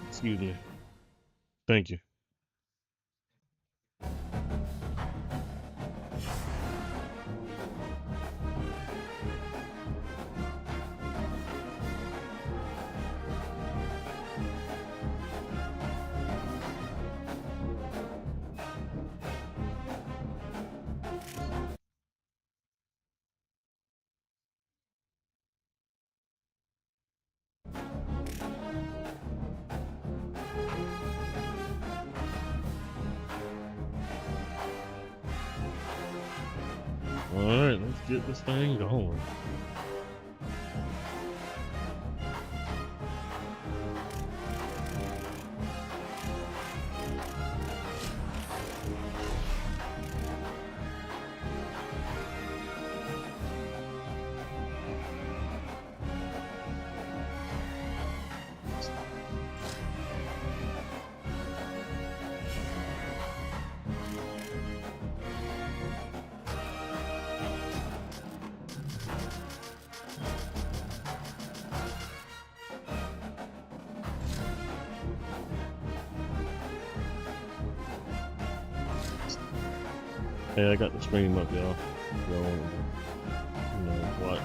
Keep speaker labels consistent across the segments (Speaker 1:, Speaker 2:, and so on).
Speaker 1: Excuse me. Thank you. Alright, let's get this thing going. Hey, I got the stream up, y'all. Y'all want to, watch.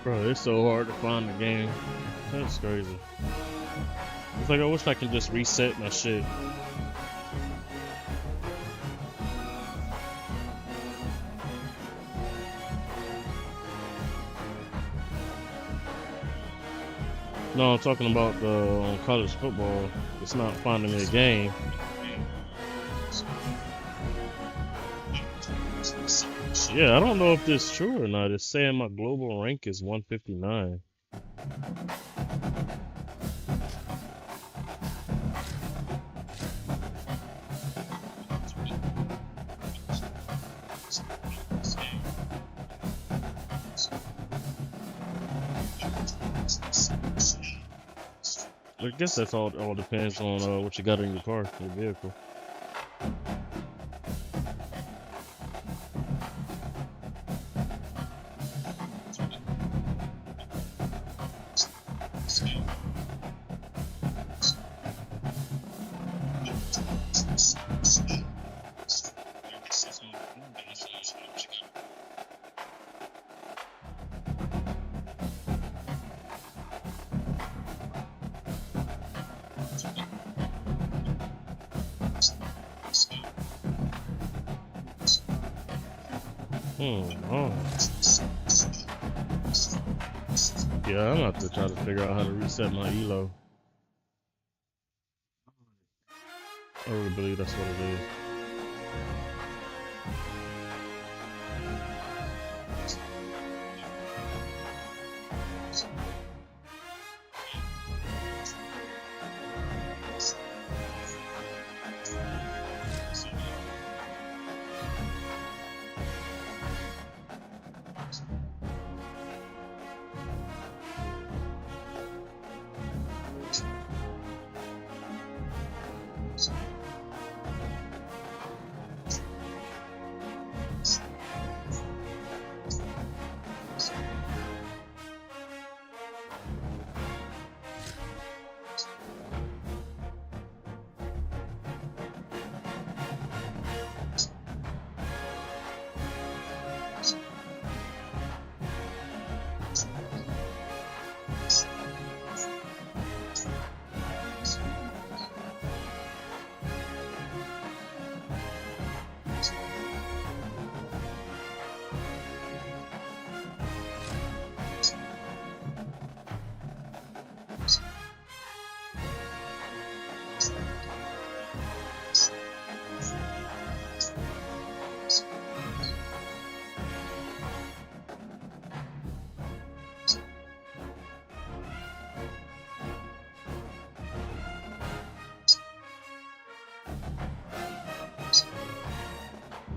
Speaker 1: Bro, it's so hard to find the game. That's crazy. It's like I wish I could just reset my shit. No, I'm talking about the college football. It's not finding a game. Yeah, I don't know if this is true or not. It's saying my global rank is 159. I guess that's all depends on what you got in your car, your vehicle. Oh. Yeah, I'm gonna have to try to figure out how to reset my elo. I really believe that's what it is.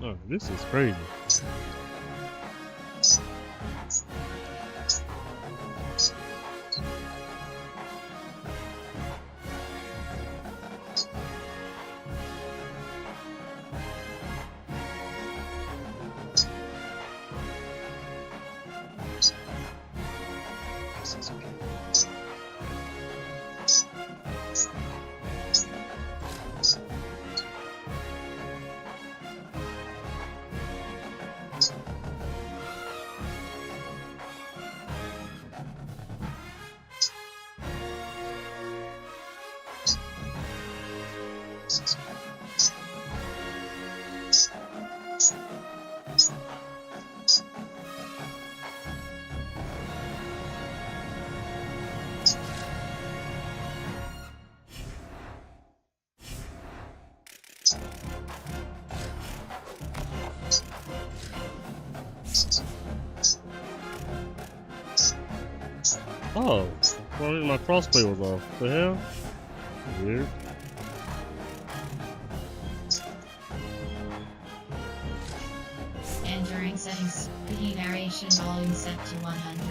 Speaker 1: Oh, this is crazy. Oh, well, my crossplay was off. The hell? Weird.
Speaker 2: Entering settings. The narration volume set to 100.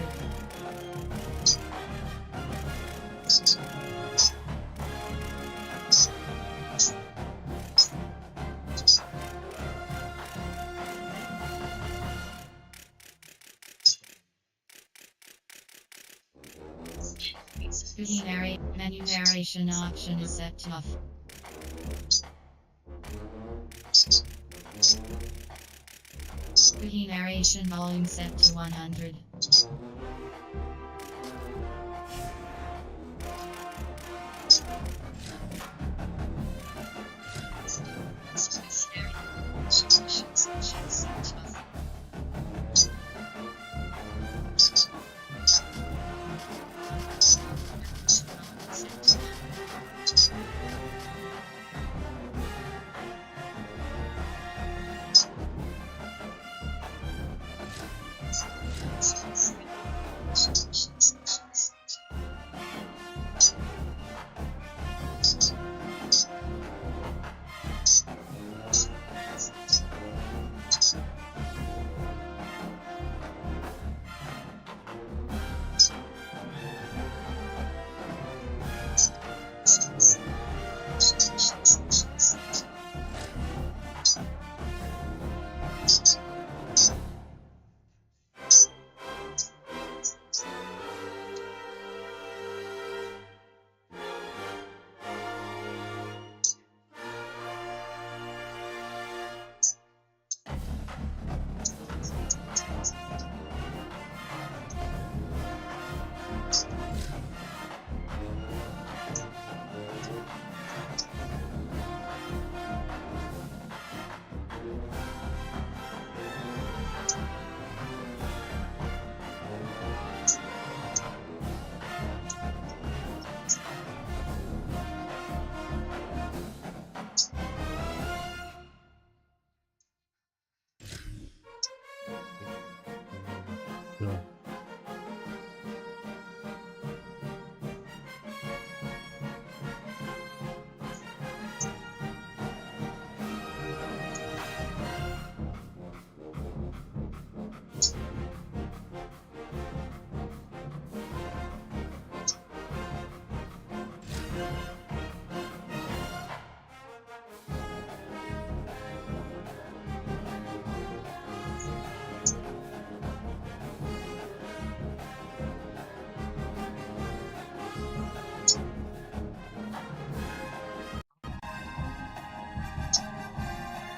Speaker 2: The menu narration option is set to off. The narration volume set to 100.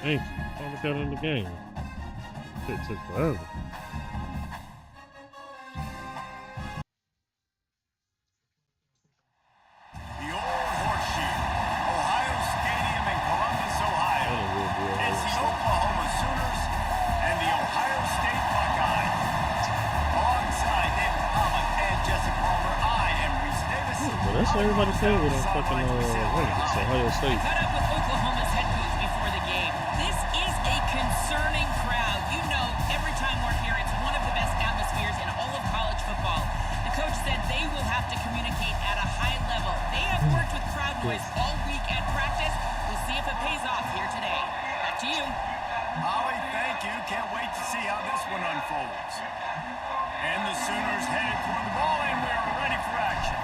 Speaker 1: Thank you. Finally got in the game. It took forever.
Speaker 3: The old horseshoe, Ohio Stadium in Columbus, Ohio. It's the Oklahoma Sooners and the Ohio State Buckeyes. Alongside David Pollock and Jesse Palmer, I am Reese Davis.
Speaker 1: But that's what everybody said with them fucking Vegas, Ohio State.
Speaker 4: Caught up with Oklahoma's head coach before the game. This is a concerning crowd. You know, every time we're here, it's one of the best atmospheres in all of college football. The coach said they will have to communicate at a high level. They have worked with crowd noise all week at practice. We'll see if it pays off here today. Back to you.
Speaker 3: Ollie, thank you. Can't wait to see how this one unfolds. And the Sooners headed toward the ball, and we're ready for action.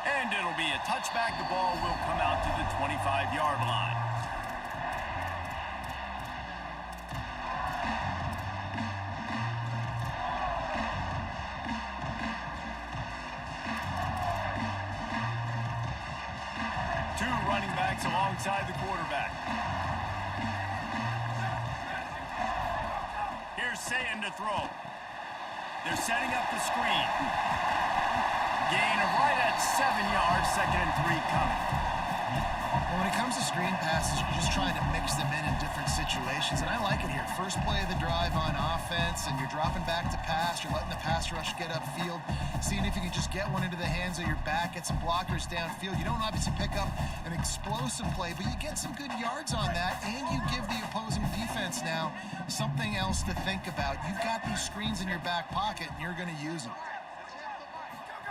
Speaker 3: And it'll be a touchback. The ball will come out to the 25-yard line. Two running backs alongside the quarterback. Here's Satan to throw. They're setting up the screen. Gain of right at 7 yards, 2nd and 3 coming.
Speaker 5: Well, when it comes to screen passes, you're just trying to mix them in different situations, and I like it here. First play of the drive on offense, and you're dropping back to pass. You're letting the pass rush get upfield, seeing if you can just get one into the hands of your back, get some blockers downfield. You don't obviously pick up an explosive play, but you get some good yards on that, and you give the opposing defense now something else to think about. You've got these screens in your back pocket, and you're going to use them.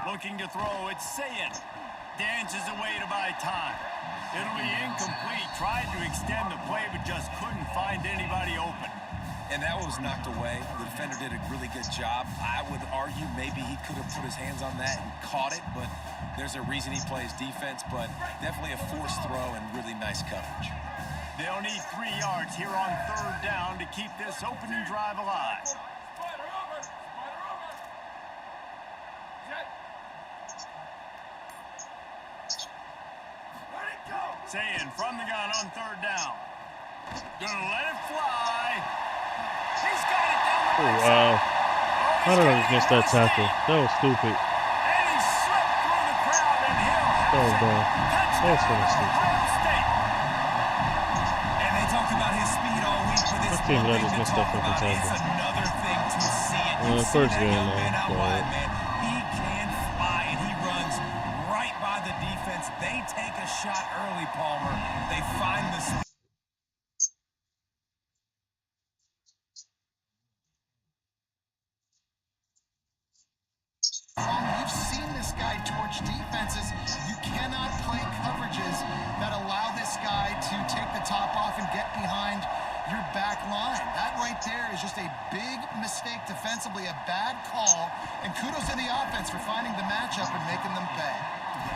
Speaker 3: Looking to throw, it's Sayin. Dances away to buy time. It'll be incomplete. Tried to extend the play, but just couldn't find anybody open.
Speaker 6: And that one was knocked away. The defender did a really good job. I would argue maybe he could have put his hands on that and caught it, but there's a reason he plays defense, but definitely a forced throw and really nice coverage.
Speaker 3: They'll need 3 yards here on 3rd down to keep this opening drive alive. Sayin from the gun on 3rd down. Gonna let it fly. He's got it down the
Speaker 1: Oh, wow. How did I just miss that tackle? That was stupid.
Speaker 3: And he slipped through the crowd and he'll
Speaker 1: That was dumb. That was so stupid.
Speaker 3: Ohio State.
Speaker 6: And they talked about his speed all week, but this
Speaker 1: I think
Speaker 6: one
Speaker 1: that
Speaker 6: thing
Speaker 1: just
Speaker 6: to
Speaker 1: missed
Speaker 6: talk
Speaker 1: that fucking
Speaker 6: about. It's
Speaker 1: tackle.
Speaker 6: another thing to see it.
Speaker 1: Well,
Speaker 6: You
Speaker 1: the
Speaker 6: see
Speaker 1: first
Speaker 6: that
Speaker 1: game,
Speaker 6: young
Speaker 1: though,
Speaker 6: man out
Speaker 1: but-
Speaker 6: wide, man. He can fly, and he runs right by the defense. They take a shot early, Palmer. They find the speed.
Speaker 5: You've seen this guy torch defenses. You cannot play coverages that allow this guy to take the top off and get behind your back line. That right there is just a big mistake defensively, a bad call, and kudos to the offense for finding the matchup and making them pay.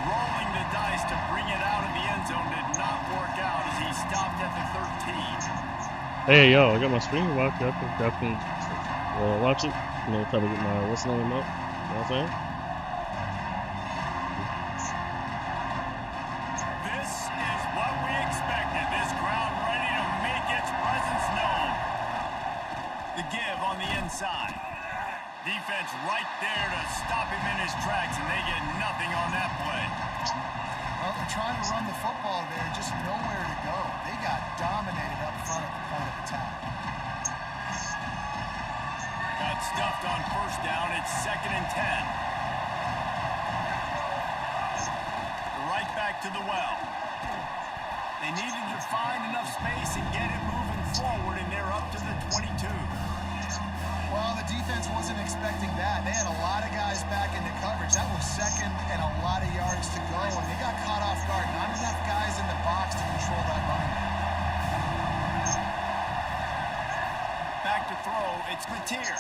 Speaker 3: Rolling the dice to bring it out of the end zone did not work out as he stopped at the 13.
Speaker 1: Hey, yo, I got my stream watch. Y'all can watch it. You know, try to get my what's name up. You know what I'm saying?
Speaker 3: This is what we expected. This crowd ready to make its presence known. The give on the inside. Defense right there to stop him in his tracks, and they get nothing on that play.
Speaker 5: Well, they're trying to run the football there, just nowhere to go. They got dominated up front at the point of attack.
Speaker 3: Got stuffed on 1st down. It's 2nd and 10. Right back to the well. They needed to find enough space and get it moving forward, and they're up to the 22.
Speaker 5: Well, the defense wasn't expecting that. They had a lot of guys back into coverage. That was 2nd and a lot of yards to go, and they got caught off guard. Not enough guys in the box to control that running back.
Speaker 3: Back to throw, it's Mateer.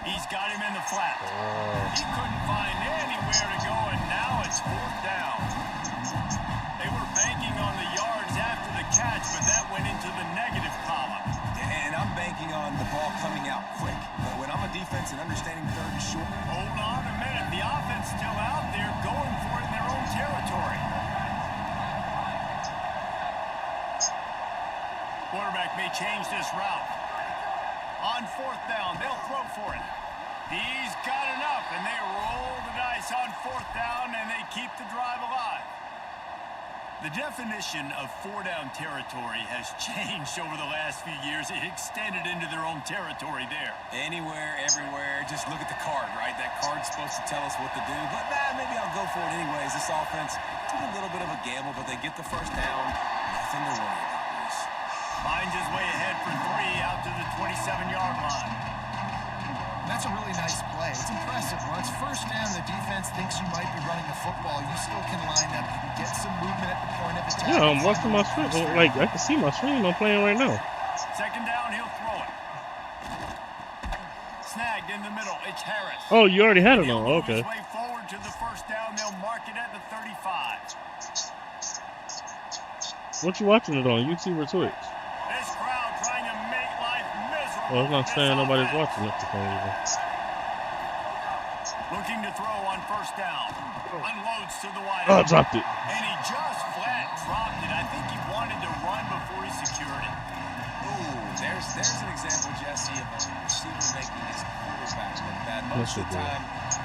Speaker 3: He's got him in the flat. He couldn't find anywhere to go, and now it's 4th down. They were banking on the yards after the catch, but that went into the negative column.
Speaker 6: And I'm banking on the ball coming out quick. But when I'm a defense and understanding 3rd and short,
Speaker 3: Hold on a minute. the offense still out there going for it in their own territory. Quarterback may change this route. On 4th down, they'll throw for it. He's got enough, and they roll the dice on 4th down, and they keep the drive alive. The definition of 4-down territory has changed over the last few years. It extended into their own territory there.
Speaker 6: Anywhere, everywhere, just look at the card, right? That card's supposed to tell us what to do, but maybe I'll go for it anyways. This offense took a little bit of a gamble, but they get the first down. Nothing to worry about, Bruce.
Speaker 3: Finds his way ahead for 3 out to the 27-yard line.
Speaker 5: That's a really nice play. It's impressive. When it's first down, the defense thinks you might be running a football. You still can line up. You can get some movement at the point of attack.
Speaker 1: Yeah, I'm watching my screen. Like, I can see my screen. I'm playing right now.
Speaker 3: 2nd down, he'll throw it. Snagged in the middle. It's Harris.
Speaker 1: Oh, you already had it
Speaker 3: He'll
Speaker 1: on.
Speaker 3: move
Speaker 1: Okay.
Speaker 3: his way forward to the 1st down. They'll mark it at the 35.
Speaker 1: What you watching it on? YouTube or Twitch?
Speaker 3: This crowd trying to make life miserable.
Speaker 1: Well, I'm not
Speaker 3: for
Speaker 1: saying
Speaker 3: this
Speaker 1: nobody's
Speaker 3: offense.
Speaker 1: watching it for some reason.
Speaker 3: Looking to throw on 1st down. Unloads to the wide.
Speaker 1: Oh, I dropped it.
Speaker 3: And he just flat dropped it. I think he wanted to run before he secured it.
Speaker 6: Ooh, there's an example, Jesse, of a receiver making his quarterback look bad. Most of the time,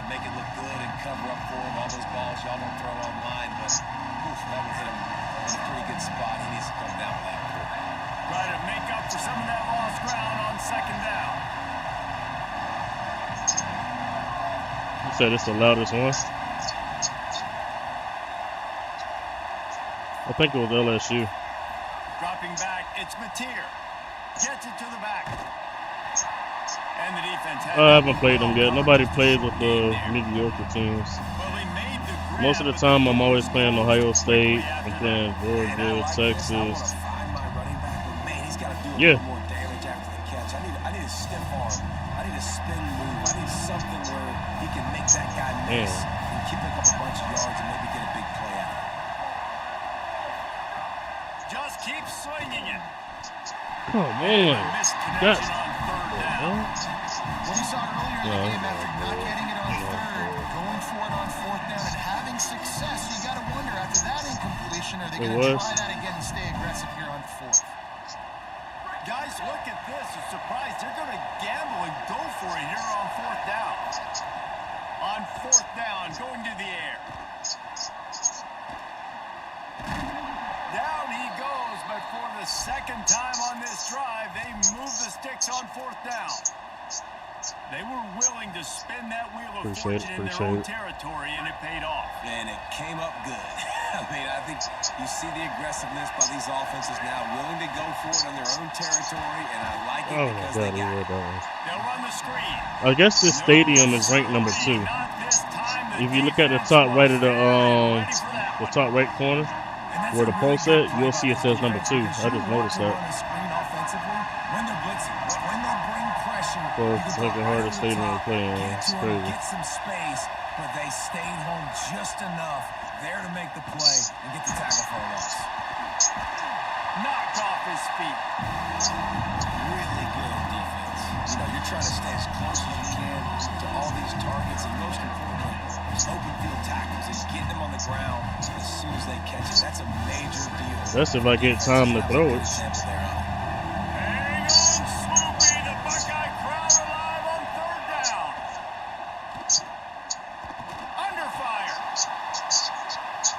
Speaker 6: they make it look good and cover up for him. All those balls y'all don't throw online, but oof, that would hit him in a pretty good spot. He needs to come down with that quarterback.
Speaker 3: Try to make up for some of that lost ground on 2nd down.
Speaker 1: You said it's the loudest one. I think it was LSU.
Speaker 3: Dropping back, it's Mateer. Gets it to the back. And the defense has
Speaker 1: I haven't played them yet. Nobody plays with the mediocre teams.
Speaker 3: Well, they made the grab,
Speaker 1: Most of the
Speaker 3: but
Speaker 1: time,
Speaker 3: they
Speaker 1: I'm always
Speaker 3: didn't
Speaker 1: playing
Speaker 3: score
Speaker 1: Ohio State.
Speaker 3: after
Speaker 1: I'm
Speaker 3: that.
Speaker 1: playing
Speaker 6: Man, I
Speaker 1: Georgia,
Speaker 6: like this. I
Speaker 1: Texas.
Speaker 6: want to find my running back, but man, he's got to do a
Speaker 1: Yeah.
Speaker 6: little more damage after the catch. I need a stiff arm. I need a spin move. I need something where he can make that guy miss and keep up a bunch of yards and maybe get a big play out of it.
Speaker 3: Just keep swinging it.
Speaker 1: Come on.
Speaker 3: Missed
Speaker 1: Got-
Speaker 3: connection on 3rd down.
Speaker 5: What we saw earlier in the game, after not getting it on 3rd, going for it on 4th down and having success, you got to wonder, after that incompletion, are they
Speaker 1: It
Speaker 5: going to
Speaker 1: was.
Speaker 5: try that again and stay aggressive here on 4th?
Speaker 3: Guys, look at this. A surprise. They're going to gamble and go for it here on 4th down. On 4th down, going to the air. Down he goes, but for the 2nd time on this drive, they move the sticks on 4th down. They were willing to spin that wheel of fortune in their own territory, and it paid off.
Speaker 6: And it came up good. I mean, I think you see the aggressiveness by these offenses now, willing to go for it on their own territory, and I like it
Speaker 1: Oh my
Speaker 6: because
Speaker 1: God,
Speaker 6: they
Speaker 1: he
Speaker 6: got
Speaker 1: read
Speaker 6: it.
Speaker 1: that one.
Speaker 3: They'll run the screen.
Speaker 1: I guess this stadium is ranked number 2.
Speaker 3: Not this time. The
Speaker 1: If you look at the
Speaker 3: defense
Speaker 1: top
Speaker 3: was
Speaker 1: right of
Speaker 3: ready for that
Speaker 1: the
Speaker 3: one.
Speaker 1: top right corner, where the post at, you'll see it says number 2. I just noticed that.
Speaker 6: When they're blitzing, when they bring pressure,
Speaker 1: Well,
Speaker 6: you
Speaker 1: it's
Speaker 6: can
Speaker 1: like
Speaker 6: go
Speaker 1: the
Speaker 6: right
Speaker 1: hardest
Speaker 6: over the
Speaker 1: stadium to
Speaker 6: top,
Speaker 1: play in.
Speaker 6: get
Speaker 1: It's
Speaker 6: to 'em,
Speaker 1: crazy.
Speaker 6: get some space, but they stayed home just enough there to make the play and get the tackle for a loss.
Speaker 3: Knocked off his feet.
Speaker 6: Really good defense. You know, you're trying to stay as close as you can to all these targets, and most importantly, these open field tackles and getting them on the ground as soon as they catch it. That's a major deal.
Speaker 1: That's if I get time to throw it.
Speaker 3: Hang on, Swoopy. The Buckeye crowd alive on 3rd down. Under fire.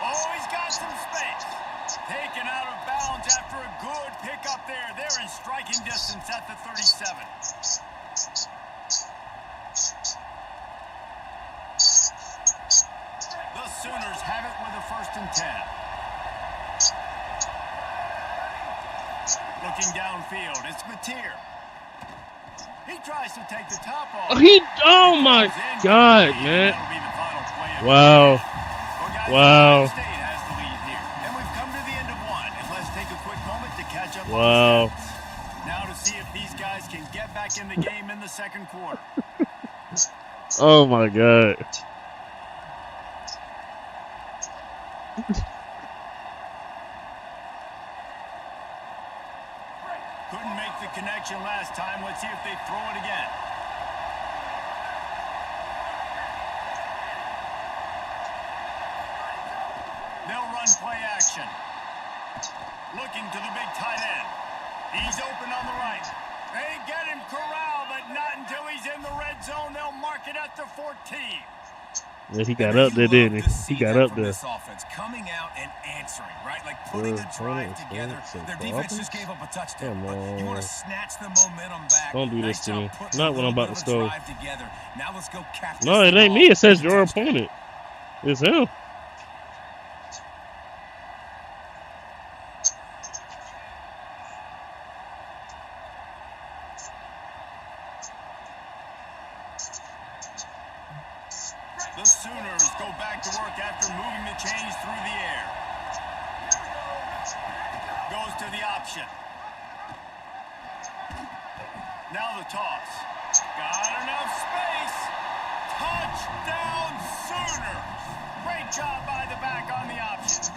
Speaker 3: Oh, he's got some space. Taken out of bounds after a good pickup there. They're in striking distance at the 37. The Sooners have it with a 1st and 10. Looking downfield, it's Mateer. He tries to take the top off.
Speaker 1: Oh my God, man.
Speaker 3: That'll be the final play of the
Speaker 1: Wow.
Speaker 3: game. Well, guys,
Speaker 1: Wow.
Speaker 3: Ohio State has the lead here. And we've come to the end of one. And let's take a quick moment to catch up
Speaker 1: Wow.
Speaker 3: on the stats. Now to see if these guys can get back in the game in the 2nd quarter.
Speaker 1: Oh my God.
Speaker 3: Couldn't make the connection last time. Let's see if they throw it again. run play action. Looking to the big tight end. He's open on the right. They get him corralled, but not until he's in the red zone. They'll mark it at the 14.
Speaker 1: Yeah, he got up there, didn't he? He got up there.
Speaker 6: This offense coming out and answering, right? Like putting the drive together. Their defense just gave up a touchdown. But you want to snatch the momentum back.
Speaker 1: Don't do this to me. Not when I'm about to score.
Speaker 6: Now let's go capture.
Speaker 1: No, it ain't me. It says your opponent. It's him.
Speaker 3: The Sooners go back to work after moving the chains through the air. Goes to the option. Now the toss. Got enough space. Touchdown Sooners. Great job by the back on the option.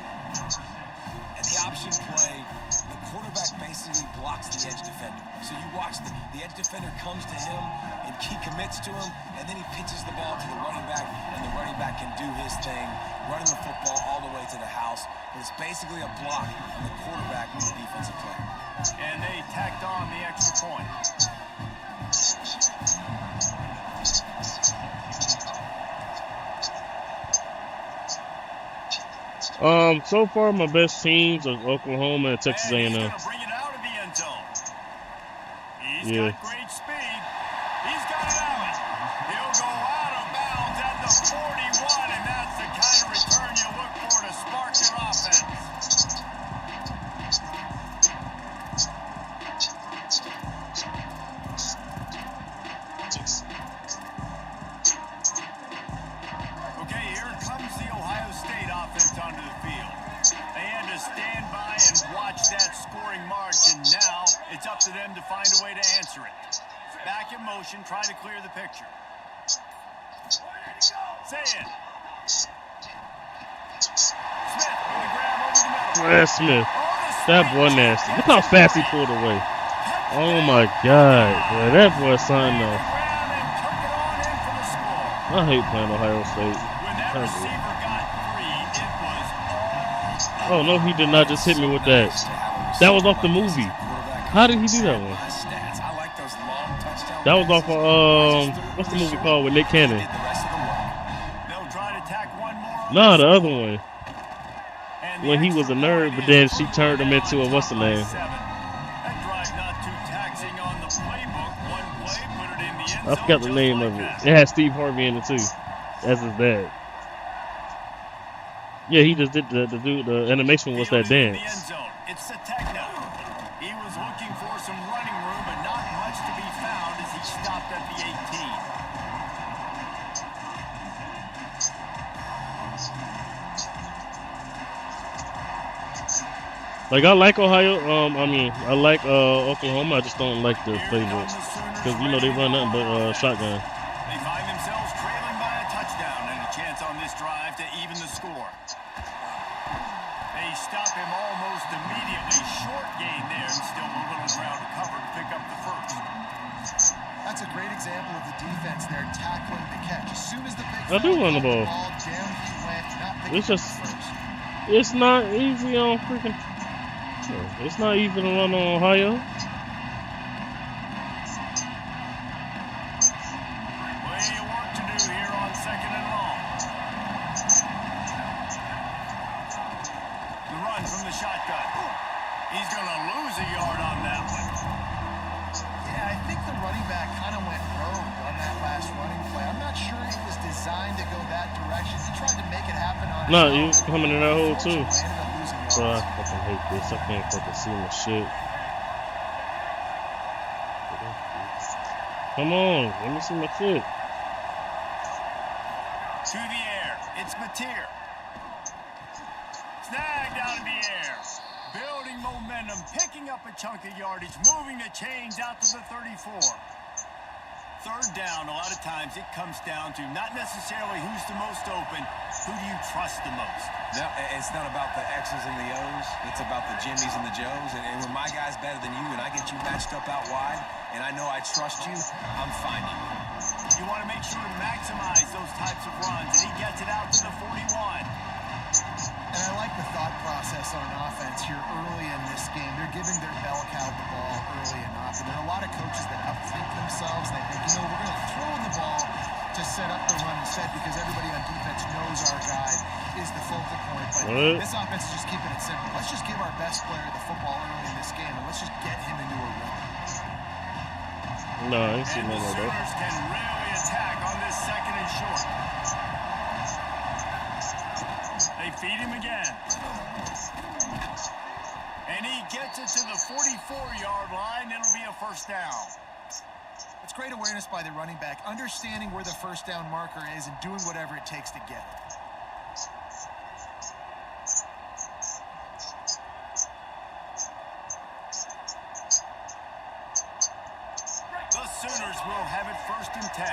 Speaker 6: And the option play, the quarterback basically blocks the edge defender. So you watch the edge defender comes to him and he commits to him, and then he pitches the ball to the running back, and the running back can do his thing, running the football all the way to the house. But it's basically a block on the quarterback with the defensive player.
Speaker 3: And they tacked on the extra point.
Speaker 1: So far my best teams are Oklahoma and Texas A&M.
Speaker 3: He's gonna bring it out of the end zone. He's got great speed. He's got it out. He'll go out of bounds at the 41, and that's the kind of return you look for to spark your offense. Okay, here comes the Ohio State offense onto the field. They had to stand by and watch that scoring march, and now it's up to them to find a way to answer it. Back in motion, try to clear the picture. Say it. Smith with a grab over the middle.
Speaker 1: Brad Smith. That boy nasty. Look how fast he pulled away. Oh my God. Boy, that boy signed off. I hate playing Ohio State. Oh no, he did not just hit me with that. That was off the movie. How did he do that one? That was off of what's the movie called with Nick Cannon? No, the other one. When he was a nerd, but then she turned him into a what's the name? I forgot the name of it. It had Steve Harvey in it too, as his dad. Yeah, he just did the animation was that dance.
Speaker 3: It's the techno. He was looking for some running room, but not much to be found as he stopped at the 18.
Speaker 1: Like I like Ohio, I like Oklahoma. I just don't like the playbook because you know they run nothing but shotgun.
Speaker 3: They find themselves trailing by a touchdown and a chance on this drive to even the score. They stop him almost immediately. Short gain there, and still a little ground to cover to pick up the first.
Speaker 5: That's a great example of the defense there tackling the catch. As soon as the big
Speaker 1: I do run the ball.
Speaker 5: Down he went, not picking
Speaker 1: It's just,
Speaker 5: up the first.
Speaker 1: it's not easy on freaking. It's not easy to run on Ohio.
Speaker 3: Plenty of work to do here on 2nd and long. The run from the shotgun. He's going to lose a yard on that one.
Speaker 5: Yeah, I think the running back kind of went rogue on that last running play. I'm not sure it was designed to go that direction. He tried to make it happen on his
Speaker 1: No,
Speaker 5: own.
Speaker 1: he was coming in that hole too.
Speaker 5: Unfortunately, ended up losing yards.
Speaker 1: Bro, I fucking hate this. I can't fucking see my shit. Come on, let me see my shit.
Speaker 3: To the air. It's Mateer. Snagged out of the air. Building momentum, picking up a chunk of yardage, moving the chains out to the 34. Third down, a lot of times it comes down to not necessarily who's the most open, who do you trust the most?
Speaker 6: No, it's not about the X's and the O's. It's about the Jimmys and the Joes. And when my guy's better than you and I get you matched up out wide and I know I trust you, I'm finding you.
Speaker 3: You want to make sure to maximize those types of runs, and he gets it out to the 41.
Speaker 5: And I like the thought process on offense here early in this game. They're giving their bell cow the ball early and often. There are a lot of coaches that upthink themselves. They think, we're going to throw the ball to set up the run instead because everybody on defense knows our guy is the focal point. But this offense is just keeping it simple. Let's just give our best player the football early in this game, and let's just get him into a rhythm.
Speaker 1: No, I ain't seen
Speaker 3: And
Speaker 1: none
Speaker 3: the
Speaker 1: of that.
Speaker 3: Sooners can really attack on this second and short. They feed him again. And he gets it to the 44-yard line. It'll be a first down.
Speaker 5: It's great awareness by the running back, understanding where the first down marker is and doing whatever it takes to get it.
Speaker 3: The Sooners will have it first and 10.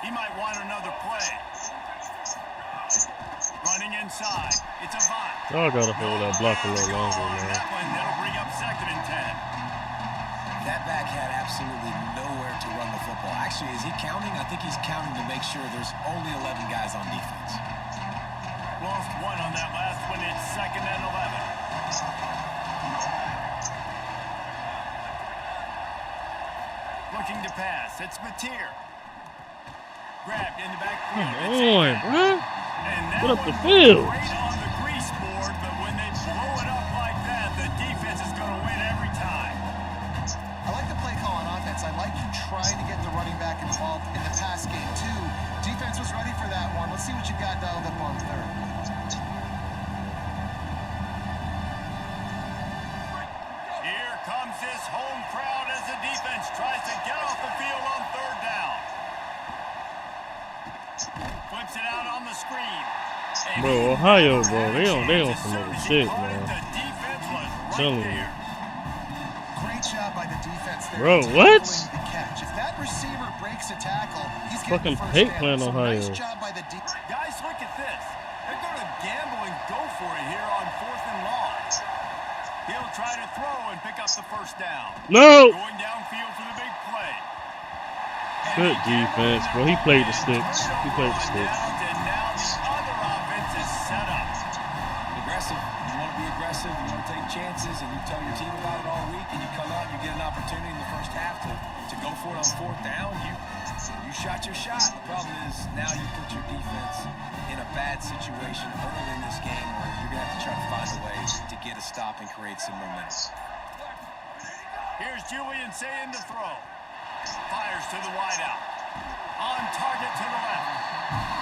Speaker 3: He might want another play. Running inside. It's a Vaught.
Speaker 1: Y'all gotta hold that block a little longer, man.
Speaker 3: That one, that'll bring up second and 10.
Speaker 6: That back had absolutely nowhere to run the football. Actually, is he counting? I think he's counting to make sure there's only 11 guys on defense.
Speaker 3: Lost one on that last one. It's second and 11. Looking to pass. It's Mateer. Grabbed in the backfield.
Speaker 1: Come on, bro.
Speaker 3: And that
Speaker 1: Put up the
Speaker 3: one
Speaker 1: field.
Speaker 3: great on the grease board, but when they blow it up like that, the defense is going to win every time.
Speaker 5: I like the play call on offense. I like you trying to get the running back involved in the pass game, too. Defense was ready for that one. Let's see what you got dialed up on third.
Speaker 3: Here comes this home crowd as the defense tries to get off the field on third down. Flips it out on the screen. And
Speaker 1: Bro, Ohio, bro, they on some other shit, man.
Speaker 3: the defense was right
Speaker 1: Telling you.
Speaker 3: there.
Speaker 5: Great job by the defense there.
Speaker 1: Bro,
Speaker 5: tackling
Speaker 1: what?
Speaker 5: The catch. If that receiver breaks a tackle, he's
Speaker 1: Fucking
Speaker 5: getting the first
Speaker 1: hate
Speaker 5: down.
Speaker 1: playing
Speaker 5: So
Speaker 1: Ohio.
Speaker 5: nice job by the defense.
Speaker 3: Guys, look at this. They're going to gamble and go for it here on 4th and long. He'll try to throw and pick up the first down.
Speaker 1: No!
Speaker 3: Going downfield for the big play.
Speaker 1: Good defense, bro. He played the sticks. He played the sticks.
Speaker 3: And now the other offense is set up.
Speaker 6: Aggressive. You want to be aggressive. You want to take chances, and you tell your team about it all week, and you come out and you get an opportunity in the first half to go for it on 4th down. You shot your shot. The problem is now you put your defense in a bad situation early in this game where you're going to have to try to find a way to get a stop and create some momentum.
Speaker 3: Here's Julian saying to throw. Fires to the wideout. On target to the left.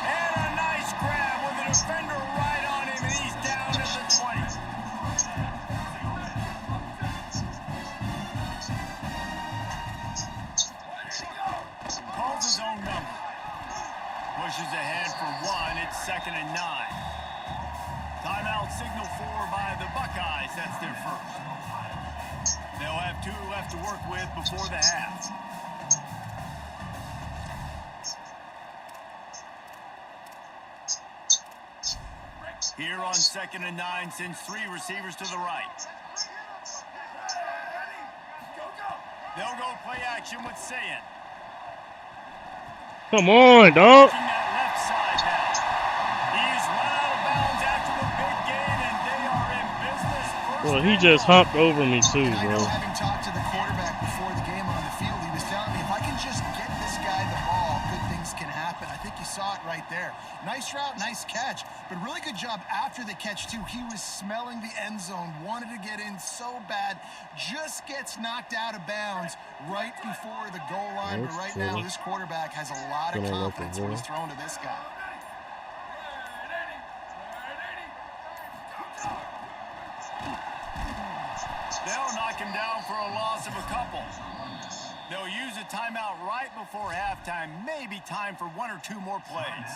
Speaker 3: And a nice grab with a defender right on him, and he's down at the 20. Calls his own number. Pushes ahead for one. It's second and 9. Timeout signal for by the Buckeyes. That's their first. They'll have 2 left to work with before the half. Here on second and 9, sends 3 receivers to the right. They'll go play action with Sayin.
Speaker 1: Come on, dog.
Speaker 3: Taking that left side now. He's run out of bounds after the big gain, and they are in business.
Speaker 1: Well, he just hopped over me too,
Speaker 5: And I know,
Speaker 1: bro.
Speaker 5: having talked to the quarterback before the game on the field, he was telling me, if I can just get this guy the ball, good things can happen. I think you saw it right there. Nice route, nice catch, but really good job after the catch, too. He was smelling the end zone, wanted to get in so bad, just gets knocked out of bounds right before the goal line. But right now, this quarterback has a lot of confidence when he's throwing to this guy.
Speaker 3: They'll knock him down for a loss of a couple. They'll use a timeout right before halftime. Maybe time for 1 or 2 more plays.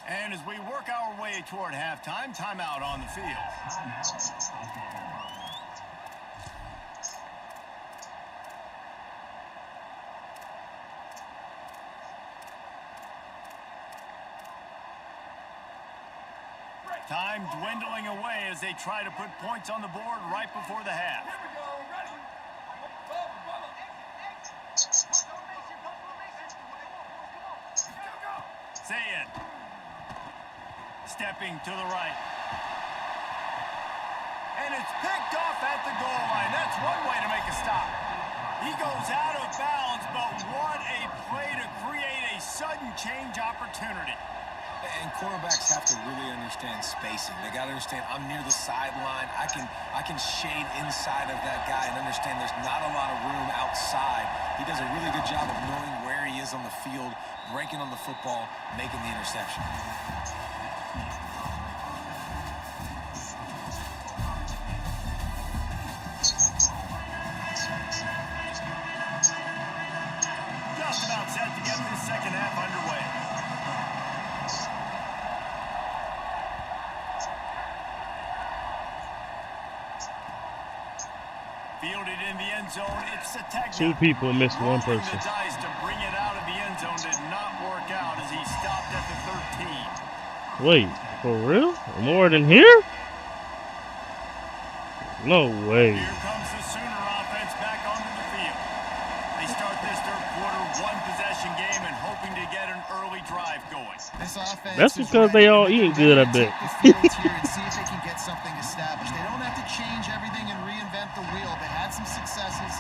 Speaker 3: And as we work our way toward halftime, timeout on the field. Time dwindling away as they try to put points on the board right before the half. Say it. Stepping to the right. And it's picked off at the goal line. That's one way to make a stop. He goes out of bounds, but what a play to create a sudden change opportunity.
Speaker 6: And quarterbacks have to really understand spacing. They got to understand I'm near the sideline. I can shade inside of that guy and understand there's not a lot of room outside. He does a really good job of knowing where he is on the field, breaking on the football, making the interception.
Speaker 3: Just about set to get this second half underway. Fielded in the end zone, it's a tech.
Speaker 1: Two people missed one
Speaker 3: Rolling
Speaker 1: person.
Speaker 3: the dice to bring it out of the end zone did not work out as he stopped at the 13.
Speaker 1: Wait, for real? More than here? No way.
Speaker 3: Here comes the Sooner offense back onto the field. They start this third quarter one-possession game and hoping to get an early drive going.
Speaker 5: This offense
Speaker 1: That's
Speaker 5: is
Speaker 1: because
Speaker 5: ready.
Speaker 1: they all eating good, I bet.
Speaker 5: Take the field here and see if they can get something established. They don't have to change everything and reinvent the wheel. They had some successes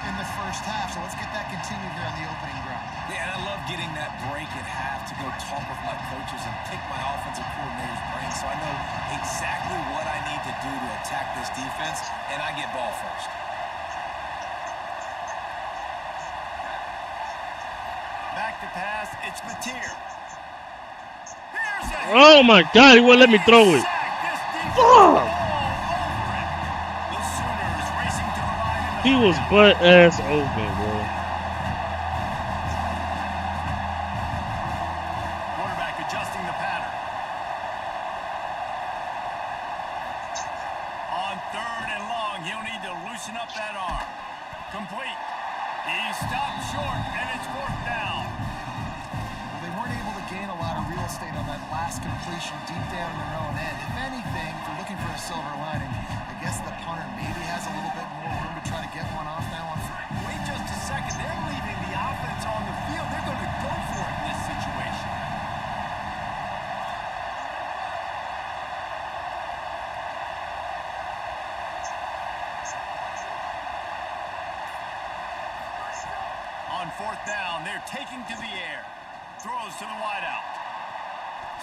Speaker 5: in the first half, so let's get that continued here on the opening drive.
Speaker 6: Yeah, and I love getting that break at half to go talk with my coaches and pick my offensive coordinator's brain so I know exactly what I need to do to attack this defense, and I get ball first.
Speaker 3: Back to pass, it's Mateer. Here's a
Speaker 1: Oh my God, he wouldn't let me throw it.
Speaker 3: sack. This defense
Speaker 1: Fuck.
Speaker 3: all over it. The Sooners racing to the line in the
Speaker 1: He was butt ass open, bro.
Speaker 3: quarterback adjusting the pattern. On third and long, he'll need to loosen up that arm. Complete. He stopped short, and it's fourth down.
Speaker 5: Well, they weren't able to gain a lot of real estate on that last completion deep down in their own end. If anything, if they're looking for a silver lining, I guess the punter maybe has a little bit more room to try to get one off now.
Speaker 3: Wait just a second. They're leaving the offense on the field. They're going to go for it in this situation. On fourth down, they're taking to the air. Throws to the wideout.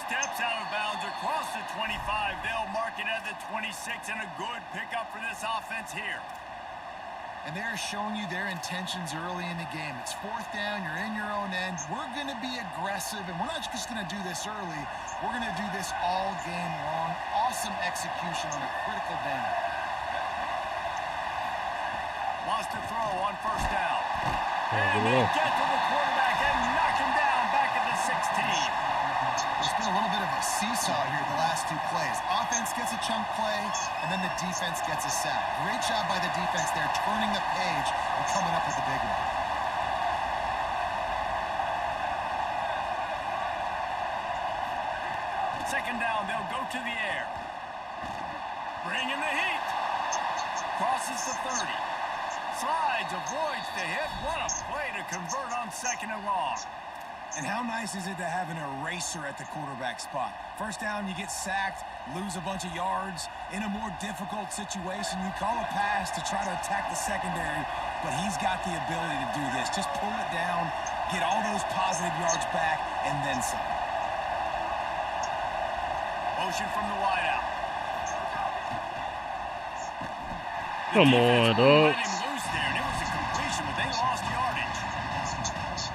Speaker 3: Steps out of bounds across the 25. They'll mark it at the 26, and a good pickup for this offense here.
Speaker 5: And they're showing you their intentions early in the game. It's fourth down, you're in your own end. We're going to be aggressive, and we're not just going to do this early. We're going to do this all game long. Awesome execution on a critical down.
Speaker 3: Wants to throw on first down.
Speaker 1: good
Speaker 3: And they
Speaker 1: luck.
Speaker 3: get to the quarterback and knock him down back at the 16.
Speaker 5: There's been a little bit of a seesaw here the last two plays. Offense gets a chunk play, and then the defense gets a sack. Great job by the defense there, turning the page and coming up with a big one.
Speaker 3: Second down, they'll go to the air. Bringing the heat. Crosses the 30. Slides, avoids the hit. What a play to convert on second and long.
Speaker 6: And how nice is it to have an eraser at the quarterback spot? First down, you get sacked, lose a bunch of yards. In a more difficult situation, you call a pass to try to attack the secondary, but he's got the ability to do this. Just pull it down, get all those positive yards back, and then some.
Speaker 3: Motion from the wideout.
Speaker 1: Come on, dog.
Speaker 3: Let him loose there, and it was a completion, but they lost yardage.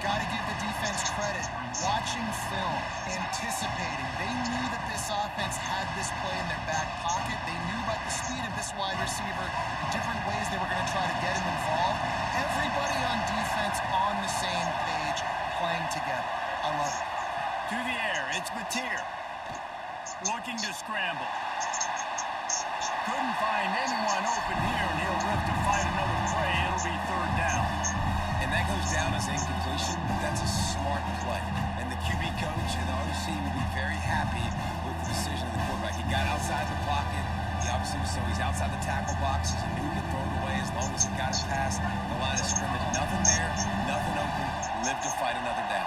Speaker 5: Got to give the defense credit. Watching film, anticipating. They knew that this offense had this play in their back pocket. They knew about the speed of this wide receiver, the different ways they were going to try to get him involved. Everybody on defense on the same page, playing together. I love it.
Speaker 3: To the air, it's Mateer. Looking to scramble. Couldn't find anyone open here, and he'll live to fight another play. It'll be third down.
Speaker 6: And that goes down as incompletion, but that's a smart play. And the QB coach and the OC will be very happy with the decision of the quarterback. He got outside the pocket. He obviously was, so he's outside the tackle box. He knew he could throw it away as long as he got it past the line of scrimmage. Nothing there, nothing open. Live to fight another down.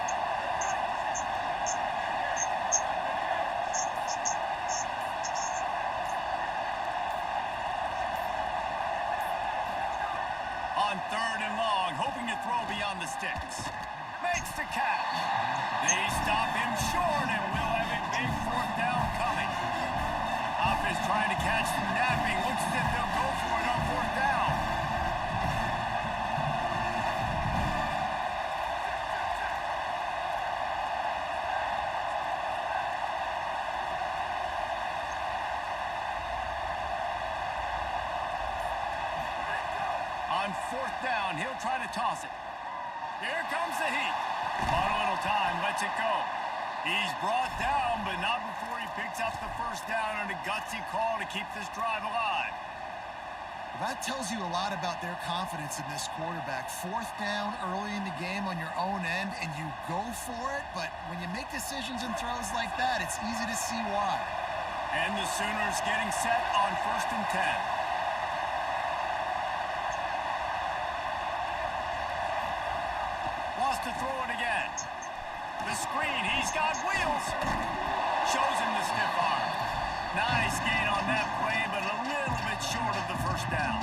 Speaker 3: On 3rd and long, hoping to throw beyond the sticks. Makes the catch. They stop him short, and we'll have a big 4th down coming. Offense trying to catch the napping. Looks as if they'll go for it on 4th down. On 4th down, he'll try to toss it. Here comes the heat. On a little time, lets it go. He's brought down, but not before he picks up the 1st down on a gutsy call to keep this drive alive.
Speaker 5: Well, that tells you a lot about their confidence in this quarterback. 4th down early in the game on your own end, and you go for it, but when you make decisions and throws like that, it's easy to see why.
Speaker 3: And the Sooners getting set on 1st and 10. To throw it again. The screen, he's got wheels. Shows him the stiff arm. Nice gain on that play, but a little bit short of the 1st down.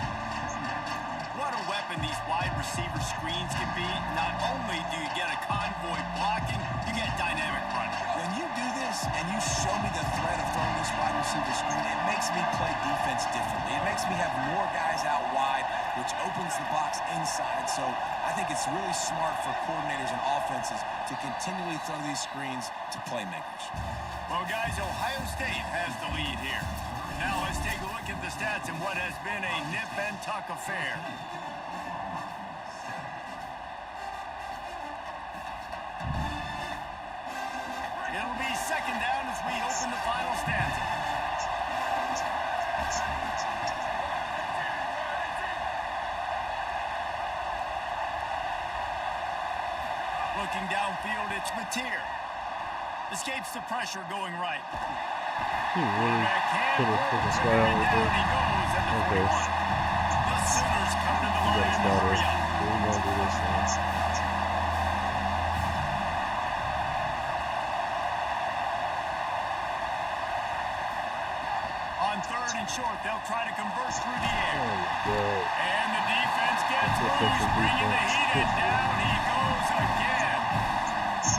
Speaker 3: What a weapon these wide receiver screens can be. Not only do you get a convoy blocking, you get dynamic running.
Speaker 6: When you do this and you show me the threat of throwing this wide receiver screen, it makes me play defense differently. It makes me have more guys out wide, which opens the box inside. So I think it's really smart for coordinators and offenses to continually throw these screens to playmakers.
Speaker 3: Well, guys, Ohio State has the lead here. Now let's take a look at the stats in what has been a nip and tuck affair. It'll be 2nd down as we open the final stanza. Looking downfield, it's Mateer. Escapes the pressure going right.
Speaker 1: He really put a freaking fly out with that. Okay.
Speaker 3: The Sooners come to the line in the hurry up.
Speaker 1: We're going to do this one.
Speaker 3: On 3rd and short, they'll try to convert through the air.
Speaker 1: Oh,
Speaker 3: and the defense gets loose, bringing the heat, and down he goes again.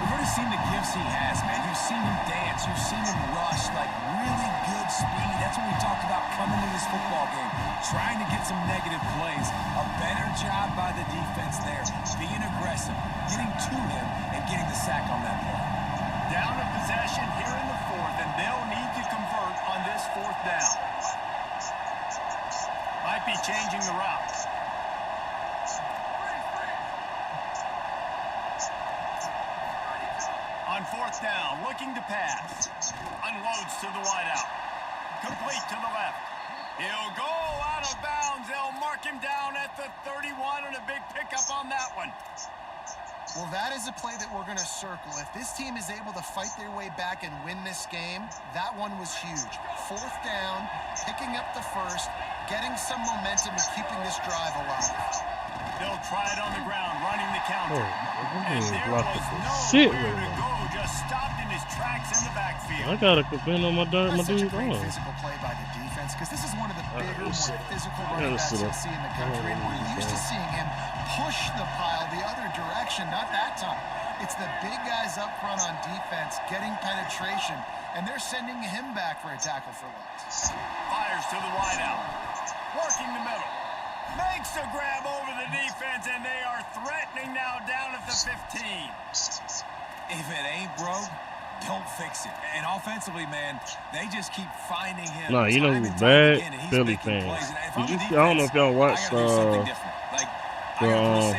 Speaker 6: We've already seen the gifts he has, man. You've seen him dance. You've seen him rush, like really good speed. That's what we talked about coming to this football game, trying to get some negative plays. A better job by the defense there, being aggressive, getting to him, and getting the sack on that play.
Speaker 3: Down a possession here in the 4th, and they'll need to convert on this 4th down. Might be changing the route. On 4th down, looking to pass. Unloads to the wideout. Complete to the left. He'll go out of bounds. They'll mark him down at the 31, and a big pickup on that one.
Speaker 5: Well, that is a play that we're going to circle. If this team is able to fight their way back and win this game, that one was huge. 4th down, picking up the 1st, getting some momentum and keeping this drive alive.
Speaker 3: They'll try it on the ground, running the counter.
Speaker 1: Oh,
Speaker 3: and there was nowhere to go, just stopped in his tracks in the backfield.
Speaker 1: I got to depend on my
Speaker 5: That's such a
Speaker 1: dude
Speaker 5: great
Speaker 1: on.
Speaker 5: physical play by the defense, because this is one of the bigger, more physical running backs you'll see in the country, and we're used to seeing him push the pile the other direction. Not that time. It's the big guys up front on defense getting penetration, and they're sending him back for a tackle for loss.
Speaker 3: Fires to the wideout. Working the middle. Makes a grab over the defense, and they are threatening now down at the 15.
Speaker 6: If it ain't broke, don't fix it. And offensively, man, they just keep finding him.
Speaker 1: Nah, you know who's bad? Philly fans. I don't know if y'all watched the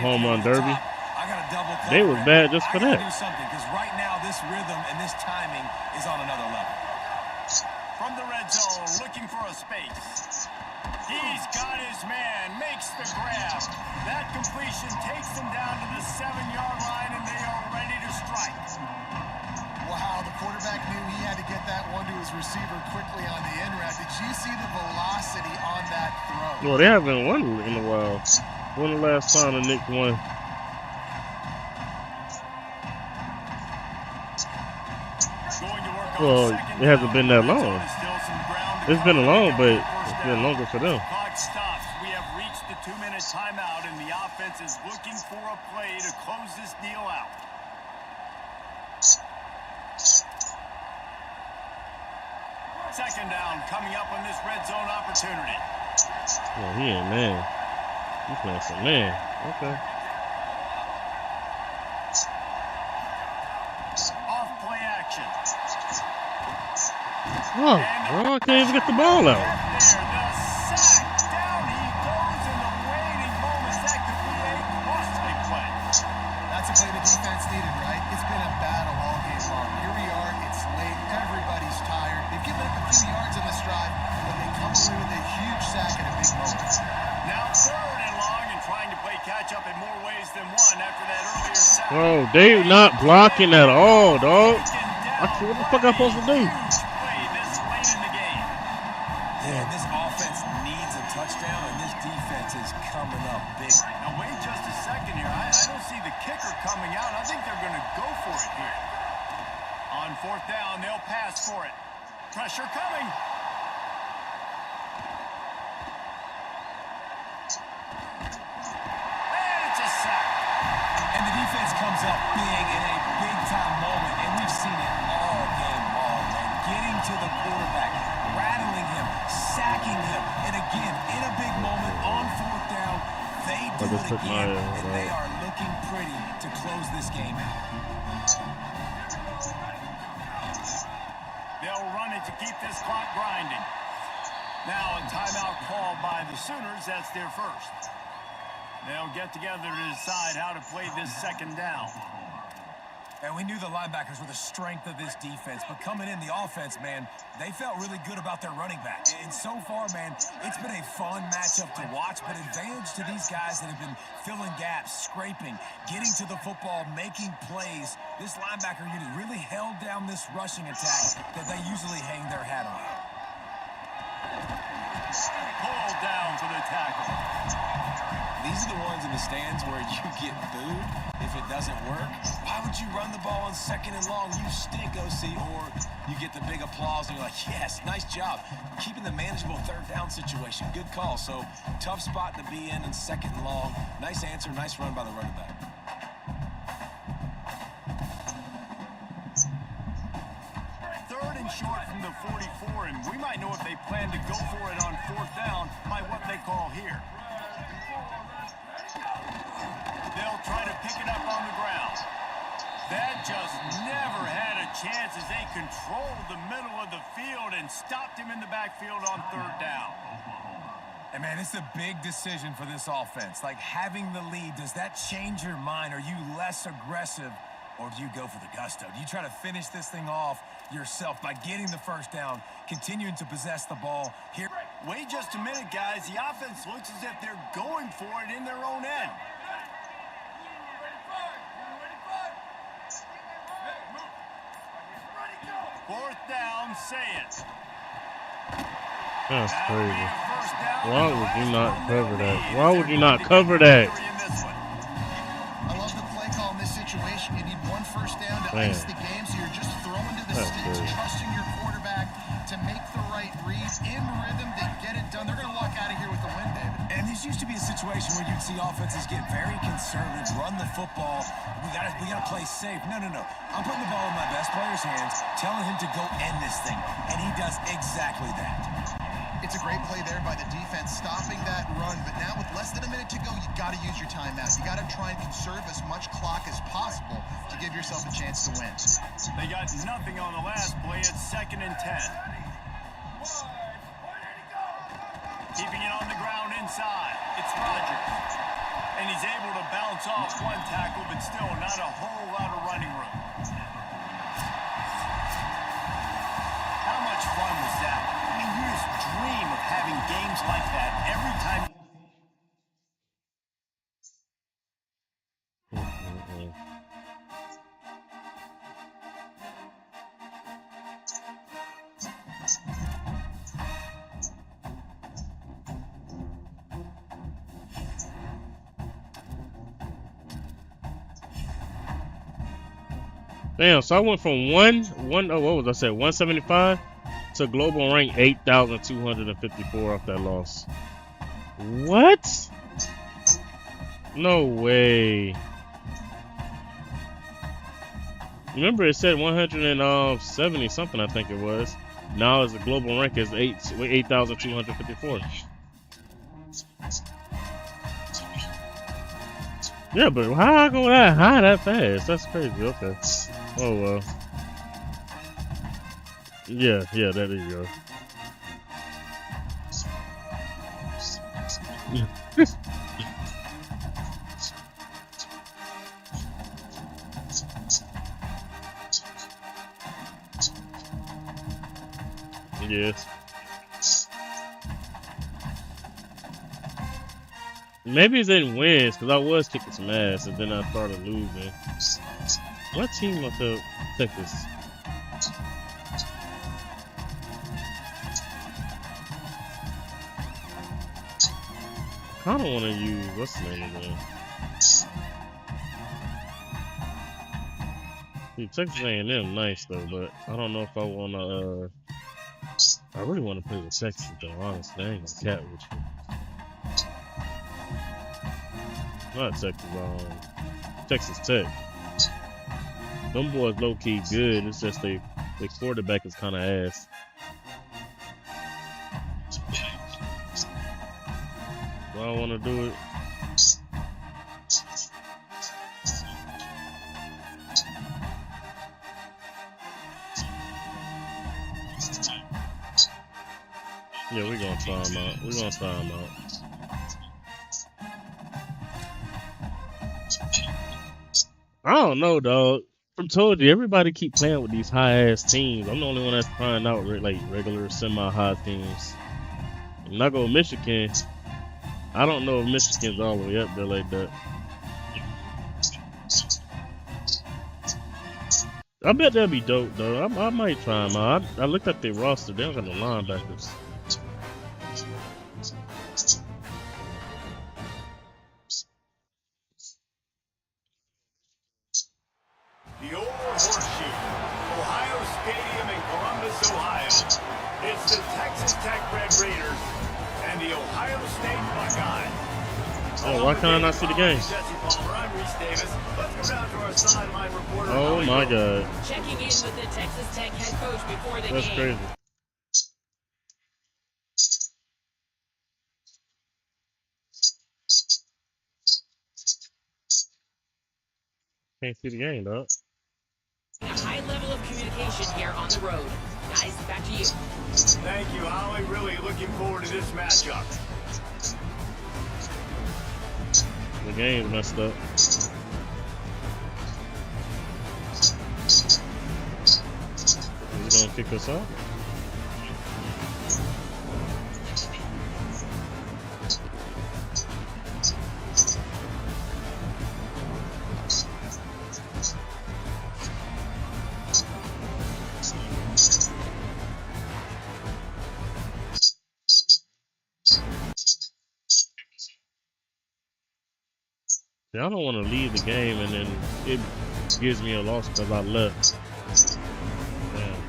Speaker 1: home run derby. They was bad just for that.
Speaker 6: Do something, because right now this rhythm and this timing is on another level.
Speaker 3: From the red zone, looking for a space. He's got his man, makes the grab. That completion takes them down to the 7-yard line, and they are ready to strike.
Speaker 5: Wow, the quarterback knew he had to get that one to his receiver quickly on the in route. Did you see the velocity on that throw?
Speaker 1: Well, they haven't won in a while. When the last time the Knicks won? Well, it hasn't been that long. It's been long, but it's been longer for them.
Speaker 3: Clock stops. We have reached the 2-minute timeout, and the offense is looking for a play to close this deal out. Second down coming up on this red zone opportunity.
Speaker 1: Well, he ain't man. He's playing for man. Okay.
Speaker 3: Off play action.
Speaker 1: Oh, bro, I can't even get the ball out.
Speaker 3: There, the sack. Down he goes in the waiting moments. That could be a costly play.
Speaker 5: That's a play the defense needed, right? It's been a battle all game long. Here we are. It's late. Everybody's tired. They've given up a few yards in the stride, but they come away with a huge sack at a big moment.
Speaker 3: Now third and long and trying to play catch up in more ways than one after that earlier sack.
Speaker 1: Bro, they not blocking at all, dog. What the fuck am I supposed to do?
Speaker 6: Yeah, this offense needs a touchdown, and this defense is coming up big.
Speaker 3: Now wait just a second here. I don't see the kicker coming out. I think they're going to go for it here. On fourth down, they'll pass for it. Pressure coming. And it's a sack.
Speaker 6: And the defense comes up big in a big-time moment, and we've seen it all game long, man. Getting to the quarterback, rattling him, sacking him, and again, in a big moment on fourth down, they do it again, and they are looking pretty to close this game out.
Speaker 3: They'll run it to keep this clock grinding. Now a timeout called by the Sooners. That's their first. They'll get together to decide how to play this second down.
Speaker 6: And we knew the linebackers were the strength of this defense, but coming in the offense, man, they felt really good about their running back. And so far, man, it's been a fun matchup to watch, but advantage to these guys that have been filling gaps, scraping, getting to the football, making plays. This linebacker unit really held down this rushing attack that they usually hang their hat on.
Speaker 3: Pulled down for the tackle.
Speaker 6: These are the ones in the stands where you get booed if it doesn't work. Why would you run the ball on second and long? You stink, OC. Or you get the big applause and you're like, yes, nice job. Keeping the manageable third down situation. Good call. So tough spot to be in second and long. Nice answer, nice run by the running back.
Speaker 3: Third and short from the 44, and we might know if they plan to go for it on fourth down by what they call here. They'll try to pick it up on the ground. That just never had a chance as they controlled the middle of the field and stopped him in the backfield on third down.
Speaker 6: And man, it's a big decision for this offense. Like having the lead, does that change your mind? Are you less aggressive, or do you go for the gusto? Do you try to finish this thing off yourself by getting the first down, continuing to possess the ball here?
Speaker 3: Wait just a minute, guys. The offense looks as if they're going for it in their own end. Fourth down, say it.
Speaker 1: That's crazy. Why would you not cover that? Why would you not cover that?
Speaker 5: I love the play call in this situation. You need one first down to ice the game, so you're just throwing to the sticks, trusting your quarterback to make the right reads in rhythm to get it done. They're going to walk out of here with the win, David.
Speaker 6: And this used to be a situation where you'd see offenses get very conservative, run the football. We gotta play safe. No. I'm putting the ball in my best player's hands, telling him to go end this thing, and he does exactly that.
Speaker 5: It's a great play there by the defense, stopping that run. But now with less than a minute to go, you got to use your timeout. You got to try and conserve as much clock as possible to give yourself a chance to win.
Speaker 3: They got nothing on the last play. It's 2nd and 10. Keeping it on the ground inside. It's Rodgers. And he's able to bounce off one tackle, but still not a whole lot of running room. How much fun was that? I mean, you just dream of having games like that every time.
Speaker 1: Damn, so I went from what was I said, 175 to global rank 8,254 off that loss. What? No way. Remember it said 170 something, I think it was. Now as the global rank is 8,254. Yeah, but how I go that high that fast? That's crazy. Okay. Oh well. Yeah, there you go. Yes. Maybe it's in wins because I was kicking some ass and then I started losing. What team was the Texas? I don't want to use what's the name again. See, Texas A&M nice though, but I don't know if I want to. I really want to play with Texas though. Honestly, I ain't gonna cat with you. Not Texas, Texas Tech. Them boys low key good. It's just their quarterback is kind of ass. Do I want to do it? Yeah, we're gonna try him out. I don't know, dog. I told you, everybody keep playing with these high ass teams. I'm the only one that's trying out like regular semi-high teams. I'm not going Michigan. I don't know if Michigan's all the way up there like that. I bet that'll be dope though. I might try them out. I looked at their roster. They don't got no linebackers.
Speaker 3: The old horseshoe, Ohio Stadium in Columbus, Ohio. It's the Texas Tech Red Raiders and the Ohio State Buckeyes.
Speaker 1: Oh, why can't I not see the game? Oh my God.
Speaker 4: Checking in with the Texas Tech head coach before the
Speaker 1: That's
Speaker 4: game.
Speaker 1: crazy. Can't see the game, dog.
Speaker 4: A high level of communication here on the road. Guys, back to you.
Speaker 3: Thank you, Holly. Really looking forward to this matchup.
Speaker 1: The game's messed up. You gonna kick us off? See, I don't want to leave the game and then it gives me a loss because I left. Damn.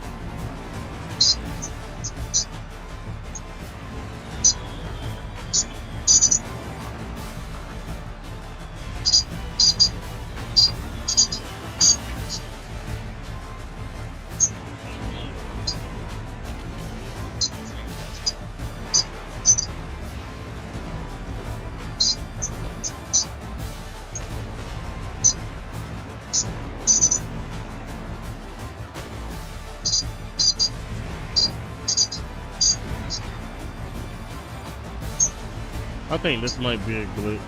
Speaker 1: I think this might be a glitch.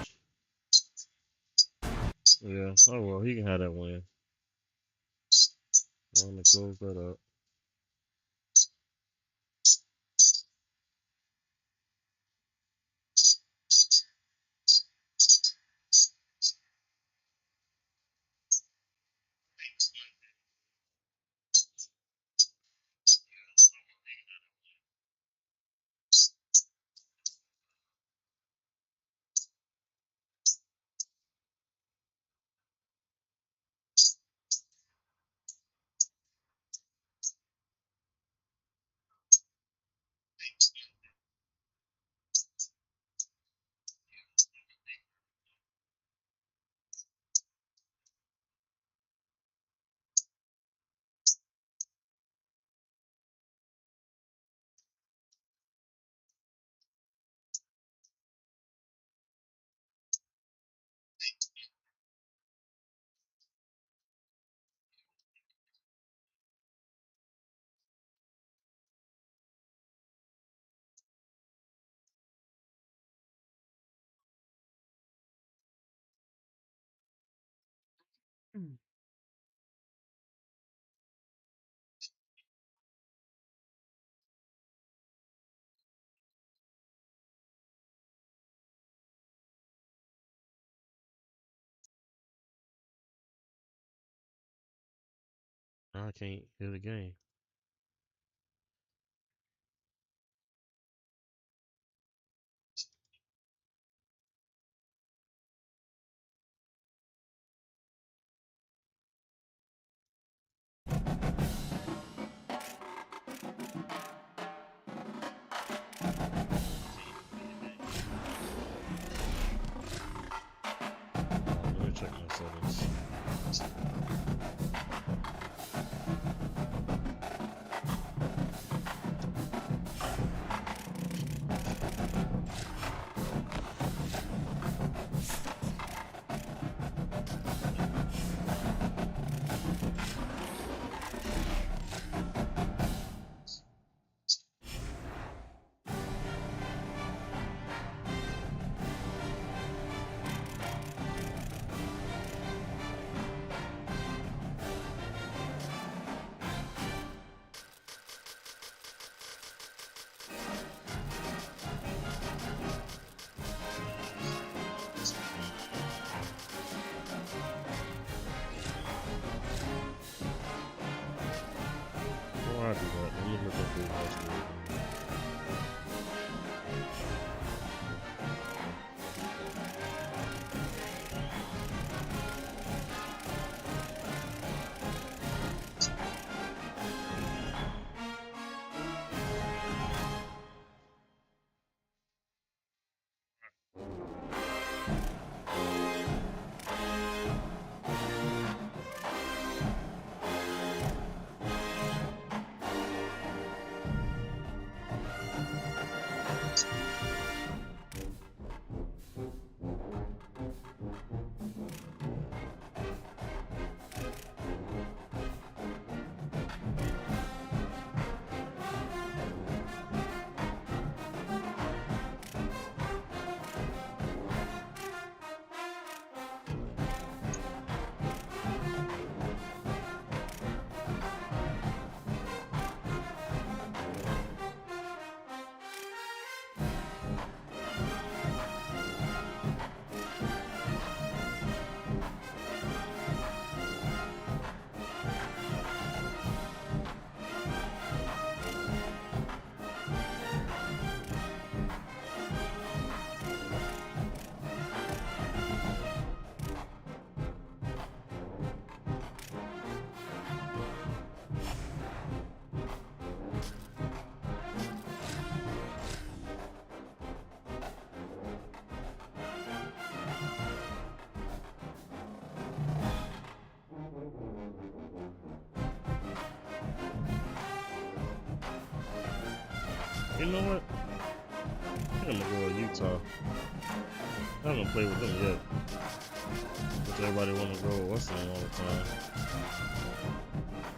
Speaker 1: Yeah, oh well, he can have that win. I'm gonna close that up. I can't hear the game. Let me check my settings. Before I do that, let me look up the last one. You know what? I'm gonna go with Utah. I haven't played with them yet. But everybody wanna go with what's name all the time.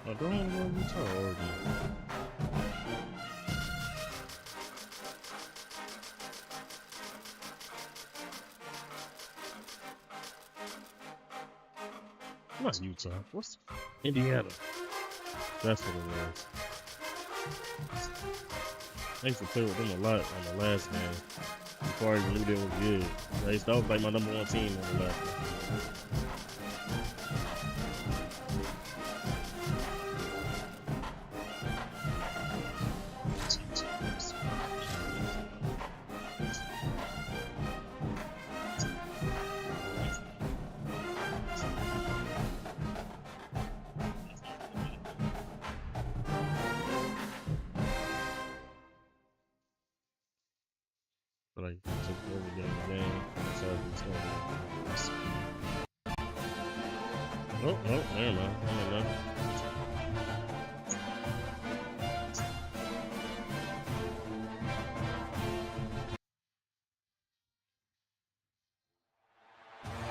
Speaker 1: I don't wanna go with Utah or Oregon. Not Utah. What's Indiana? That's what it was. I used to play with them a lot on the last game. Before I even knew they was good. That was like my number one team on the last game. But I took over the game. Oh, never mind. I'm in there.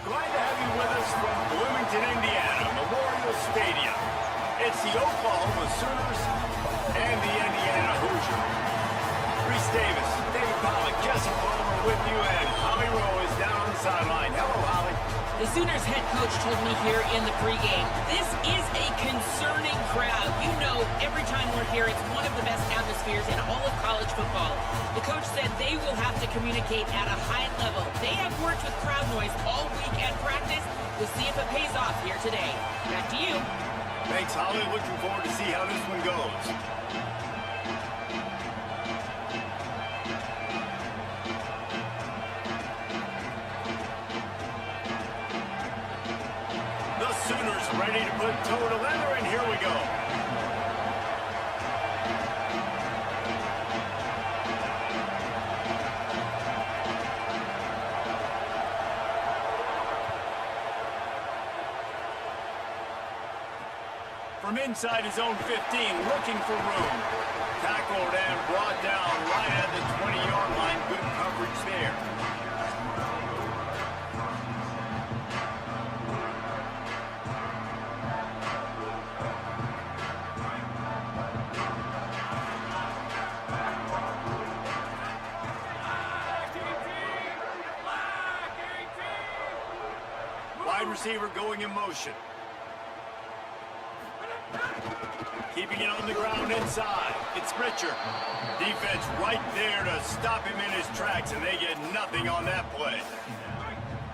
Speaker 3: Glad to have you with us from Bloomington, Indiana, Memorial Stadium. It's the Oklahoma Sooners and the Indiana Hoosiers. Reese Davis, Dave Pollock, Jesse Palmer with you, and Holly Rowe is down on the sideline. Hello, Holly.
Speaker 4: The Sooners head coach told me here in the pregame, this is a concerning crowd. You know, every time we're here, it's one of the best atmospheres in all of college football. The coach said they will have to communicate at a high level. They have worked with crowd noise all week at practice. We'll see if it pays off here today. Back to you.
Speaker 3: Thanks, Holly. Looking forward to see how this one goes. Sooners ready to put toe to leather, and here we go. From inside his own 15, looking for room. Tackled and brought down right at the 20-yard line. Good coverage there. Wide receiver going in motion. Keeping it on the ground inside. It's Richard. Defense right there to stop him in his tracks, and they get nothing on that play.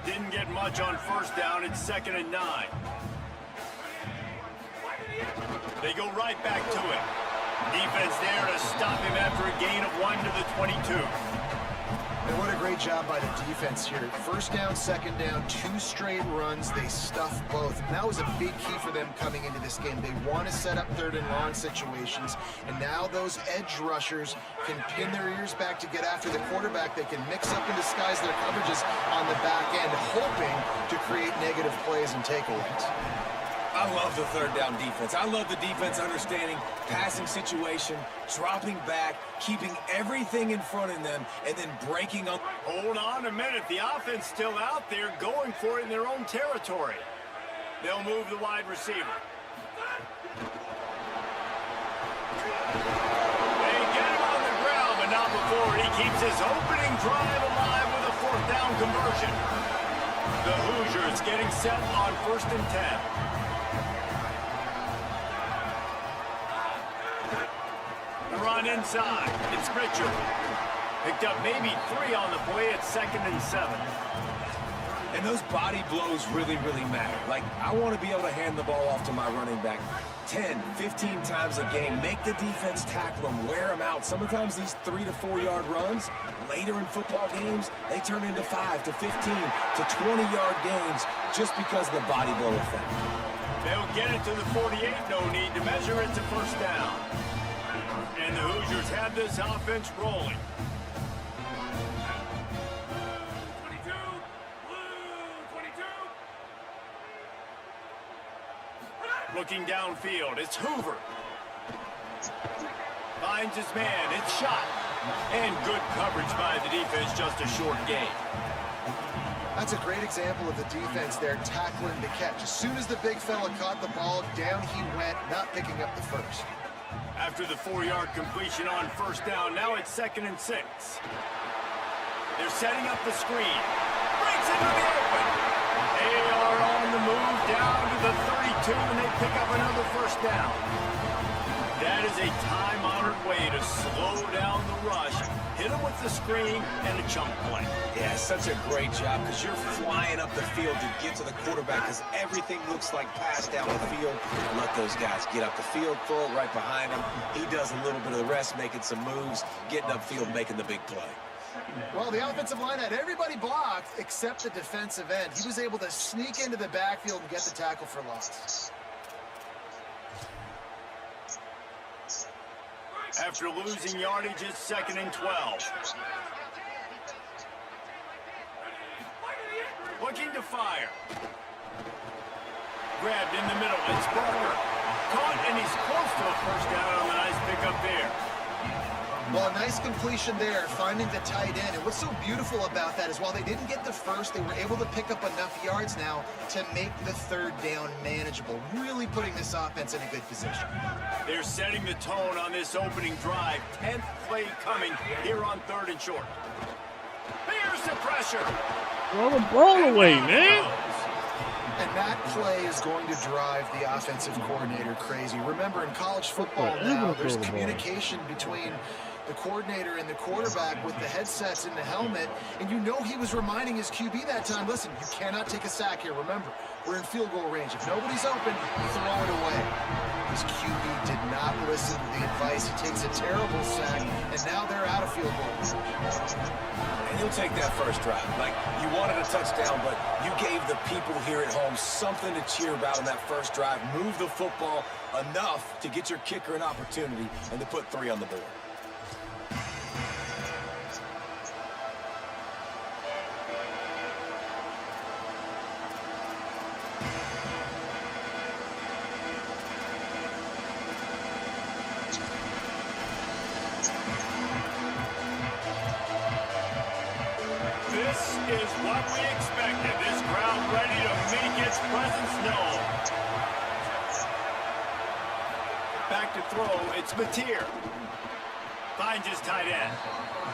Speaker 3: Didn't get much on first down. It's 2nd and 9. They go right back to it. Defense there to stop him after a gain of 1 to the 22.
Speaker 5: And what a great job by the defense here. First down, second down, 2 straight runs. They stuffed both. And that was a big key for them coming into this game. They want to set up 3rd and long situations. And now those edge rushers can pin their ears back to get after the quarterback. They can mix up and disguise their coverages on the back end, hoping to create negative plays and takeaways.
Speaker 6: I love the 3rd down defense. I love the defense understanding passing situation, dropping back, keeping everything in front of them, and then breaking up.
Speaker 3: Hold on a minute. The offense still out there going for it in their own territory. They'll move the wide receiver. They get him on the ground, but not before he keeps his opening drive alive with a 4th down conversion. The Hoosiers getting set on 1st and 10. Run inside. It's Richard. Picked up maybe 3 on the play at 2nd and 7.
Speaker 6: And those body blows really, really matter. Like, I want to be able to hand the ball off to my running back 10, 15 times a game. Make the defense tackle them, wear them out. Sometimes these 3 to 4 yard runs, later in football games, they turn into 5 to 15 to 20-yard gains just because of the body blow effect.
Speaker 3: They'll get it to the 48. No need to measure it to 1st down. And the Hoosiers have this offense rolling.
Speaker 7: 22, blue 22.
Speaker 3: Looking downfield, it's Hoover. Finds his man, it's shot. And good coverage by the defense, just a short gain.
Speaker 5: That's a great example of the defense there tackling the catch. As soon as the big fella caught the ball, down he went, not picking up the first.
Speaker 3: After the 4-yard completion on 1st down, now it's 2nd and 6. They're setting up the screen. Breaks into the open. They are on the move down to the 32, and they pick up another 1st down. That is a time-honored way to slow down the rush, hit them with the screen, and a chunk play.
Speaker 6: Yeah, such a great job because you're flying up the field to get to the quarterback because everything looks like pass down the field. Let those guys get up the field, throw it right behind him. He does a little bit of the rest, making some moves, getting upfield, making the big play.
Speaker 5: Well, the offensive line had everybody blocked except the defensive end. He was able to sneak into the backfield and get the tackle for loss.
Speaker 3: After losing yardage, it's 2nd and 12. Looking to fire. Grabbed in the middle. It's Barker. Caught, and he's close to a 1st down on the nice pickup there.
Speaker 5: Well, a nice completion there, finding the tight end. And what's so beautiful about that is while they didn't get the first, they were able to pick up enough yards now to make the 3rd down manageable, really putting this offense in a good position.
Speaker 3: They're setting the tone on this opening drive. 10th play coming here on 3rd and short. Here's the pressure.
Speaker 1: Throw the ball away, man.
Speaker 5: And that play is going to drive the offensive coordinator crazy. Remember, in college football now, there's communication between the coordinator and the quarterback with the headsets and the helmet, and you know he was reminding his QB that time, listen, you cannot take a sack here. Remember, we're in field goal range. If nobody's open, throw it away. His QB did not listen to the advice. He takes a terrible sack, and now they're out of field goal.
Speaker 6: And you'll take that first drive. Like, you wanted a touchdown, but you gave the people here at home something to cheer about on that first drive. Move the football enough to get your kicker an opportunity and to put 3 on the board.
Speaker 3: This is what we expected. This crowd ready to make its presence known. Back to throw, it's Mateer. Finds his tight end.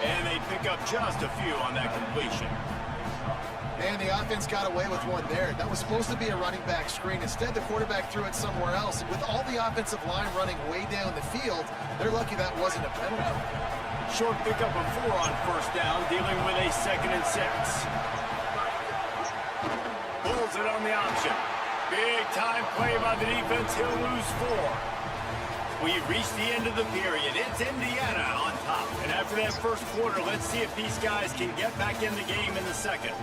Speaker 3: And they pick up just a few on that completion.
Speaker 5: Man, the offense got away with one there. That was supposed to be a running back screen. Instead, the quarterback threw it somewhere else. And with all the offensive line running way down the field, they're lucky that wasn't a penalty.
Speaker 3: Short pickup of 4 on first down, dealing with a 2nd and 6. Pulls it on the option. Big time play by the defense. He'll lose 4. We've reached the end of the period. It's Indiana on top. And after that first quarter, let's see if these guys can get back in the game in the second.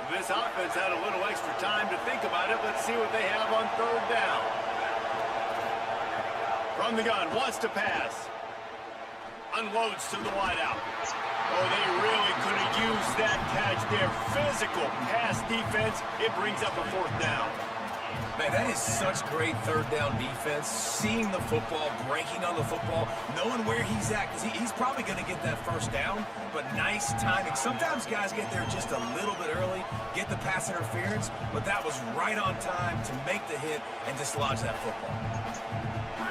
Speaker 3: This offense had a little extra time to think about it. Let's see what they have on 3rd down. From the gun, wants to pass. Unloads to the wideout. Oh, they really could have used that catch there. Physical pass defense. It brings up a 4th down.
Speaker 6: Man, that is such great 3rd down defense. Seeing the football, breaking on the football, knowing where he's at. Because he's probably going to get that 1st down, but nice timing. Sometimes guys get there just a little bit early, get the pass interference, but that was right on time to make the hit and dislodge that football.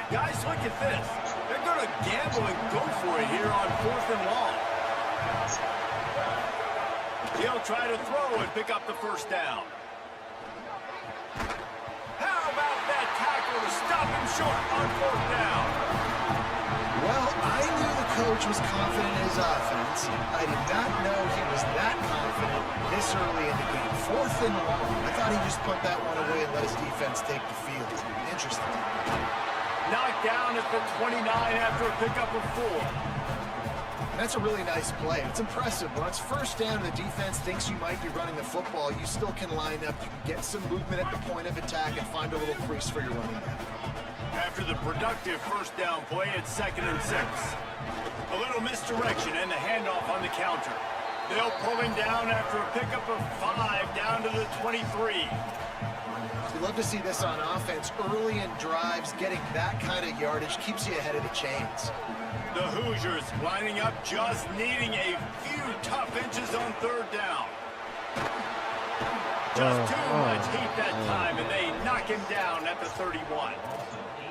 Speaker 3: Guys, look at this. They're going to gamble and go for it here on 4th and long. He'll try to throw and pick up the 1st down. How about that tackle to stop him short on 4th down?
Speaker 5: Well, I knew the coach was confident in his offense. I did not know he was that confident this early in the game. 4th and long. I thought he just put that one away and let his defense take the field. Interesting.
Speaker 3: Knocked down at the 29 after a pickup of 4.
Speaker 5: And that's a really nice play. It's impressive. When it's 1st down and the defense thinks you might be running the football, you still can line up. You can get some movement at the point of attack and find a little crease for your running back.
Speaker 3: After the productive 1st down play, it's 2nd and 6. A little misdirection and the handoff on the counter. They'll pull him down after a pickup of 5 down to the 23.
Speaker 5: We love to see this on offense. Early in drives, getting that kind of yardage keeps you ahead of the chains.
Speaker 3: The Hoosiers lining up, just needing a few tough inches on 3rd down. Just too much heat that time, and they knock him down at the 31.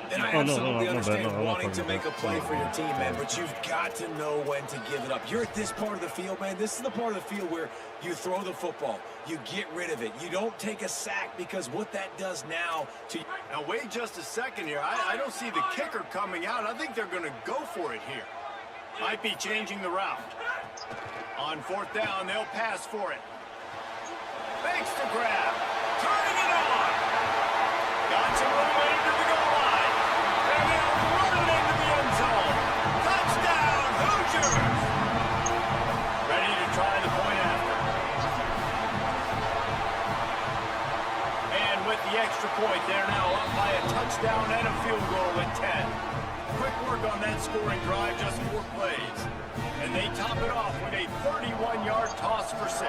Speaker 6: And I absolutely understand wanting to make a play for your team, man, but you've got to know when to give it up. You're at this part of the field, man. This is the part of the field where you throw the football. You get rid of it. You don't take a sack, because what that does now to...
Speaker 3: Now, wait just a second here. I don't see the kicker coming out. I think they're going to go for it here. Might be changing the route. On 4th down, they'll pass for it. Fakes to grab. Turning it on. Got some room into the goal line. And they'll run it into the end zone. Touchdown, Hoosiers. Ready to try the point after. And with the extra point, they're now up by a touchdown and a field goal at 10. Quick work on that scoring drive, just 4 plays. And they top it off with a 31-yard toss for 6.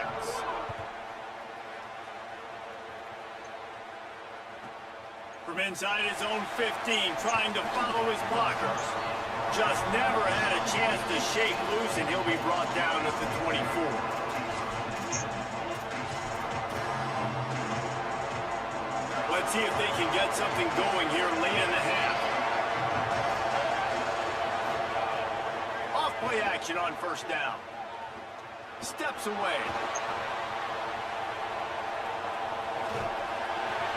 Speaker 3: From inside his own 15, trying to follow his blockers. Just never had a chance to shake loose, and he'll be brought down at the 24. Let's see if they can get something going here late in the half. Off-play action on first down. Steps away.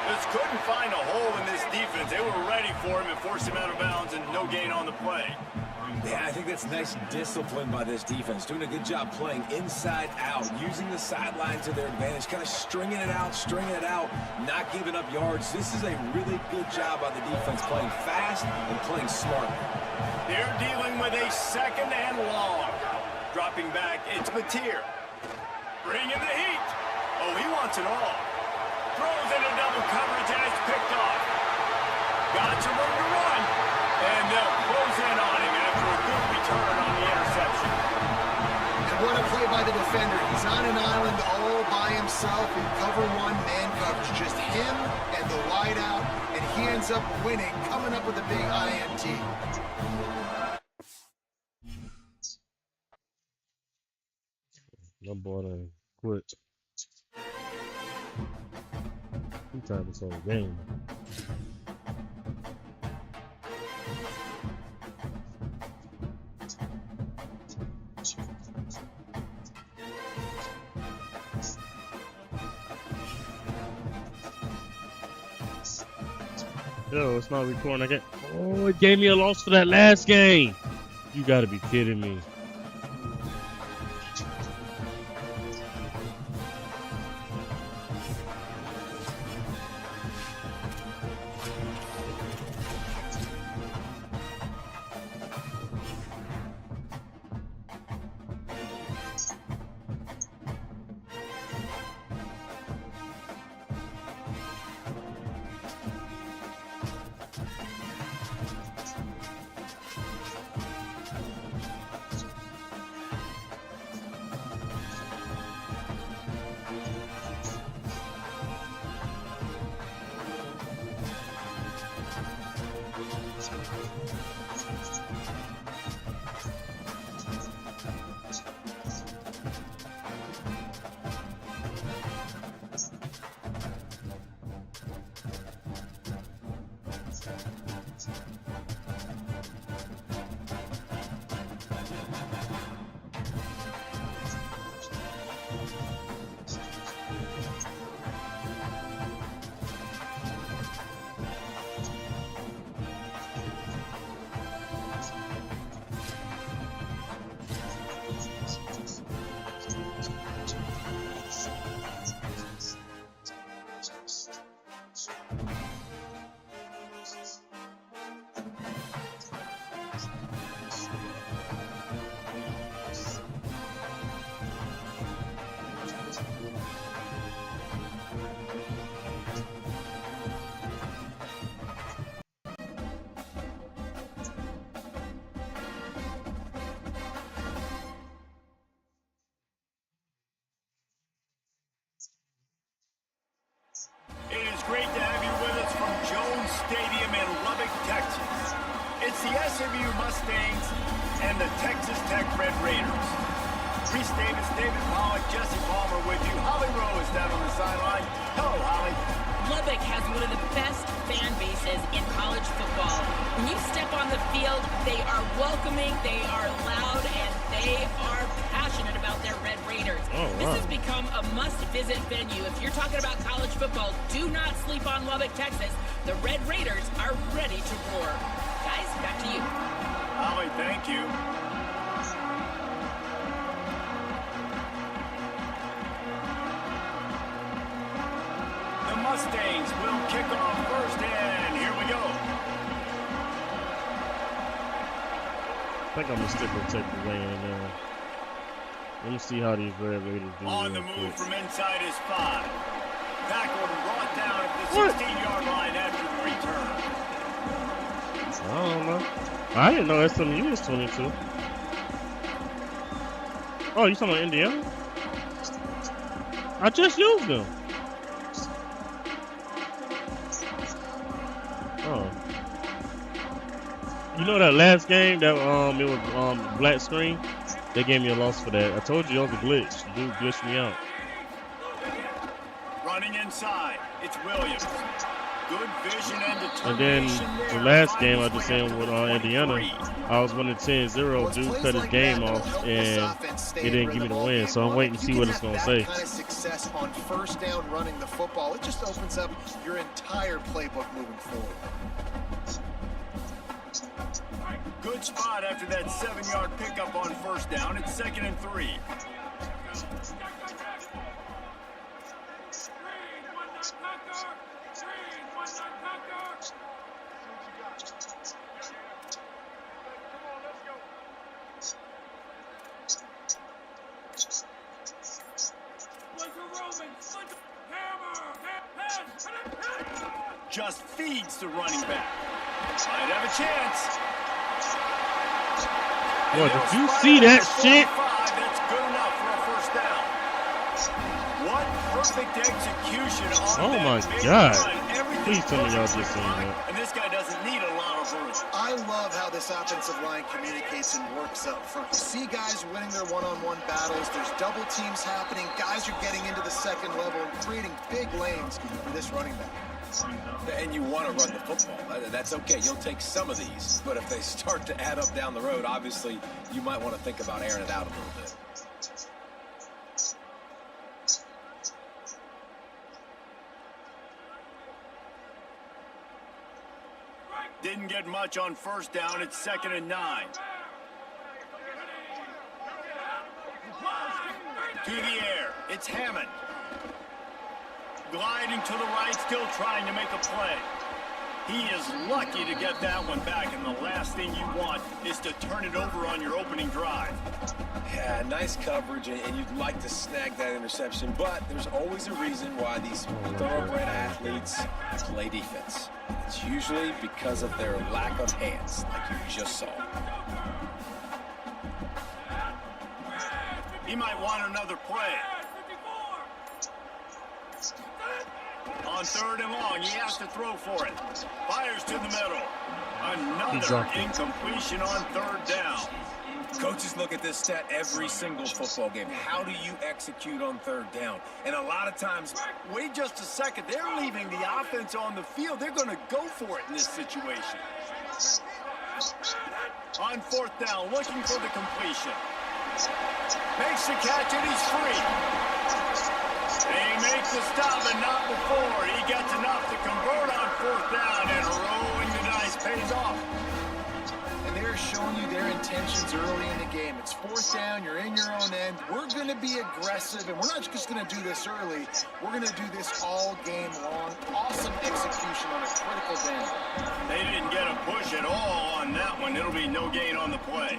Speaker 3: Just couldn't find a hole in this defense. They were ready for him and forced him out of bounds and no gain on the play.
Speaker 6: Yeah, I think that's nice discipline by this defense. Doing a good job playing inside out, using the sideline to their advantage, kind of stringing it out, not giving up yards. This is a really good job by the defense, playing fast and playing smart.
Speaker 3: They're dealing with a second and long. Dropping back, it's Mateer. Bringing the heat. Oh, he wants it all. Throws into double coverage and it's picked off. Got some room to run. And they'll close in on him after a good return on the interception.
Speaker 5: And what a play by the defender. He's on an island all by himself in cover one man coverage. Just him and the wide out, and he ends up winning, coming up with a big INT.
Speaker 1: My boy done quit. He tired this whole game. Yo, it's not recording again. Oh, it gave me a loss for that last game. You gotta be kidding me.
Speaker 3: It is great to have you with us from Jones Stadium in Lubbock, Texas. It's the SMU Mustangs and the Texas Tech Red Raiders. Reese Davis, David Pollock, Jesse Palmer with you. Holly Rowe is down on the sideline. Hello, Holly.
Speaker 4: Lubbock has one of the best fan bases in college football. When you step on the field, they are welcoming, they are loud, and they are passionate about their Red Raiders.
Speaker 1: Oh, wow.
Speaker 4: This has become a must-visit venue. If you're talking about college football, do not sleep on Lubbock, Texas. The Red Raiders are ready to roar. Guys, back to you.
Speaker 3: Holly, thank you. The Mustangs will kick off first, and here we go.
Speaker 1: I think I'm gonna stick with Tech away in there. Let me see how these Red Raiders do.
Speaker 3: On the
Speaker 1: real
Speaker 3: move
Speaker 1: quick.
Speaker 3: from inside his 5. Tackled and brought down at the
Speaker 1: What?
Speaker 3: 16-yard line after the return.
Speaker 1: I don't know. I didn't know SMU was 22. Oh, you talking about Indiana? I just used them. Oh. You know that last game that it was black screen? They gave me a loss for that. I told you it was a glitch. Dude glitched me out.
Speaker 3: Running inside, it's Williams. Good vision and
Speaker 1: And then
Speaker 3: determination there.
Speaker 1: the last game I
Speaker 3: Finds
Speaker 1: just
Speaker 3: his way
Speaker 1: seen
Speaker 3: up
Speaker 1: with
Speaker 3: to the
Speaker 1: Indiana,
Speaker 3: 23.
Speaker 1: I was winning 10-0. Dude cut his game off, and it didn't give me the win. So I'm waiting to see what it's going to say.
Speaker 5: Kind of success on first down running the football, it just opens up your entire playbook moving forward.
Speaker 3: Good spot after that 7-yard pickup on first down. It's 2nd and 3. Just feeds the running back. Might have a chance.
Speaker 1: Boy, did you see that shit?
Speaker 3: That's good enough for a first down. What perfect execution on
Speaker 1: Oh
Speaker 3: that
Speaker 1: my
Speaker 3: big
Speaker 1: God.
Speaker 3: run. Everything
Speaker 1: Please tell me y'all
Speaker 3: perfect
Speaker 1: just seen that.
Speaker 3: And this guy doesn't need a lot of room.
Speaker 5: I love how this offensive line communicates and works up front. You see guys winning their one-on-one battles. There's double teams happening. Guys are getting into the second level and creating big lanes for this running back.
Speaker 6: And you want to run the football. That's okay. You'll take some of these. But if they start to add up down the road, obviously, you might want to think about airing it out a little bit.
Speaker 3: Didn't get much on first down. It's 2nd and 9. To the air. It's Hammond. Gliding to the right, still trying to make a play. He is lucky to get that one back, and the last thing you want is to turn it over on your opening drive.
Speaker 6: Yeah, nice coverage, and you'd like to snag that interception, but there's always a reason why these thoroughbred athletes play defense. It's usually because of their lack of hands, like you just saw.
Speaker 3: He might want another play. On 3rd and long, he has to throw for it. Fires to the middle. Another incompletion on 3rd down.
Speaker 6: Coaches look at this stat every single football game. How do you execute on 3rd down? And a lot of times,
Speaker 3: wait just a second. They're leaving the offense on the field. They're going to go for it in this situation. On 4th down, looking for the completion. Makes the catch and he's free. They make the stop and not before. He gets enough to convert on 4th down, and rolling the dice pays off.
Speaker 5: And they're showing you their intentions early in the game. It's 4th down, you're in your own end. We're going to be aggressive, and we're not just going to do this early. We're going to do this all game long. Awesome execution on a critical down.
Speaker 3: They didn't get a push at all on that one. It'll be no gain on the play.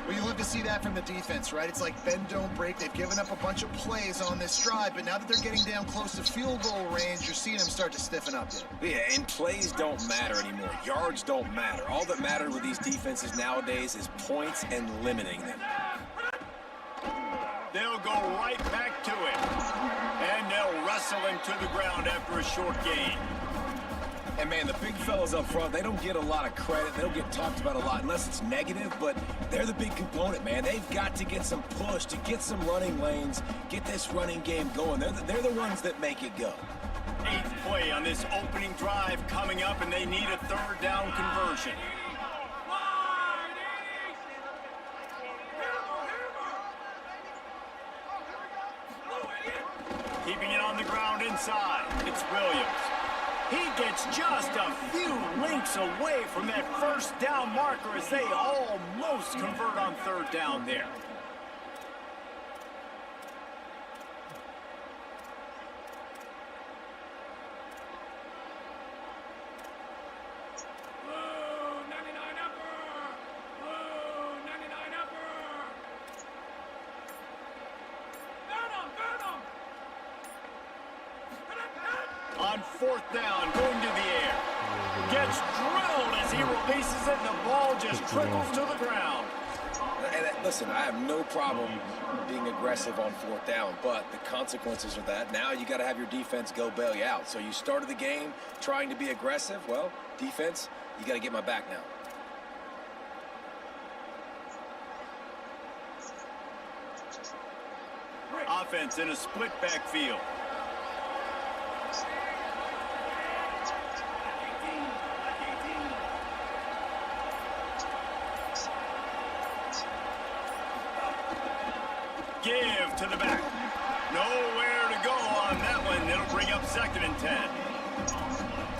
Speaker 5: Well, you love to see that from the defense, right? It's like bend, don't break. They've given up a bunch of plays on this drive, but now that they're getting down close to field goal range, you're seeing them start to stiffen up.
Speaker 6: Yeah, and plays don't matter anymore. Yards don't matter. All that matters with these defenses nowadays is points and limiting them.
Speaker 3: They'll go right back to it, and they'll wrestle him to the ground after a short gain.
Speaker 6: And, man, the big fellas up front, they don't get a lot of credit. They don't get talked about a lot unless it's negative, but they're the big component, man. They've got to get some push, to get some running lanes, get this running game going. They're the ones that make it go.
Speaker 3: 8th play on this opening drive coming up, and they need a 3rd down conversion. Keeping it on the ground inside. It's Williams. He gets just a few links away from that 1st down marker as they almost convert on 3rd down there. On 4th down, going to the air. Gets drilled as he releases it, and the ball just trickles to the ground.
Speaker 6: And listen, I have no problem being aggressive on 4th down, but the consequences of that, now you got to have your defense go bail you out. So you started the game trying to be aggressive. Well, defense, you got to get my back now.
Speaker 3: Offense in a split backfield. 2nd and 10.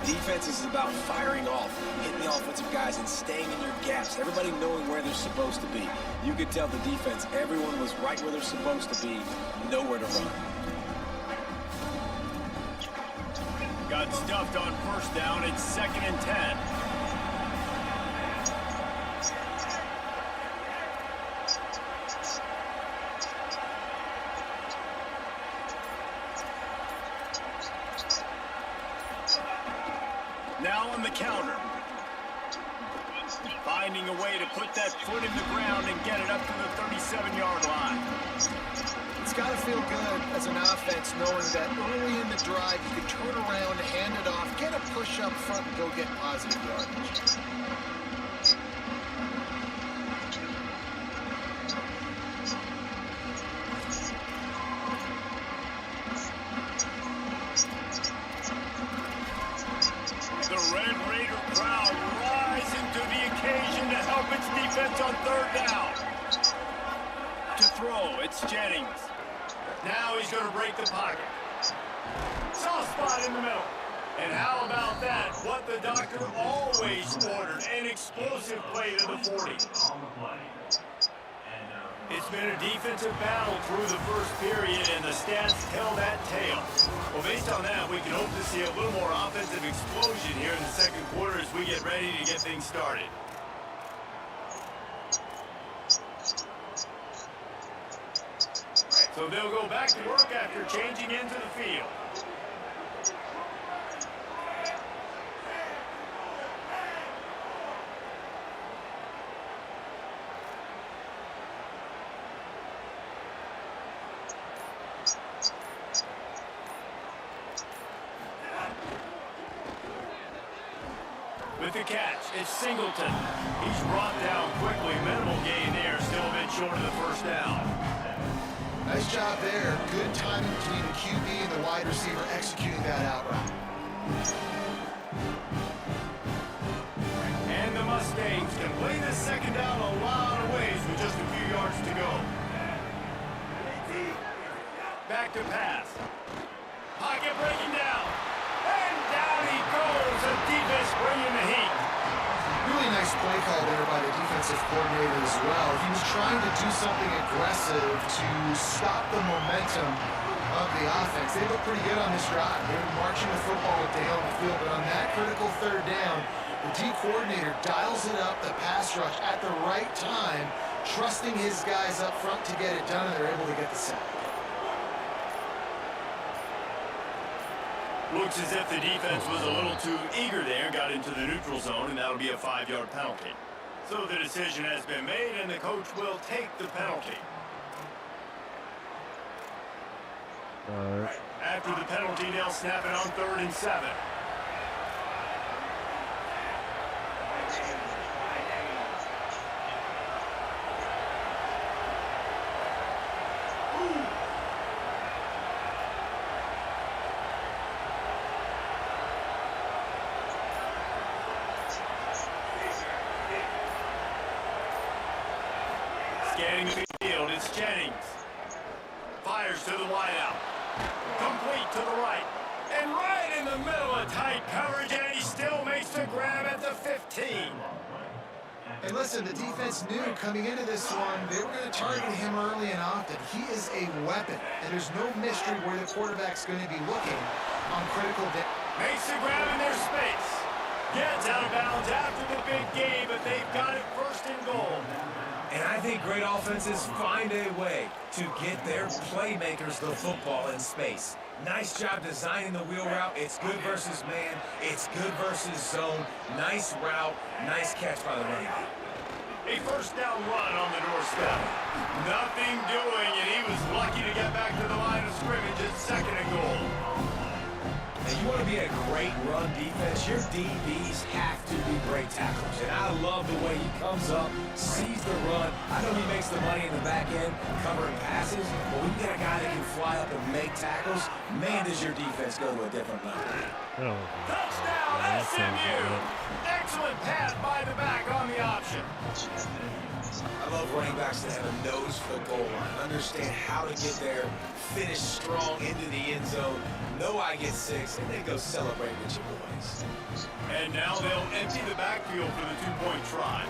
Speaker 6: Defense is about firing off, hitting the offensive guys, and staying in your gaps. Everybody knowing where they're supposed to be. You could tell the defense, everyone was right where they're supposed to be, nowhere to run.
Speaker 3: Got stuffed on 1st down. It's 2nd and 10. Now on the counter. Finding a way to put that foot in the ground and get it up to the 37-yard line.
Speaker 5: It's got to feel good as an offense knowing that early in the drive you can turn around, hand it off, get a push up front, and go get positive yardage.
Speaker 3: The Red Raider crowd rising to the occasion to help its defense on 3rd down. To throw, it's Jennings. Now he's going to break the pocket. Soft spot in the middle. And how about that? What the doctor always ordered, an explosive play to the 40. It's been a defensive battle through the 1st period, and the stats tell that tale. Well, based on that, we can hope to see a little more offensive explosion here in the 2nd quarter as we get ready to get things started. So they'll go back to work after changing into the field. With the catch, it's Singleton. He's brought down quickly. Minimal gain there, still a bit short of the 1st down.
Speaker 5: Nice job there. Good timing between the QB and the wide receiver executing that out route.
Speaker 3: And the Mustangs can play this 2nd down a lot of ways with just a few yards to go. Back to pass. Pocket breaking down. And down he goes. The defense bringing the heat.
Speaker 5: Really nice play call there by the defensive coordinator as well. He was trying to do something aggressive to stop the momentum of the offense. They look pretty good on this drive. They were marching the football down the field, but on that critical 3rd down, the D coordinator dials it up, the pass rush at the right time, trusting his guys up front to get it done, and they're able to get the sack.
Speaker 3: Looks as if the defense was a little too eager there, got into the neutral zone, and that'll be a 5-yard penalty. So the decision has been made, and the coach will take the penalty. After the penalty, they'll snap it on 3rd and 7. Scanning the field, it's Jennings. Fires to the wideout. Complete to the right. And right in the middle of tight coverage, and he still makes the grab at the 15.
Speaker 5: And listen, the defense knew coming into this one, they were going to target him early and often. He is a weapon, and there's no mystery where the quarterback's going to be looking on critical day.
Speaker 3: Makes the grab in their space. Gets out of bounds after the big game, but they've got it 1st and goal.
Speaker 6: And I think great offenses find a way to get their playmakers the football in space. Nice job designing the wheel route. It's good versus man. It's good versus zone. Nice route. Nice catch by the running back.
Speaker 3: A 1st down run on the doorstep. Nothing doing, and he was lucky to get back to the line of scrimmage at 2nd and goal.
Speaker 6: And you want to be a great run defense, your DBs have to be great tacklers. And I love the way he comes up, sees the run. I know he makes the money in the back end covering passes, but when you got a guy that can fly up and make tackles, man, does your defense go to a different level.
Speaker 3: Touchdown, SMU! Excellent pass by the back on the option.
Speaker 6: I love running backs that have a nose for the goal line, understand how to get there, finish strong into the end zone, know I get 6, and then go celebrate with your boys.
Speaker 3: And now they'll empty the backfield for the two-point try.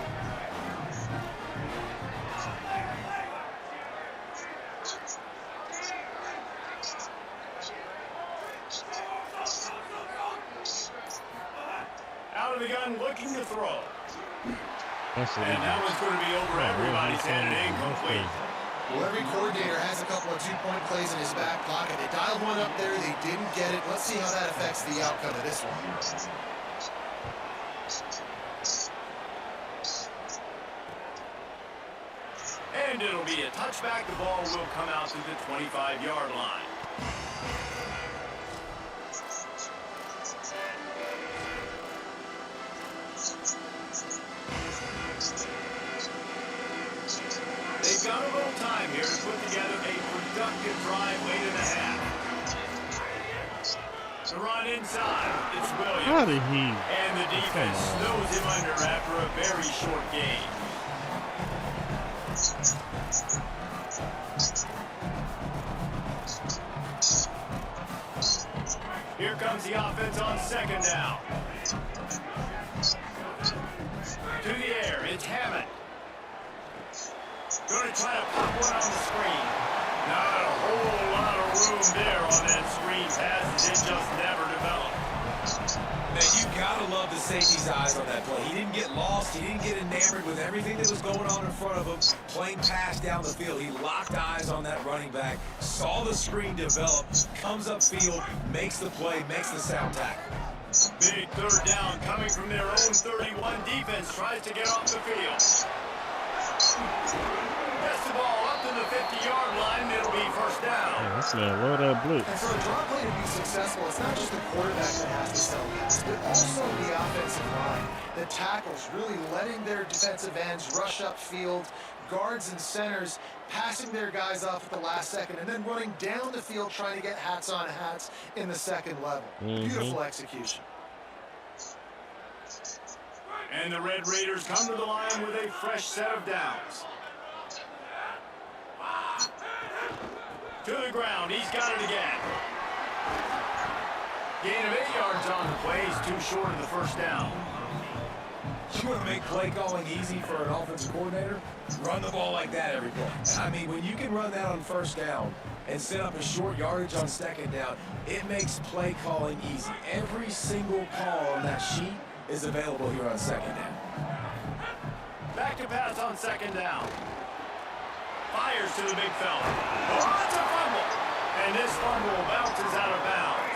Speaker 3: Out of the gun, looking to throw. And that one's going to be over everybody's head and incomplete.
Speaker 5: Well, every coordinator has a couple of two-point plays in his back pocket. They dialed one up there. They didn't get it. Let's see how that affects the outcome of this one.
Speaker 3: And it'll be a touchback. The ball will come out to the 25-yard line. They've got a little time here to put together a productive drive late in the half. The run inside, it's Williams.
Speaker 1: How did he?
Speaker 3: And the defense snows him under after a very short gain. Here comes the offense on second down. To the air, it's Hammond. Going to try to pop one on the screen. Not a whole lot of room there on that screen pass. It just never developed.
Speaker 6: Now, you got to love the safety's eyes on that play. He didn't get lost. He didn't get enamored with everything that was going on in front of him. Playing pass down the field. He locked eyes on that running back, saw the screen develop, comes upfield, makes the play, makes the sound tackle.
Speaker 3: Big third down coming from their own 31. Defense tries to get off the field. Gets the ball up to the 50-yard line. It'll be first down.
Speaker 1: Yeah, that's not low that blitz.
Speaker 5: And for a draw play to be successful, it's not just the quarterback that has to sell pass, but also the offensive line. The tackles really letting their defensive ends rush upfield, guards and centers passing their guys off at the last second, and then running down the field trying to get hats on hats in the second level. Beautiful execution.
Speaker 3: And the Red Raiders come to the line with a fresh set of downs. To the ground, he's got it again. Gain of 8 yards on the play. He's too short of the first down.
Speaker 6: You want to make play calling easy for an offensive coordinator? Run the ball like that every play. I mean, when you can run that on first down and set up a short yardage on second down, it makes play calling easy. Every single call on that sheet is available here on second down.
Speaker 3: Back to pass on second down. Fires to the big fella. Oh, it's a fumble. And this fumble bounces out of bounds.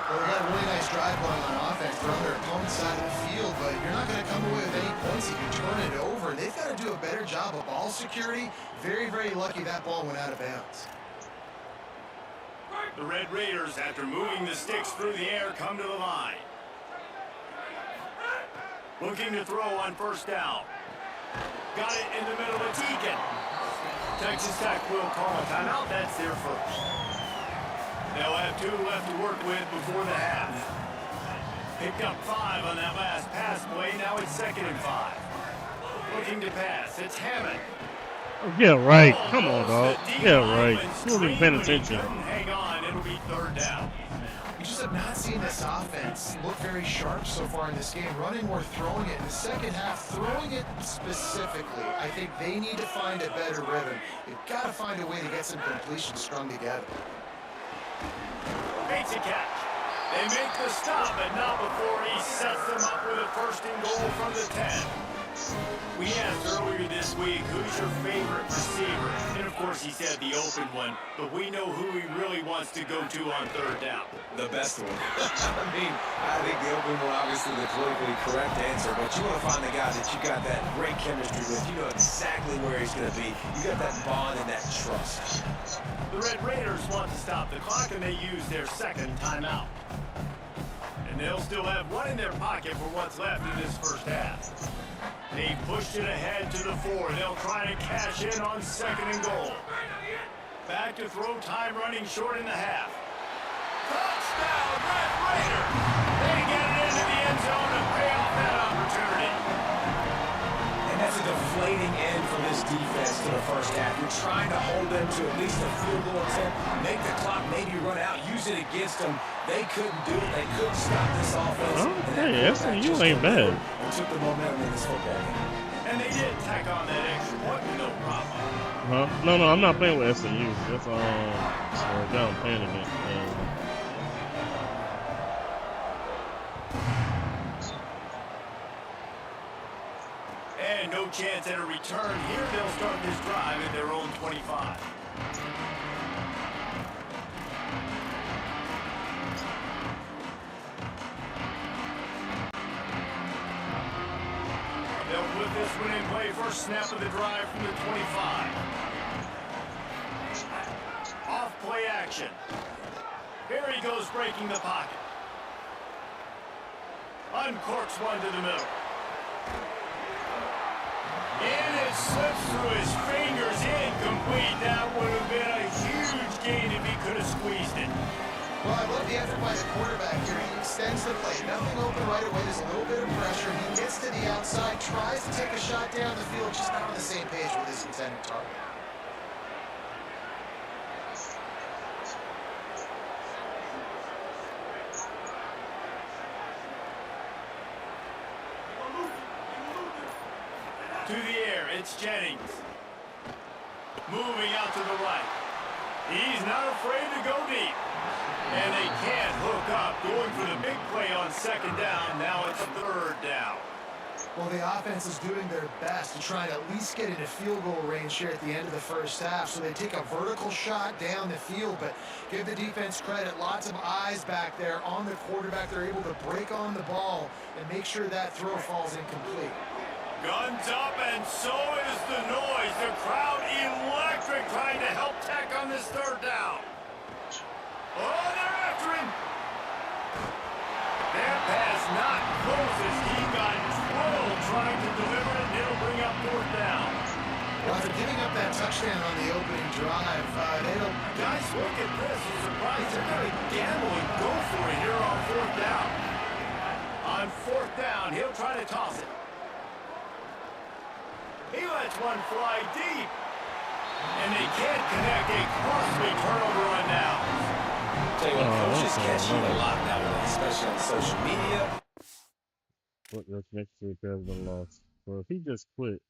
Speaker 5: Well, they got a really nice drive going on offense. They're on their opponent's side of the field, but you're not going to come away with any points if you turn it over. They've got to do a better job of ball security. Very, very lucky that ball went out of bounds.
Speaker 3: The Red Raiders, after moving the sticks through the air, come to the line. Looking to throw on first down. Got it in the middle of Teagan. Texas Tech will call a timeout. That's their first. They'll have 2 left to work with before the half. Picked up 5 on that last pass play. Now it's 2nd and 5. Looking to pass. It's Hammond.
Speaker 1: Oh, yeah, right. Come on, dog. Yeah, right. You wasn't even paying attention.
Speaker 3: Hang on. It'll be 3rd down.
Speaker 5: You just have not seen this offense look very sharp so far in this game, running or throwing it. In the second half, throwing it specifically, I think they need to find a better rhythm. You've got to find a way to get some completions strung together.
Speaker 3: Makes a catch. They make the stop, but not before he sets them up with a 1st and goal from the 10. We asked earlier this week, who's your favorite receiver? And of course he said the open one, but we know who he really wants to go to on 3rd down.
Speaker 6: The best one. I mean, I think the open one, obviously the politically correct answer, but you want to find the guy that you got that great chemistry with. You know exactly where he's going to be. You got that bond and that trust.
Speaker 3: The Red Raiders want to stop the clock, and they use their 2nd timeout. And they'll still have 1 in their pocket for what's left in this first half. They pushed it ahead to the 4. They'll try to cash in on 2nd and goal. Back to throw, time running short in the half. Touchdown, Red Raider! They get it into the end zone to pay off that opportunity.
Speaker 6: And that's a deflating end for this trying to hold them to at least a field goal attempt, make the clock maybe run out, use it against them. They couldn't do it. They couldn't stop this offense.
Speaker 1: Okay, SMU ain't bad.
Speaker 6: And took the momentum in this football game.
Speaker 3: And they did tack on that extra point with no problem.
Speaker 1: Huh? No, I'm not playing with SMU. That's down playing against.
Speaker 3: And no chance at a return here. They'll start this drive at their own 25. They'll put this one in play. First snap of the drive from the 25. Off play action. Here he goes breaking the pocket. Uncorks one to the middle. And it slips through his fingers. Incomplete. That would have been a huge gain if he could have squeezed it.
Speaker 5: Well, I love the effort by the quarterback here. He extends the play. Nothing open right away. There's a little bit of pressure. He gets to the outside, tries to take a shot down the field, just not on the same page with his intended target.
Speaker 3: To the air, it's Jennings. Moving out to the right. He's not afraid to go deep. And they can't hook up. Going for the big play on second down. Now it's third down.
Speaker 5: Well, the offense is doing their best to try to at least get into field goal range here at the end of the first half. So they take a vertical shot down the field, but give the defense credit. Lots of eyes back there on the quarterback. They're able to break on the ball and make sure that throw falls incomplete.
Speaker 3: Guns up, and so is the noise. The crowd electric, trying to help tack on this third down. Oh, they're after him. That pass not close as he got twirled trying to deliver it, and it'll bring up fourth down.
Speaker 5: Well, after giving up that touchdown on the opening drive, they don't...
Speaker 3: Guys, look at this. I'm surprised they're going to gamble and go for it here on fourth down. On fourth down, he'll try to toss it. He lets one fly deep. And they can't connect. A costly turnover on downs.
Speaker 6: Tell you what, coaches catch you a lot nowadays, especially on social media.
Speaker 1: What this next week has been lost. Well, if he just quit.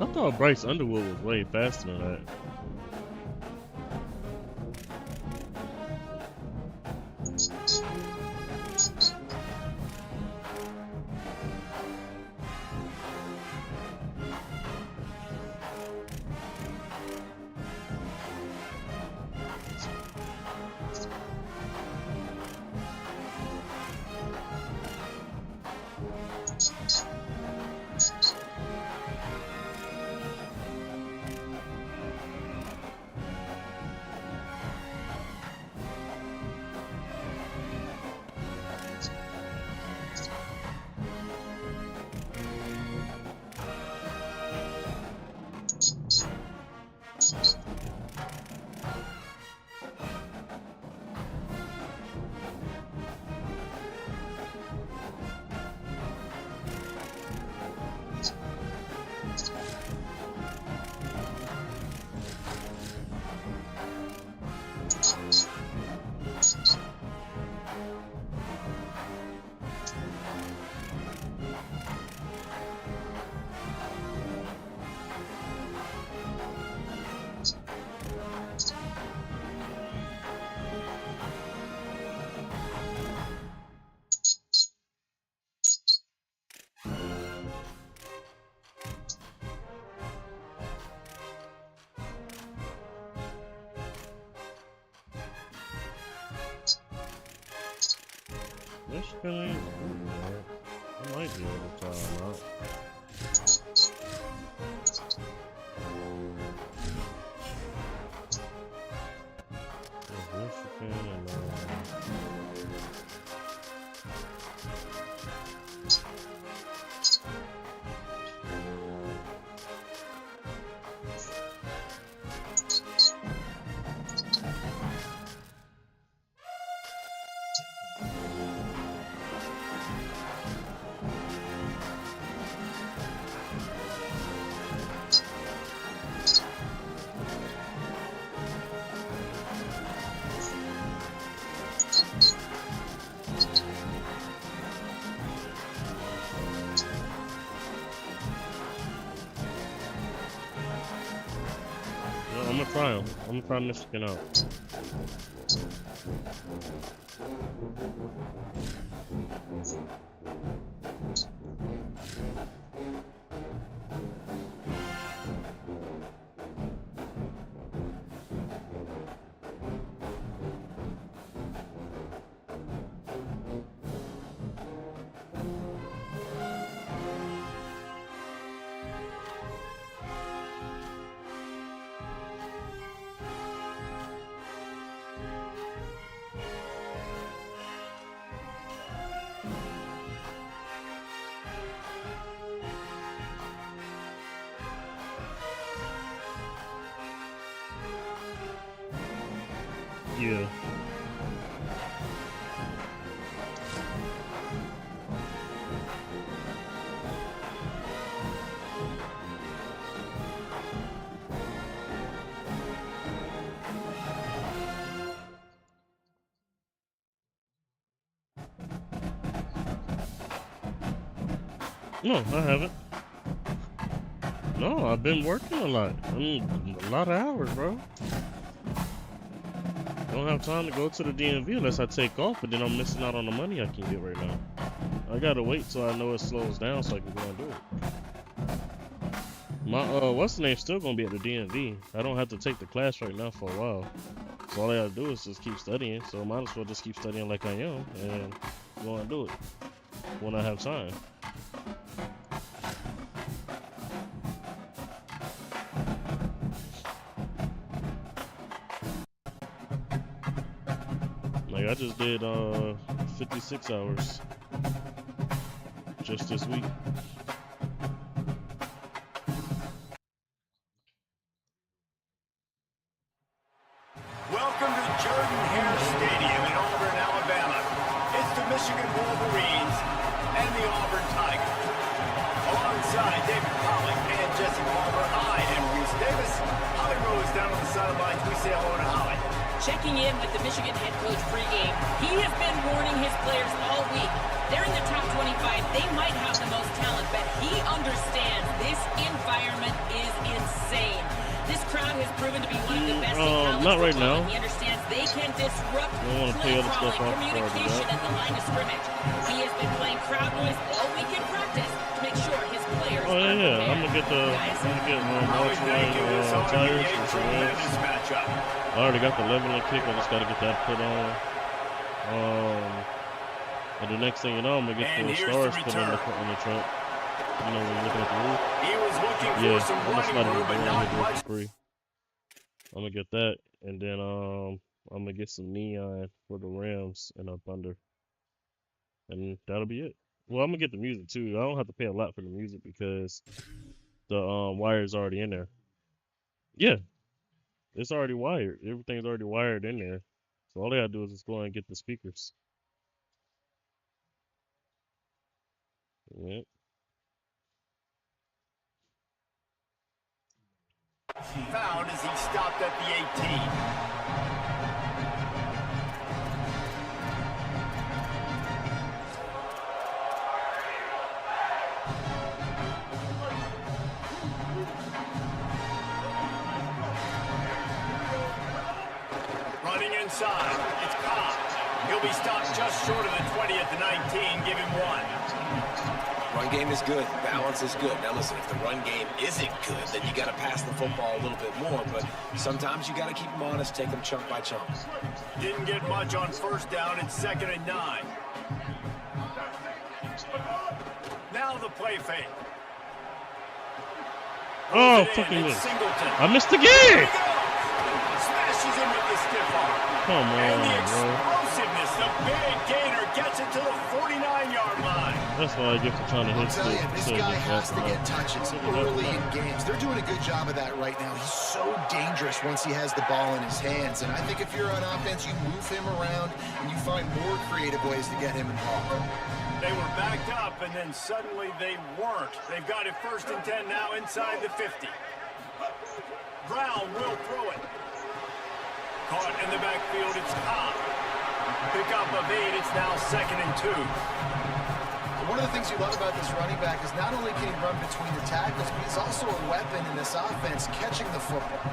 Speaker 1: I thought Bryce Underwood was way faster than that. Michigan ain't good, man. I might be able to try them out. Michigan and I'm gonna try them. I'm gonna try Michigan out. Yeah. No, I haven't. No, I've been working a lot. I mean, a lot of hours, bro. Don't have time to go to the DMV unless I take off, but then I'm missing out on the money I can get right now. I gotta wait till I know it slows down so I can go and do it. My what's the name still gonna be at the DMV. I don't have to take the class right now for a while. So all I gotta do is just keep studying. So I might as well just keep studying like I am and go and do it when I have time. Like I just did 56 hours just this week.
Speaker 3: Welcome to Jordan-Hare Stadium in Auburn, Alabama. It's the Michigan Wolverines and the Auburn Tigers. Alongside David Pollock and Jesse Palmer, I am Reese Davis. Holly Rose down on the sidelines. We say hello to Holly.
Speaker 4: Checking in with the Michigan head coach pregame, he has been warning his players all week. They're in the top 25. They might have the most talent, but he understands this environment is insane. This crowd has proven to be one of the best in college
Speaker 1: not right
Speaker 4: football.
Speaker 1: now.
Speaker 4: He understands they can disrupt
Speaker 1: play
Speaker 4: play
Speaker 1: other stuff
Speaker 4: calling,
Speaker 1: off
Speaker 4: communication at the line of scrimmage. He has been playing crowd noise all week in practice to make sure his players
Speaker 1: Oh
Speaker 4: are
Speaker 1: yeah,
Speaker 4: prepared.
Speaker 1: I'm gonna get
Speaker 3: Holly, thank you. This ought to be
Speaker 1: tires
Speaker 3: a
Speaker 1: and some
Speaker 3: tremendous
Speaker 1: rims.
Speaker 3: matchup.
Speaker 1: I already got the leveling kick. I just gotta get that put on. And the next thing you know, I'm gonna get
Speaker 3: And
Speaker 1: the
Speaker 3: here's
Speaker 1: stars
Speaker 3: the
Speaker 1: put on
Speaker 3: return.
Speaker 1: the trunk. You know, when you're looking at the roof.
Speaker 3: He was looking
Speaker 1: Yeah,
Speaker 3: for some
Speaker 1: I'm just
Speaker 3: running
Speaker 1: not
Speaker 3: room, but
Speaker 1: even
Speaker 3: not
Speaker 1: doing it
Speaker 3: much.
Speaker 1: for free. I'm gonna get that, and then I'm gonna get some neon for the rims and up under, and that'll be it. Well, I'm gonna get the music too. I don't have to pay a lot for the music because the wire's already in there. Yeah, it's already wired. Everything's already wired in there. So all I gotta do is just go and get the speakers. Yep.
Speaker 3: Found as he stopped at the 18. Running inside, it's Cobb. He'll be stopped just short of the 20 at the 19. Give him one.
Speaker 6: Run game is good. Balance is good. Now listen, if the run game isn't good, then you got to pass the football a little bit more. But sometimes you got to keep them honest, take them chunk by chunk.
Speaker 3: Didn't get much on first down. It's 2nd and 9. Now the play fake.
Speaker 1: Oh,
Speaker 3: Throws it in,
Speaker 1: fucking
Speaker 3: it's
Speaker 1: this.
Speaker 3: Singleton.
Speaker 1: I missed
Speaker 3: Here
Speaker 1: again.
Speaker 3: we go. Smashes him with the stiff arm.
Speaker 1: Come
Speaker 3: And the
Speaker 1: on, bro.
Speaker 3: explosiveness, the big gainer gets it to the 49-yard line.
Speaker 1: That's why I get for trying to
Speaker 5: I'll
Speaker 1: hit
Speaker 5: tell you, this
Speaker 1: shit.
Speaker 5: guy has to get touches early in games. They're doing a good job of that right now. He's so dangerous once he has the ball in his hands. And I think if you're on offense, you move him around and you find more creative ways to get him involved.
Speaker 3: They were backed up, and then suddenly they weren't. They've got it 1st and 10 now inside the 50. Brown will throw it. Caught in the backfield, it's Cobb. Pickup of 8, it's now 2nd and 2.
Speaker 5: One of the things you love about this running back is not only can he run between the tackles, but he's also a weapon in this offense, catching the football.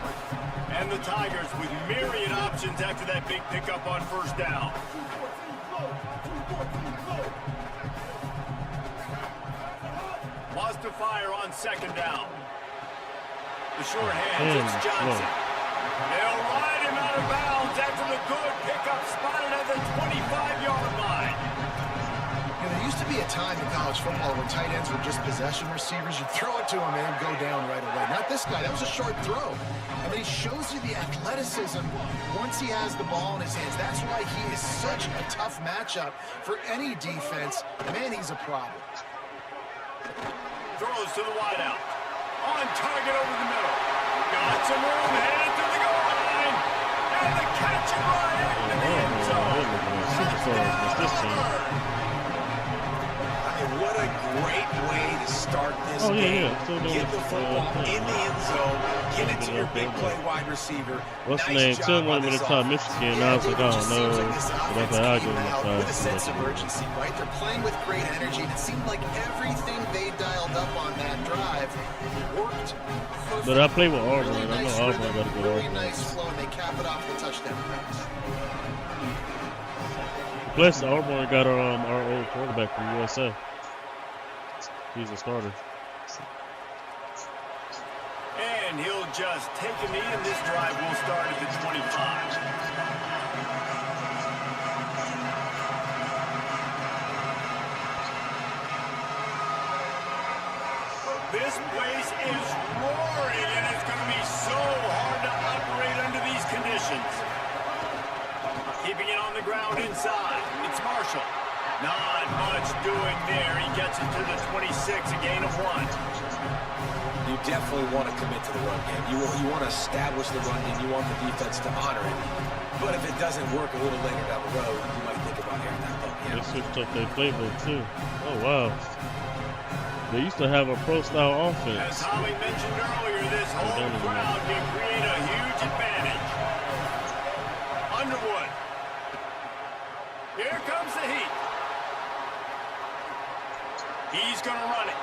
Speaker 3: And the Tigers with myriad options after that big pickup on 1st down. Wants to fire on 2nd down. The short hands, it's Johnson. They'll ride him out of bounds after the good pickup spotted at the 25-yard line.
Speaker 5: You know, there used to be a time in college football when tight ends were just possession receivers. You throw it to him and he'd go down right away. Not this guy. That was a short throw. I mean, he shows you the athleticism once he has the ball in his hands. That's why he is such a tough matchup for any defense. Man, he's a problem.
Speaker 3: Throws to the wideout. On target over the middle. Got some room, headed to the goal line. And the catch and run into the end zone. Touchdown.
Speaker 6: I mean, what a great way to start this game. Get the football in the end zone, get it to your big play wide receiver.
Speaker 1: What's the name? Tim wanted me to try Michigan. Now I was like, I don't know. But I thought I'll give him a try.
Speaker 5: With a sense of urgency, right? They're playing with great energy, and it seemed like everything they dialed up on that drive worked perfect.
Speaker 1: But I play with Auburn,
Speaker 5: Really
Speaker 1: and I
Speaker 5: nice
Speaker 1: know Auburn
Speaker 5: rhythm,
Speaker 1: got a good
Speaker 5: really
Speaker 1: offense.
Speaker 5: nice flow, and they cap it off with a touchdown pass.
Speaker 1: Plus, Auburn got our old quarterback from USA. He's a starter.
Speaker 3: And he'll just take a knee, and this drive will start at the 25. This place is roaring, and it's going to be so hard to operate under these conditions. Keeping it on the ground inside. It's Marshall. Not much doing there. He gets it to the 26, a gain of 1.
Speaker 6: You definitely want to commit to the run game. You want to establish the run game. You want the defense to honor it. But if it doesn't work a little later down the road, you might think about airing that ball.
Speaker 1: They switched up their playbook, too. Oh, wow. They used to have a pro-style offense.
Speaker 3: As Holly mentioned earlier, this whole crowd can create a huge advantage. Underwood. Here comes the heat. He's going to run it.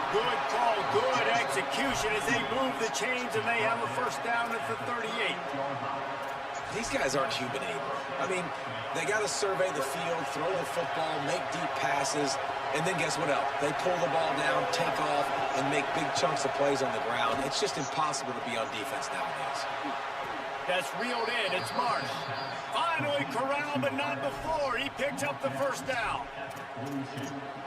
Speaker 3: Good call, good execution as they move the chains, and they have a 1st down at the 38.
Speaker 6: These guys aren't human anymore. I mean, they got to survey the field, throw the football, make deep passes, and then guess what else? They pull the ball down, take off, and make big chunks of plays on the ground. It's just impossible to be on defense nowadays.
Speaker 3: That's reeled in. It's Marsh. Finally corralled, but not before. He picks up the 1st down.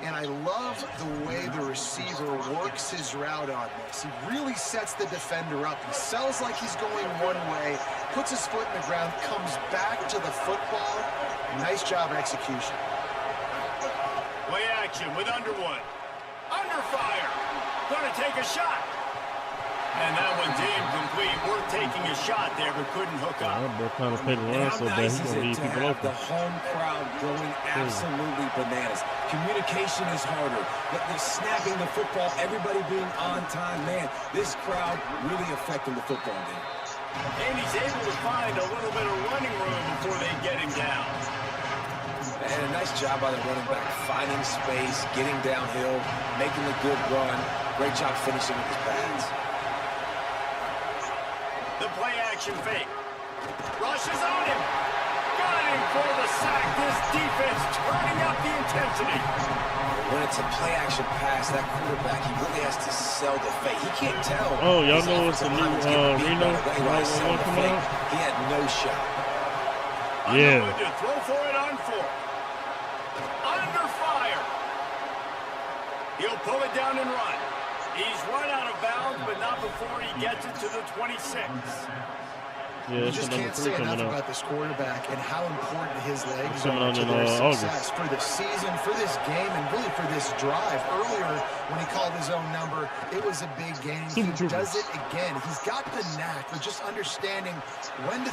Speaker 5: And I love the way the receiver works his route on this. He really sets the defender up. He sells like he's going one way, puts his foot in the ground, comes back to the football. Nice job execution.
Speaker 3: Play action with Underwood. Under fire. Going to take a shot. And that one's incomplete. Worth taking a shot there, but couldn't hook up.
Speaker 1: They're trying to pay the run so bad he's going to leave people open.
Speaker 6: The home crowd going absolutely bananas. Communication is harder, but they're snapping the football, everybody being on time. Man, this crowd really affecting the football game.
Speaker 3: And he's able to find a little bit of running room before they get him down.
Speaker 6: And a nice job by the running back, finding space, getting downhill, making a good run. Great job finishing with his pads.
Speaker 3: The play action fake. Rushes on him. Got him for the sack. This defense turning up the intensity.
Speaker 6: When it's a play action pass, that quarterback, he really has to sell the fake. He can't tell.
Speaker 1: Oh, y'all know it's the new Reno?
Speaker 6: He had no shot.
Speaker 1: Yeah.
Speaker 3: Underwood to throw for it on 4. Under fire. He'll pull it down and run. He's run out of bounds, but not before he gets it to the 26.
Speaker 1: Yeah,
Speaker 5: You
Speaker 1: it's
Speaker 5: just
Speaker 1: number
Speaker 5: can't
Speaker 1: 3
Speaker 5: say enough
Speaker 1: coming out.
Speaker 5: about this quarterback and how important his legs
Speaker 1: Coming
Speaker 5: are
Speaker 1: out
Speaker 5: to
Speaker 1: in,
Speaker 5: their
Speaker 1: August.
Speaker 5: success for this season, for this game, and really for this drive. Earlier, when he called his own number, it was a big game. He does it again. He's got the knack for just understanding when to...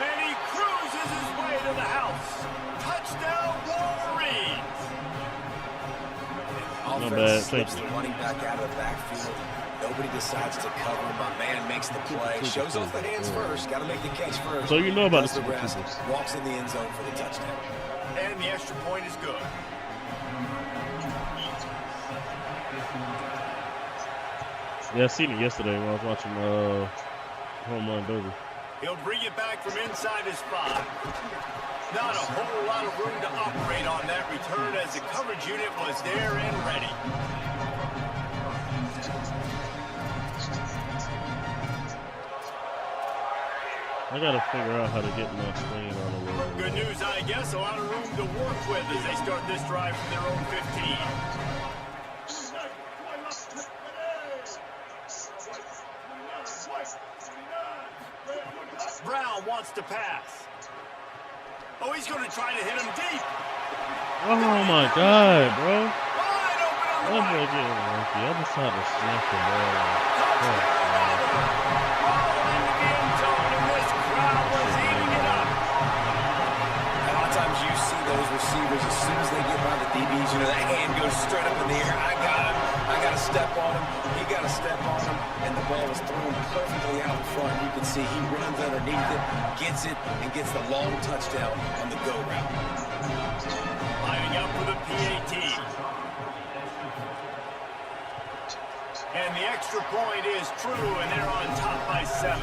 Speaker 3: And he cruises his way to the house. Touchdown, Wolverines!
Speaker 1: Not bad.
Speaker 6: Offense
Speaker 1: Thank
Speaker 6: slips
Speaker 1: you.
Speaker 6: the running back out of the backfield. Nobody decides to cover. My man makes the play. Shows off the hands first. Got to make the catch first.
Speaker 1: So you know about
Speaker 6: Does
Speaker 1: the
Speaker 6: the rest.
Speaker 1: Super Troopers.
Speaker 6: Walks in the end zone for the touchdown.
Speaker 3: And the extra point is good.
Speaker 1: Yeah, I seen it yesterday when I was watching Home Run Derby.
Speaker 3: He'll bring it back from inside his 5. Not a whole lot of room to operate on that return as the coverage unit was there and ready.
Speaker 1: I gotta figure out how to get my screen on the way.
Speaker 3: Good news, I guess. A lot of room to work with as they start this drive from their own 15. Brown wants to pass. Oh, he's going to try to hit him deep.
Speaker 1: Oh my God, bro!
Speaker 3: Wide open on the
Speaker 1: That boy
Speaker 3: right.
Speaker 1: getting lucky. I just had to snap the ball. Oh, man.
Speaker 3: Ball into the end zone, and this crowd was eating it up.
Speaker 6: A lot of times you see those receivers, as soon as they get by the DBs, you know, that hand goes straight up in the air. I got him. I got to step on him. He got to step on him. And the ball was thrown perfectly out in front. You can see he runs underneath it, gets it, and gets the long touchdown on the go route.
Speaker 3: Lining up for the PAT. And the extra point is true, and they're on top by 7.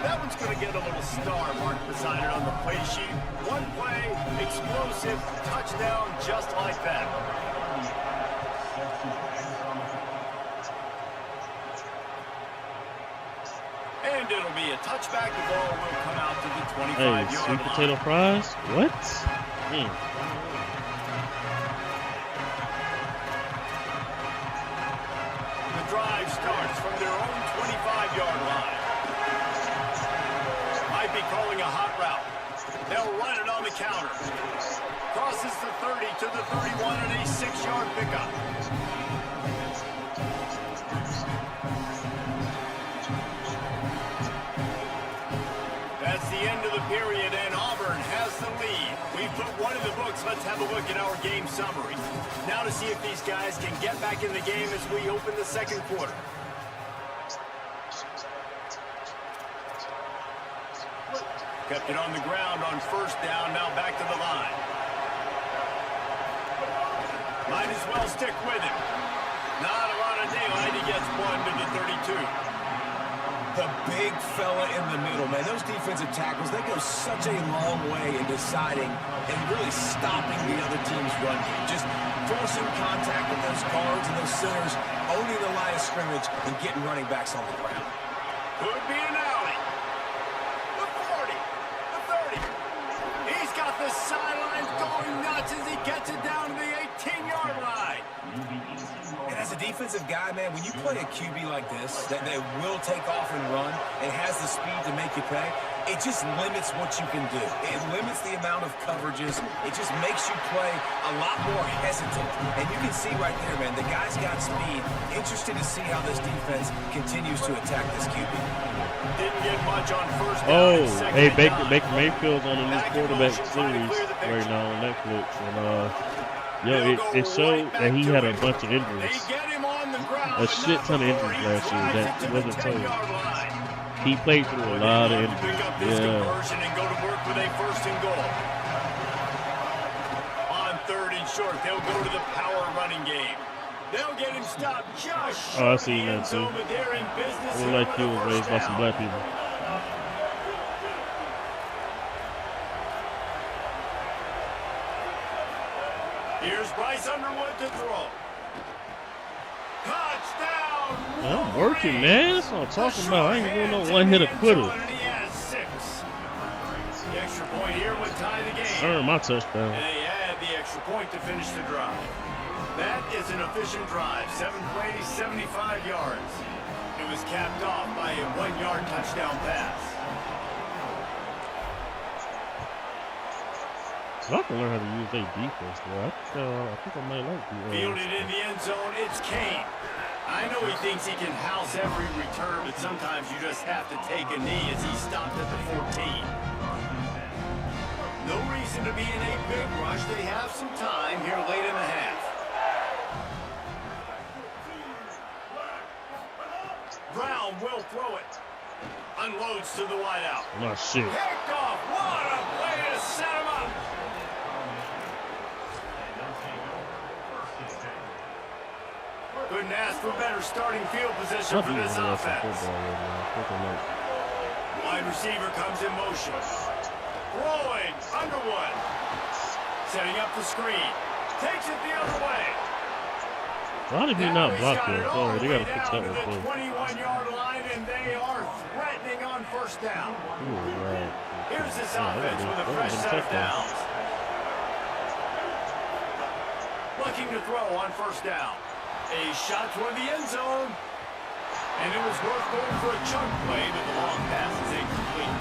Speaker 3: That one's going to get a little star marked beside it on the play sheet. One play, explosive, touchdown, just like that. And it'll be a touchback. The ball will come out to the 25-yard
Speaker 1: Hey,
Speaker 3: line.
Speaker 1: sweet potato fries? What?
Speaker 3: The drive starts from their own 25-yard line. Might be calling a hot route. They'll run it on the counter. Crosses the 30 to the 31 and a 6-yard pickup. That's the end of the period, and Auburn has the lead. We've put one in the books. Let's have a look at our game summary. Now to see if these guys can get back in the game as we open the second quarter. Kept it on the ground on first down, now back to the line. Might as well stick with him. Not a lot of daylight, he gets one to the 32.
Speaker 6: The big fella in the middle, man. Those defensive tackles, they go such a long way in deciding and really stopping the other team's run game. Just forcing contact with those guards and those centers, owning the line of scrimmage, and getting running backs on the ground.
Speaker 3: Could be an alley. The 40, the 30. He's got the sidelines going nuts as he gets it down to the 18-yard line.
Speaker 6: And as a defensive guy, man, when you play a QB like this, that will take off and run and has the speed to make you pay, it just limits what you can do. It limits the amount of coverages. It just makes you play a lot more hesitant. And you can see right there, man, the guy's got speed. Interested to see how this defense continues to attack this QB.
Speaker 3: Didn't get much on first down.
Speaker 1: Oh,
Speaker 3: and second
Speaker 1: hey,
Speaker 3: down.
Speaker 1: Baker Mayfield's on the new quarterback series right now on Netflix, and yo, it showed that he had a bunch of injuries, a shit ton of injuries last year that wasn't told. He played through a lot of injuries. Yeah.
Speaker 3: And go to work with a first and goal. On third and short, they'll go to the power running game. They'll get him stopped just
Speaker 1: Oh, I
Speaker 3: short
Speaker 1: seen
Speaker 3: the end
Speaker 1: that too.
Speaker 3: zone, but they're in business
Speaker 1: Look
Speaker 3: here
Speaker 1: like
Speaker 3: with
Speaker 1: he
Speaker 3: a
Speaker 1: was
Speaker 3: first
Speaker 1: raised by some
Speaker 3: down.
Speaker 1: black people.
Speaker 3: Here's Bryce Underwood to throw. Touchdown!
Speaker 1: Man, I'm working, man. That's what I'm talking about. I ain't doing no one-hitter quitter.
Speaker 3: And he has 6. The extra point here would tie the game.
Speaker 1: Earned my touchdown.
Speaker 3: And they add the extra point to finish the drive. That is an efficient drive. 7 plays, 75 yards. It was capped off by a 1-yard touchdown pass.
Speaker 1: I can learn how to use their defense, bro. I think I might like the
Speaker 3: Fielded in the end zone, it's Kane. I know he thinks he can house every return, but sometimes you just have to take a knee as he stopped at the 14. No reason to be in a big rush. They have some time here late in the half. Brown will throw it. Unloads to the wideout.
Speaker 1: Oh, shit.
Speaker 3: Picked off. What a way to set him up. Couldn't ask for better starting field position for this offense. Wide receiver comes in motion. Throwing. Underwood. Setting up the screen. Takes it the other way.
Speaker 1: Why did he not block that? Oh, they got to fix that one
Speaker 3: the
Speaker 1: first.
Speaker 3: 21-yard line, and they are threatening on first down. Here's this offense with a fresh set of downs. Looking to throw on first down. A shot toward the end zone. And it was worth going for a chunk play, but the long pass is incomplete.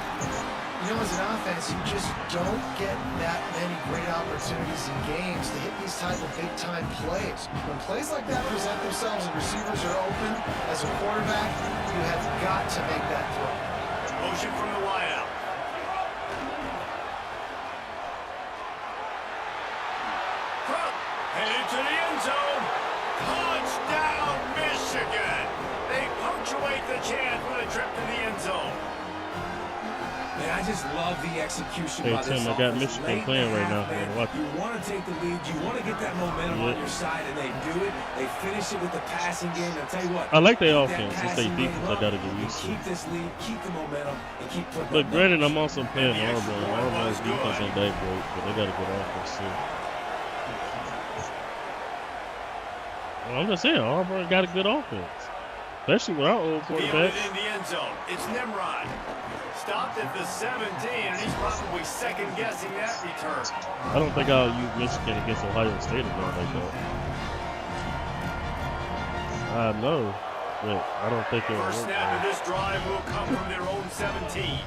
Speaker 5: You know, as an offense, you just don't get that many great opportunities in games to hit these type of big-time plays. When plays like that present themselves and receivers are open, as a quarterback, you have got to make that throw.
Speaker 3: Motion from the wideout. Headed to the end zone. Touchdown, Michigan. They punctuate the chance with a trip to the end zone.
Speaker 6: Man, I just love the execution
Speaker 1: Hey,
Speaker 6: by this
Speaker 1: Tim, I got
Speaker 6: offense.
Speaker 1: Michigan
Speaker 6: Late
Speaker 1: playing
Speaker 6: in the
Speaker 1: right now.
Speaker 6: half, man,
Speaker 1: Watch
Speaker 6: you want to take the lead. You want to get that momentum on your side, and they do it. They finish it with the passing game. And I'll tell you what.
Speaker 1: I like their
Speaker 6: keep
Speaker 1: offense.
Speaker 6: that
Speaker 1: It's their
Speaker 6: passing game
Speaker 1: defense I
Speaker 6: up,
Speaker 1: got to get
Speaker 6: and
Speaker 1: used to.
Speaker 6: keep this lead, keep the momentum, and keep putting
Speaker 1: But
Speaker 6: up
Speaker 1: granted,
Speaker 6: numbers.
Speaker 1: I'm also playing
Speaker 3: And the extra
Speaker 1: Auburn.
Speaker 3: point
Speaker 1: Auburn's
Speaker 3: was
Speaker 1: defense
Speaker 3: good.
Speaker 1: ain't that great, but they got a good offense too. Well, I'm just saying, Auburn got a good offense, especially with our old
Speaker 3: Fielded
Speaker 1: quarterback.
Speaker 3: in the end zone. It's Nimrod. Stopped at the 17, and he's probably second-guessing that return.
Speaker 1: I don't think I'll use Michigan against Ohio State again like that. I know, but I don't think it'll
Speaker 3: First
Speaker 1: work.
Speaker 3: snap of this drive will come from their own 17.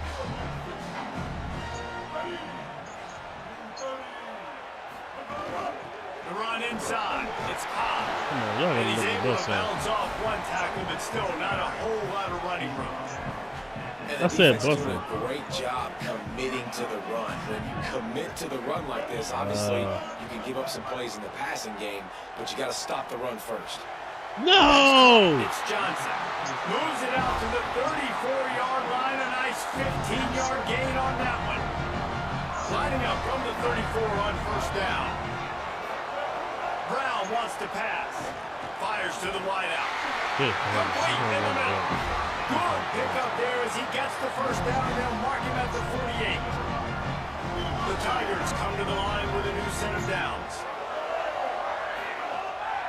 Speaker 3: The run inside. It's Cobb.
Speaker 1: Come on, y'all
Speaker 3: And
Speaker 1: ain't
Speaker 3: he's
Speaker 1: looking
Speaker 3: able
Speaker 1: best
Speaker 3: to
Speaker 1: out.
Speaker 3: bounce off one tackle, but still not a whole lot of running room.
Speaker 6: And
Speaker 1: I
Speaker 6: the
Speaker 1: said
Speaker 6: defense
Speaker 1: Buffalo.
Speaker 6: doing a great job committing to the run. When you commit to the run like this, obviously you can give up some plays in the passing game, but you got to stop the run first.
Speaker 1: No!
Speaker 3: It's Johnson. Moves it out to the 34-yard line. A nice 15-yard gain on that one. Lining up from the 34 on first down. Brown wants to pass. Fires to the wideout.
Speaker 1: Good.
Speaker 3: Complete in the middle. Good pickup there as he gets the first down, and they'll mark him at the 48. The Tigers come to the line with a new set of downs.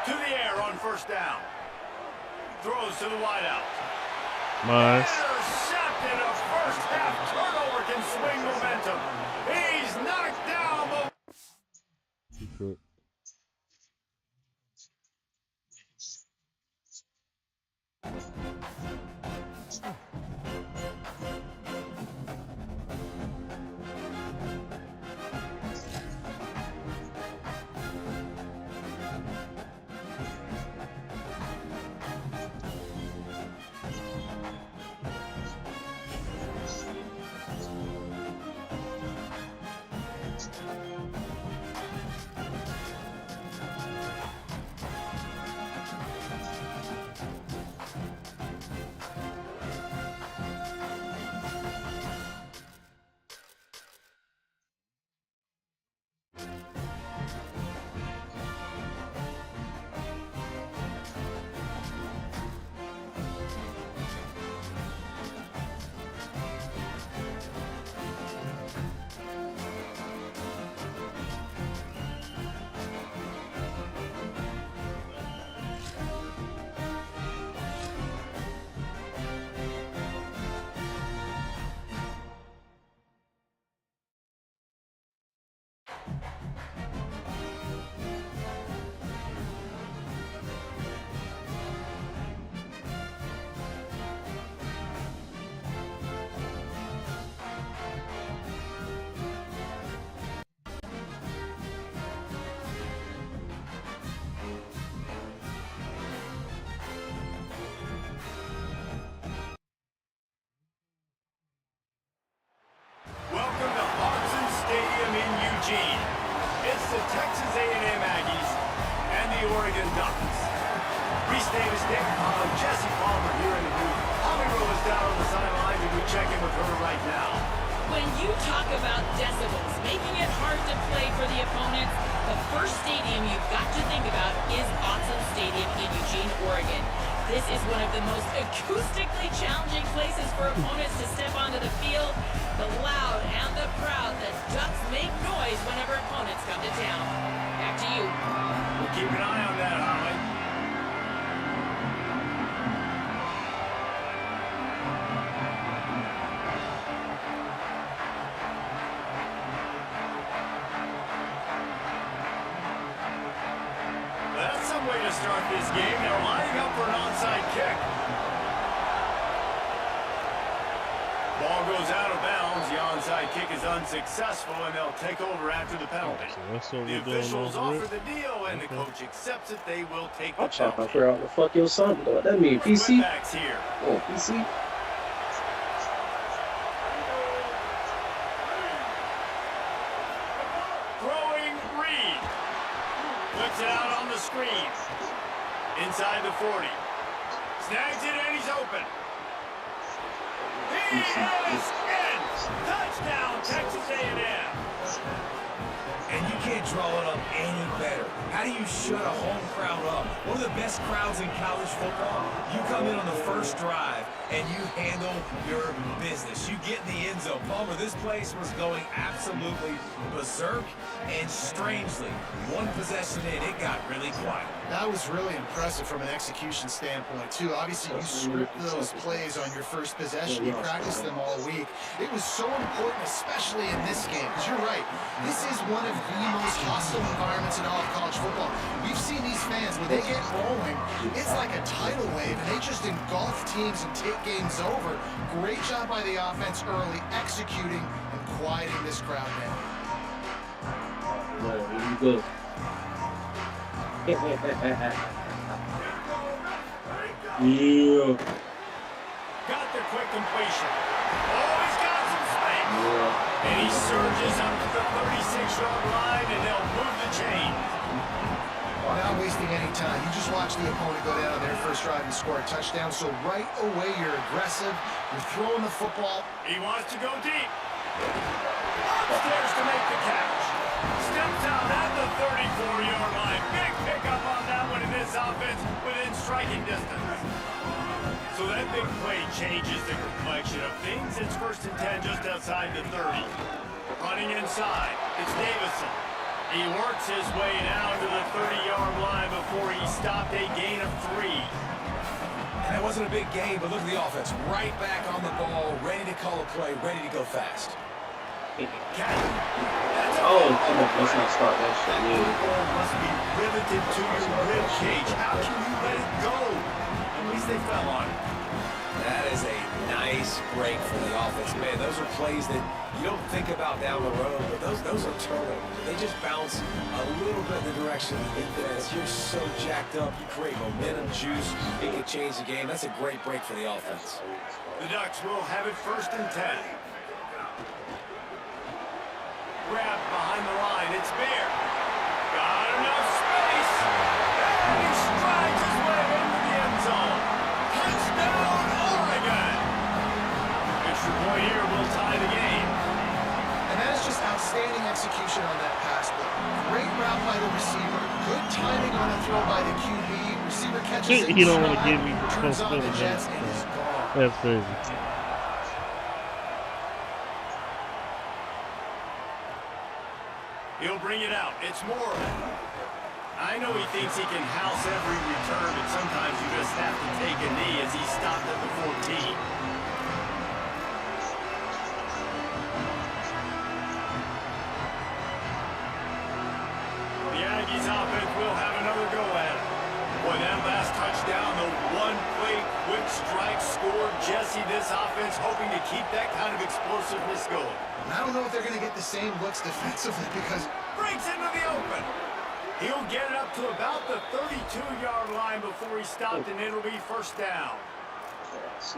Speaker 3: To the air on first down. Throws to the wideout.
Speaker 1: Nice.
Speaker 3: Intercepted. A first half turnover can swing momentum. He's knocked down.
Speaker 1: Good.
Speaker 3: Eugene. It's the Texas A&M Aggies and the Oregon Ducks. Reese Davis, Dick, Jesse Palmer here in the booth. Tommy Rowe is down on the sideline, and we check in with her right now.
Speaker 4: When you talk about decibels, making it hard to play for the opponents, the first stadium you've got to think about is Autzen Stadium in Eugene, Oregon. This is one of the most acoustically challenging places for opponents to step onto the field. The loud and the proud, the Ducks make noise whenever opponents come to town. Back to you.
Speaker 3: We'll keep an eye on that, Holly. That's some way to start this game. They're lining up for an onside kick. Ball goes out of bounds. The onside kick is unsuccessful, and they'll take over after the penalty. The officials offer the deal, and the coach accepts it. They will take the
Speaker 8: I'm trying to
Speaker 3: penalty.
Speaker 8: figure out what the fuck your son doing. What that mean? PC?
Speaker 3: Backs here.
Speaker 8: Oh, PC?
Speaker 3: Throwing Reed. Puts it out on the screen. Inside the 40. Snags it, and he's open. He is in. Touchdown, Texas A&M.
Speaker 6: And you can't draw it up any better. How do you shut a home crowd up? One of the best crowds in college football. You come in on the first drive and you handle your business. You get in the end zone. Palmer, this place was going absolutely berserk, and strangely, one possession in, it got really quiet.
Speaker 5: That was really impressive from an execution standpoint, too. Obviously, you script those plays on your first possession. You practice them all week. It was so important, especially in this game, because you're right. This is one of the most hostile environments in all of college football. We've seen these fans, when they get rolling, it's like a tidal wave, and they just engulf teams and take games over. Great job by the offense early, executing and quieting this crowd down.
Speaker 8: No, you good. Yeah.
Speaker 3: Got the quick completion. Oh, he's got some space.
Speaker 8: Yeah.
Speaker 3: And he surges up to the 36-yard line, and they'll move the chain.
Speaker 5: Not wasting any time. You just watch the opponent go down on their first drive and score a touchdown. So right away, you're aggressive. You're throwing the football.
Speaker 3: He wants to go deep. Upstairs to make the catch. Steps out at the 34-yard line. Big pickup on that one in this offense within striking distance. So that big play changes the complexion of things. It's 1st and 10 just outside the 30. Running inside, it's Davison. He works his way down to the 30-yard line before he stopped, a gain of 3.
Speaker 6: And that wasn't a big game, but look at the offense. Right back on the ball, ready to call a play, ready to go fast.
Speaker 8: Oh, let's not start that shit.
Speaker 3: That
Speaker 8: Yeah.
Speaker 3: football must be riveted to your rib cage. How can you let it go? At least they fell on it.
Speaker 6: That is a nice break for the offense. Man, those are plays that you don't think about down the road, but those are turnovers. They just bounce a little bit in the direction of the defense. You're so jacked up, you create momentum, juice, it can change the game. That's a great break for the offense.
Speaker 3: The Ducks will have it 1st and 10. Grab behind the line, it's Bear. Got enough space. And he strides his way into the end zone. Touchdown, Oregon. Extra point here will tie the game.
Speaker 5: And that is just outstanding execution on that pass. But great route by the receiver. Good timing on a throw by the QB. Receiver catches it.
Speaker 1: He don't want to give me
Speaker 5: turns on the
Speaker 1: responsibility.
Speaker 5: Jets and is gone.
Speaker 1: That's crazy.
Speaker 3: He'll bring it out. It's Moreland. I know he thinks he can house every return, but sometimes you just have to take a knee as he stopped at the 14. The Aggies offense will have another go at it. Boy, that last touchdown, the one-play quick strike scored. Jesse, this offense hoping to keep that kind of explosiveness going.
Speaker 5: I don't know if they're going to get the same looks defensively because
Speaker 3: Breaks into the open. He'll get it up to about the 32-yard line before he stopped, and it'll be 1st down.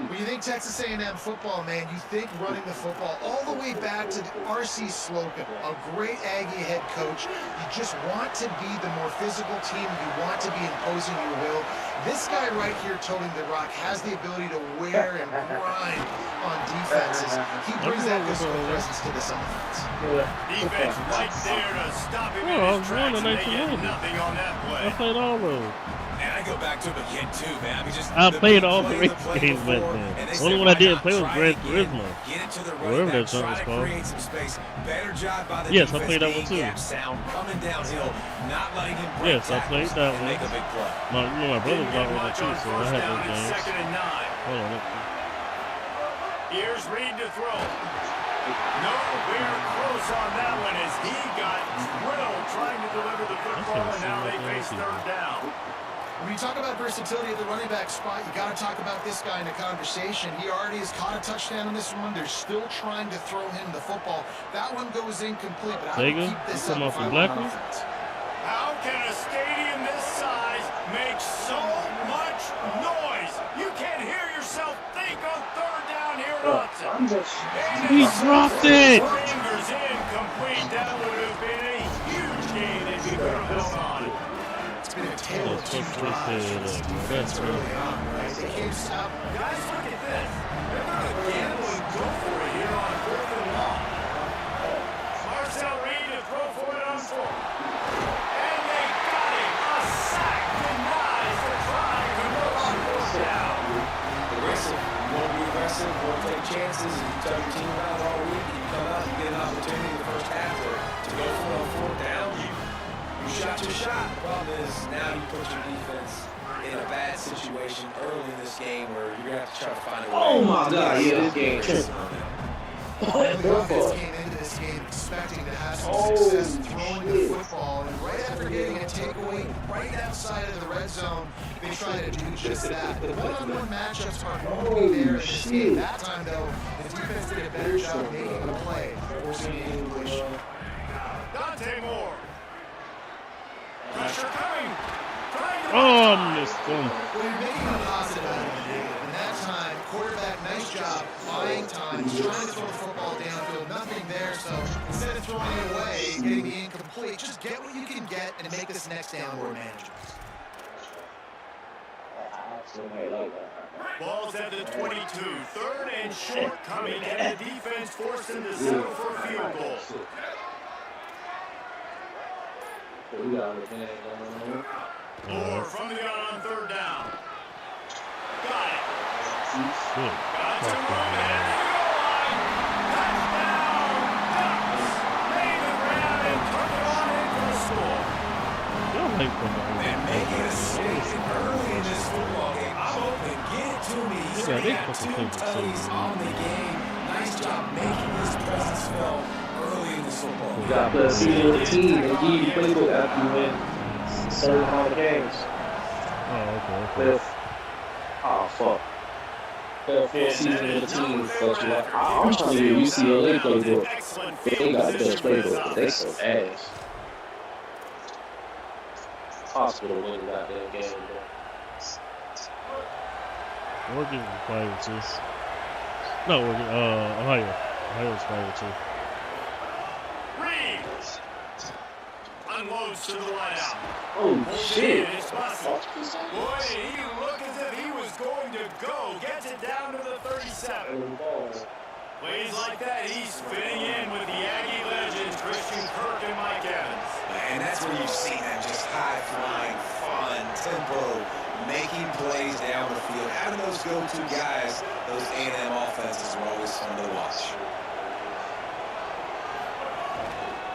Speaker 5: When you think Texas A&M football, man, you think running the football all the way back to R.C. Slocum, a great Aggie head coach. You just want to be the more physical team. You want to be imposing your will. This guy right here, toting the rock, has the ability to wear and grind on defenses. He brings that physical presence to this offense.
Speaker 3: Defense right there to stop him in
Speaker 1: Oh, I
Speaker 3: his
Speaker 1: was
Speaker 3: tracks,
Speaker 1: running
Speaker 3: and they get
Speaker 1: 1990.
Speaker 3: nothing on that play.
Speaker 1: I played all of them.
Speaker 6: And I go back to him again too, man. I mean, just
Speaker 1: I played all
Speaker 6: play
Speaker 1: the
Speaker 6: play
Speaker 1: games back
Speaker 6: before,
Speaker 1: then.
Speaker 6: and they
Speaker 1: The
Speaker 6: said,
Speaker 1: only one
Speaker 6: why
Speaker 1: I didn't
Speaker 6: not
Speaker 1: play was
Speaker 6: try
Speaker 1: Gran
Speaker 6: it again?
Speaker 1: Turismo.
Speaker 6: Get it to the
Speaker 1: Whatever
Speaker 6: running back,
Speaker 1: that junk
Speaker 6: try
Speaker 1: was
Speaker 6: to
Speaker 1: called.
Speaker 6: create some space. Better job by the
Speaker 1: Yes, I
Speaker 6: defense
Speaker 1: played that one
Speaker 6: being
Speaker 1: too.
Speaker 6: gap sound, coming downhill, not letting him break
Speaker 1: Yes, I played
Speaker 6: tackles
Speaker 1: that
Speaker 6: and
Speaker 1: one.
Speaker 6: make a big play.
Speaker 1: My brother was out with it too, so I
Speaker 3: First
Speaker 1: had
Speaker 3: down
Speaker 1: those
Speaker 3: and
Speaker 1: games.
Speaker 3: 2nd and 9.
Speaker 1: Hold on.
Speaker 3: Here's Reed to throw. Nowhere close on that one as he got drilled trying to deliver the football, and now they face 3rd down.
Speaker 5: When you talk about versatility at the running back spot, you got to talk about this guy in the conversation. He already has caught a touchdown on this one. They're still trying to throw him the football. That one goes incomplete, but I would keep this up if I were on offense.
Speaker 3: How can a stadium this size make so much noise? You can't hear yourself think on 3rd down here at Hudson.
Speaker 1: He dropped it!
Speaker 3: Fingers incomplete. That would have been a huge gain if he could have held on.
Speaker 5: It's been a tale of two drives. Defense early on, right? They can't stop.
Speaker 3: Guys, look at this. They're going to gamble and go for it here on 4th and long. Marcel Reed to throw for it on 4th. And they got him. A sack denies the try. Converts on 4th down.
Speaker 6: Aggressive. You want to be aggressive. You want to take chances. You tell your team around all week. You come out, you get an opportunity in the first half to go for it on 4th down. You shot your shot. The problem is now you put your defense in a bad situation early in this game where you're going to have to try to find a way.
Speaker 8: Oh my God, yeah, this game tripping.
Speaker 5: The offense came into this game expecting to have some success throwing the football, and right after getting a takeaway right outside of the red zone, they tried to do just that. The one-on-one matchups are normally there in this game. That time, though, the defense did a better job making the play, forcing the incompletion.
Speaker 3: Dante Moore. Pressure coming.
Speaker 1: Oh, I missed him.
Speaker 5: Well, you're making a positive out of it, David. And that time, quarterback, nice job, buying time. He's trying to throw the football downfield, nothing there. So instead of throwing it away, getting the incomplete, just get what you can get and make this next down more manageable.
Speaker 3: Ball's at the 22. 3rd and short coming, and the defense forced him to settle for a field goal.
Speaker 8: We got it, man.
Speaker 3: Moore from the gun on 3rd down. Got it.
Speaker 1: Shit.
Speaker 3: Got to move it at the goal line. Touchdown, Ducks. Made the grab and took it on in for the score.
Speaker 1: Y'all like football.
Speaker 6: And making a statement early in this football game. I'm open. Get it to me. He's going to have 2 tutties on the game. Nice job making his presence felt early in this football game.
Speaker 8: You got to see the team and give you playbook after you win certain amount of games.
Speaker 1: Oh, okay.
Speaker 8: Oh, fuck. The full season of the team, but you like, I'm trying to get UCLA playbook. They got the best playbook, but they so ass. Possible to win that damn game, bro.
Speaker 1: Oregon required this. No, Oregon, Ohio. Ohio's required too.
Speaker 3: Reed unloads to the wideout.
Speaker 8: Oh, shit.
Speaker 3: It's busted. Boy, he looked as if he was going to go. Gets it down to the 37. Plays like that, he's fitting in with the Aggie legends, Christian Kirk and Mike Evans.
Speaker 6: And that's where you see that just high-flying, fun, tempo, making plays down the field. Having those go-to guys, those A&M offenses are always fun to watch.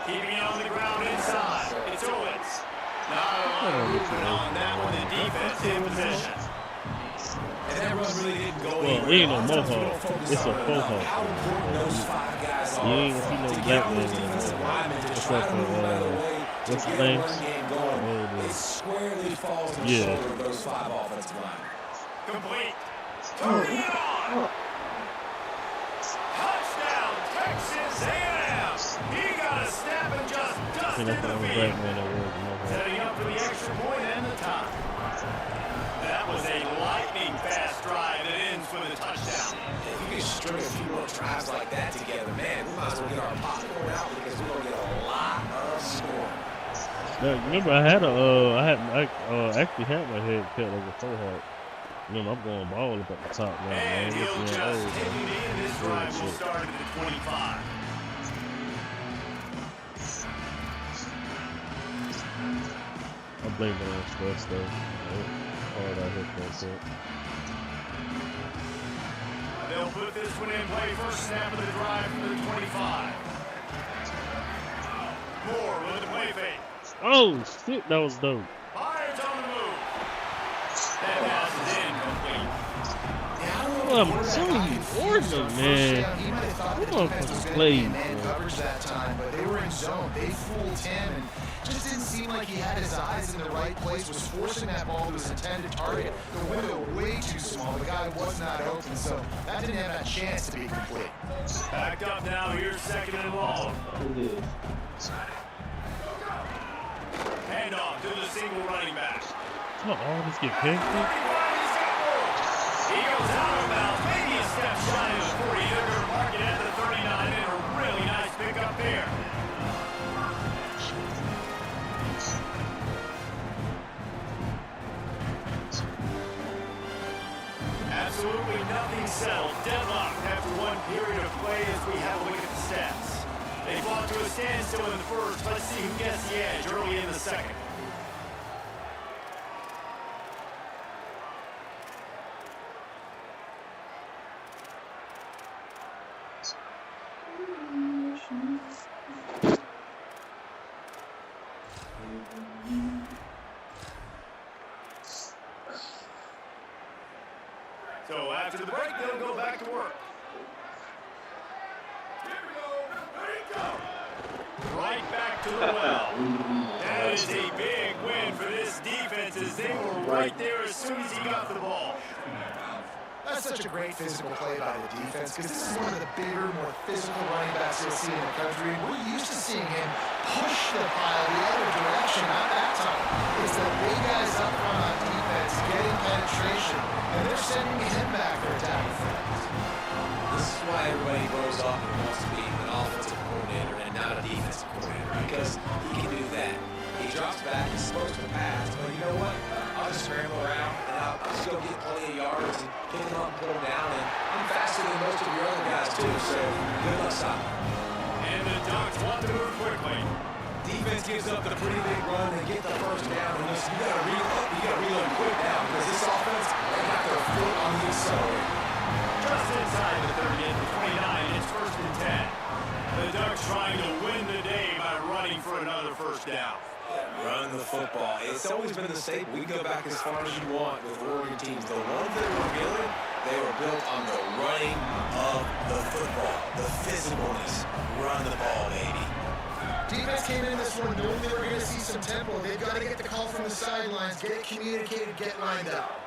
Speaker 3: Keeping it on the ground inside. It's Owens. Not a lot of movement on that one. The defense in position.
Speaker 6: And that run really didn't go
Speaker 1: Well,
Speaker 6: anywhere.
Speaker 1: it ain't no
Speaker 6: Offense
Speaker 1: mohawk.
Speaker 6: will focus
Speaker 1: It's a
Speaker 6: on
Speaker 1: faux hawk.
Speaker 6: how important those 5 guys
Speaker 1: You
Speaker 6: are
Speaker 1: ain't gonna see no
Speaker 6: to
Speaker 1: black
Speaker 6: get those
Speaker 1: man in
Speaker 6: defensive
Speaker 1: there.
Speaker 6: linemen to
Speaker 1: What's
Speaker 6: try
Speaker 1: up
Speaker 6: to
Speaker 1: for,
Speaker 6: move out of the way to
Speaker 1: what's
Speaker 6: get
Speaker 1: his
Speaker 6: a
Speaker 1: name?
Speaker 6: run game going.
Speaker 1: Oh,
Speaker 6: It squarely falls on the
Speaker 1: yeah.
Speaker 6: shoulder of those 5 offensive linemen.
Speaker 3: Complete. Turning it on. Touchdown, Texas A&M. He got a snap and just
Speaker 1: I think
Speaker 3: dusted
Speaker 1: that's the
Speaker 3: the
Speaker 1: only
Speaker 3: field.
Speaker 1: black man that wears a mohawk.
Speaker 3: Setting up for the extra point and the tie. That was a lightning-fast drive that ends with a touchdown.
Speaker 6: If you can string a few more drives like that together, man, we might as well get our popcorn out because we're going to get a lot of scoring.
Speaker 1: Now, remember, I actually had my head cut over so hard. Remember, I'm going ball up at the top now, man.
Speaker 3: And he'll just take a knee, and this drive will start at the 25.
Speaker 1: I blame it on stress, though. Hard I hit that shit.
Speaker 3: They'll put this one in play. First snap of the drive for the 25. Moore with the play fake.
Speaker 1: Oh, shit, that was dope.
Speaker 3: Fires on the move. That pass is incomplete.
Speaker 1: Well, I'm telling you, Oregon, man.
Speaker 5: He might have thought
Speaker 1: Who
Speaker 5: the defense was
Speaker 1: motherfuckers
Speaker 5: going to
Speaker 1: played,
Speaker 5: be in man
Speaker 1: man?
Speaker 5: coverage that time, but they were in zone. They fooled him, and just didn't seem like he had his eyes in the right place, was forcing that ball to his intended target. The window way too small. The guy was not open, so that didn't have that chance to be complete.
Speaker 3: Backed up now. Here's second and long. Handoff to the single running back.
Speaker 1: Oh, all this get picked?
Speaker 3: He goes out of bounds, maybe a step shy of the 40. They're going to mark it at the 39, and a really nice pickup there. Absolutely nothing settled. Deadlocked after one period of play as we have a look at the stats. They fought to a standstill in the first. Let's see who gets the edge early in the second. So after the break, they'll go back to work. Here we go. Right back to the well. That is a big win for this defense as they were right there as soon as he got the ball.
Speaker 5: That's such a great physical play by the defense because this is one of the bigger, more physical running backs you'll see in the country. We're used to seeing him push the pile the other direction, not that time. It's the big guys up front on defense getting penetration, and they're sending him back for attacking threats.
Speaker 6: This is why everybody grows up and wants to be an offensive coordinator and not a defensive coordinator because he can do that. He drops back, he's supposed to pass, but you know what? I'll just scramble around and I'll just go get plenty of yards and pick him up and put him down. And I'm faster than most of your other guys too, so good luck stopping.
Speaker 3: And the Ducks want to move quickly.
Speaker 6: Defense gives up a pretty big run and get the first down. And you gotta reload quick now because this offense, they got their foot on the accelerator.
Speaker 3: Just inside the 30 at the 29, it's first and 10. The Ducks trying to win the day by running for another first down.
Speaker 6: Run the football. It's always been the staple. We can go back as far as you want with Oregon teams. The ones that were good, they were built on the running of the football, the physicalness. Run the ball, baby.
Speaker 5: Defense came in this one knowing they were going to see some tempo. They've got to get the call from the sidelines, get it communicated, get lined up.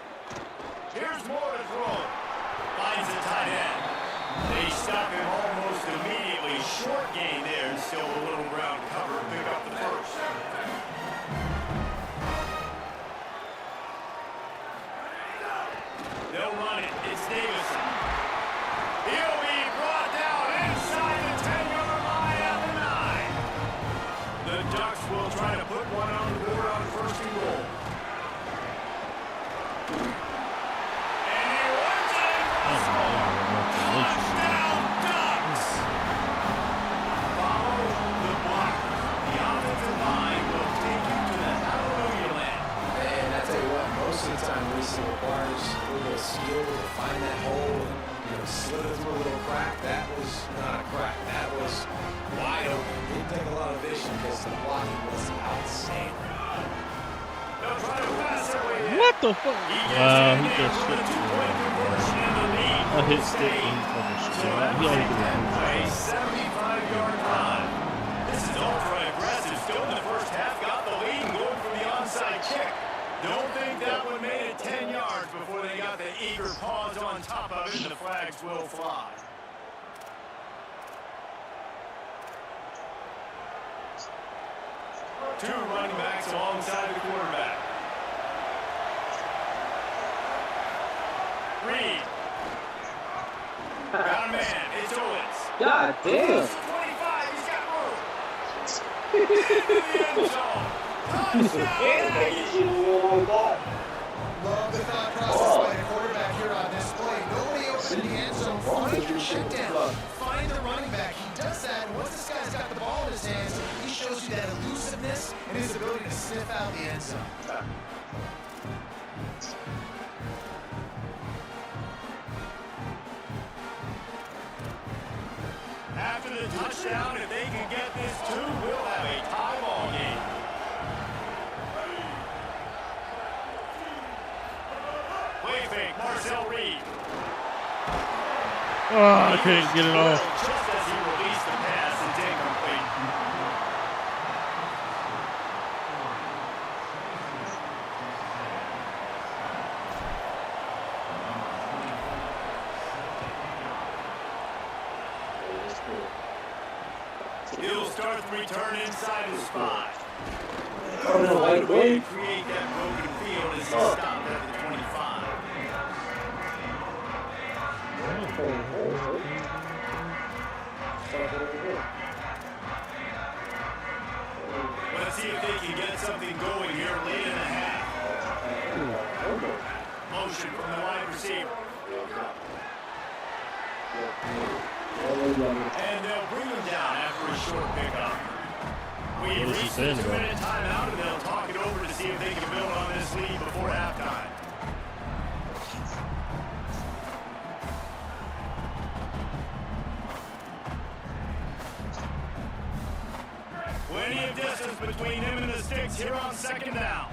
Speaker 3: Here's Moore to throw. Finds the tight end. They stop him almost immediately. Short gain there and still a little ground cover. Pick up the first. They'll run it. It's Davison. He'll be brought down inside the 10-yard line at the 9. The Ducks will try to put one on the board on first and goal. And he runs it. Touchdown, Ducks. Follow the block. The offensive line will take you to the hallelujah land.
Speaker 6: And I tell you what, most of the time, Reese requires a little skill to find that hole and slither through a little crack. That was not a crack. That was wide open. Didn't take a lot of vision because the blocking was outstanding.
Speaker 3: They'll try to pass their way in.
Speaker 1: What the fuck? Wow, he just
Speaker 3: With a
Speaker 1: shit.
Speaker 3: two-point conversion in the lead.
Speaker 1: I hit stick and he fucking shit.
Speaker 3: So
Speaker 1: He only did
Speaker 3: a
Speaker 1: it.
Speaker 3: 75-yard drive. This is ultra aggressive. Still in the first half, got the lead and going for the onside kick. Don't think that one made it 10 yards before they got the eager paws on top of it, and the flags will fly. 2 running backs alongside the quarterback. Reed. Got a man. It's Owens.
Speaker 8: God damn.
Speaker 3: 25. He's got room. The end zone. Touchdown.
Speaker 5: Love the thought process by the quarterback here on this play. Nobody else in the end zone. Find your check down. Find the running back. He does that. And once this guy's got the ball in his hands, he shows you that elusiveness and his ability to sniff out the end zone.
Speaker 3: After the touchdown, if they can get this 2, we'll have a tie ball game. Play fake, Marcel Reed.
Speaker 1: Oh, I couldn't get it off.
Speaker 3: Just as he released the pass, it's incomplete. He'll start the return inside his spot. Find a way to create that broken field as he stopped at the 25. Let's see if they can get something going here late in the half. Motion from the wide receiver. And they'll bring him down after a short pickup. We reached the 2-minute timeout, and they'll talk it over to see if they can build on this lead before halftime. Plenty of distance between him and the sticks here on 2nd down.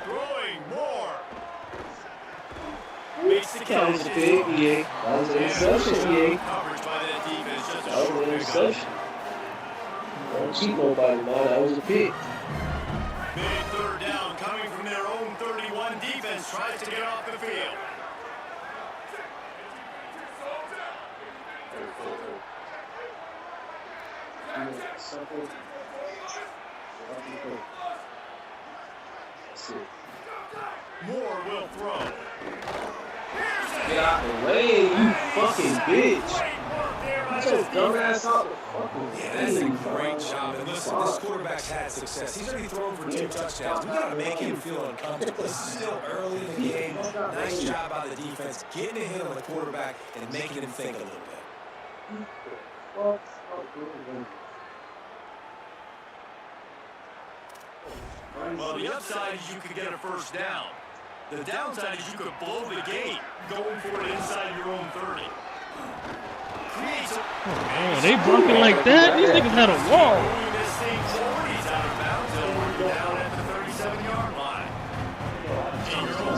Speaker 3: Throwing more. Makes the
Speaker 8: That was a big EA. That was an interception, EA.
Speaker 3: Coverage by that defense, just a
Speaker 8: That was
Speaker 3: short
Speaker 8: an
Speaker 3: pickup.
Speaker 8: interception. Don't cheat nobody, man. That was a pick.
Speaker 3: Big 3rd down coming from their own 31. Defense tries to get off the field. Moore will throw.
Speaker 8: Get out the way, you fucking bitch. Get your dumb ass out the fucking
Speaker 6: Yeah, that's a great job. And listen, this quarterback's had success. He's already thrown for 2 touchdowns. We got to make him feel uncomfortable. This is still early in the game. Nice job by the defense, getting a hit on the quarterback and making him think a little bit.
Speaker 3: Well, the upside is you could get a 1st down. The downside is you could blow the game going for it inside your own 30. Creates a...
Speaker 1: Oh, they blocking like that? These niggas had a wall.
Speaker 3: Moving this thing forward, he's out of bounds. They'll work you down at the 37-yard line.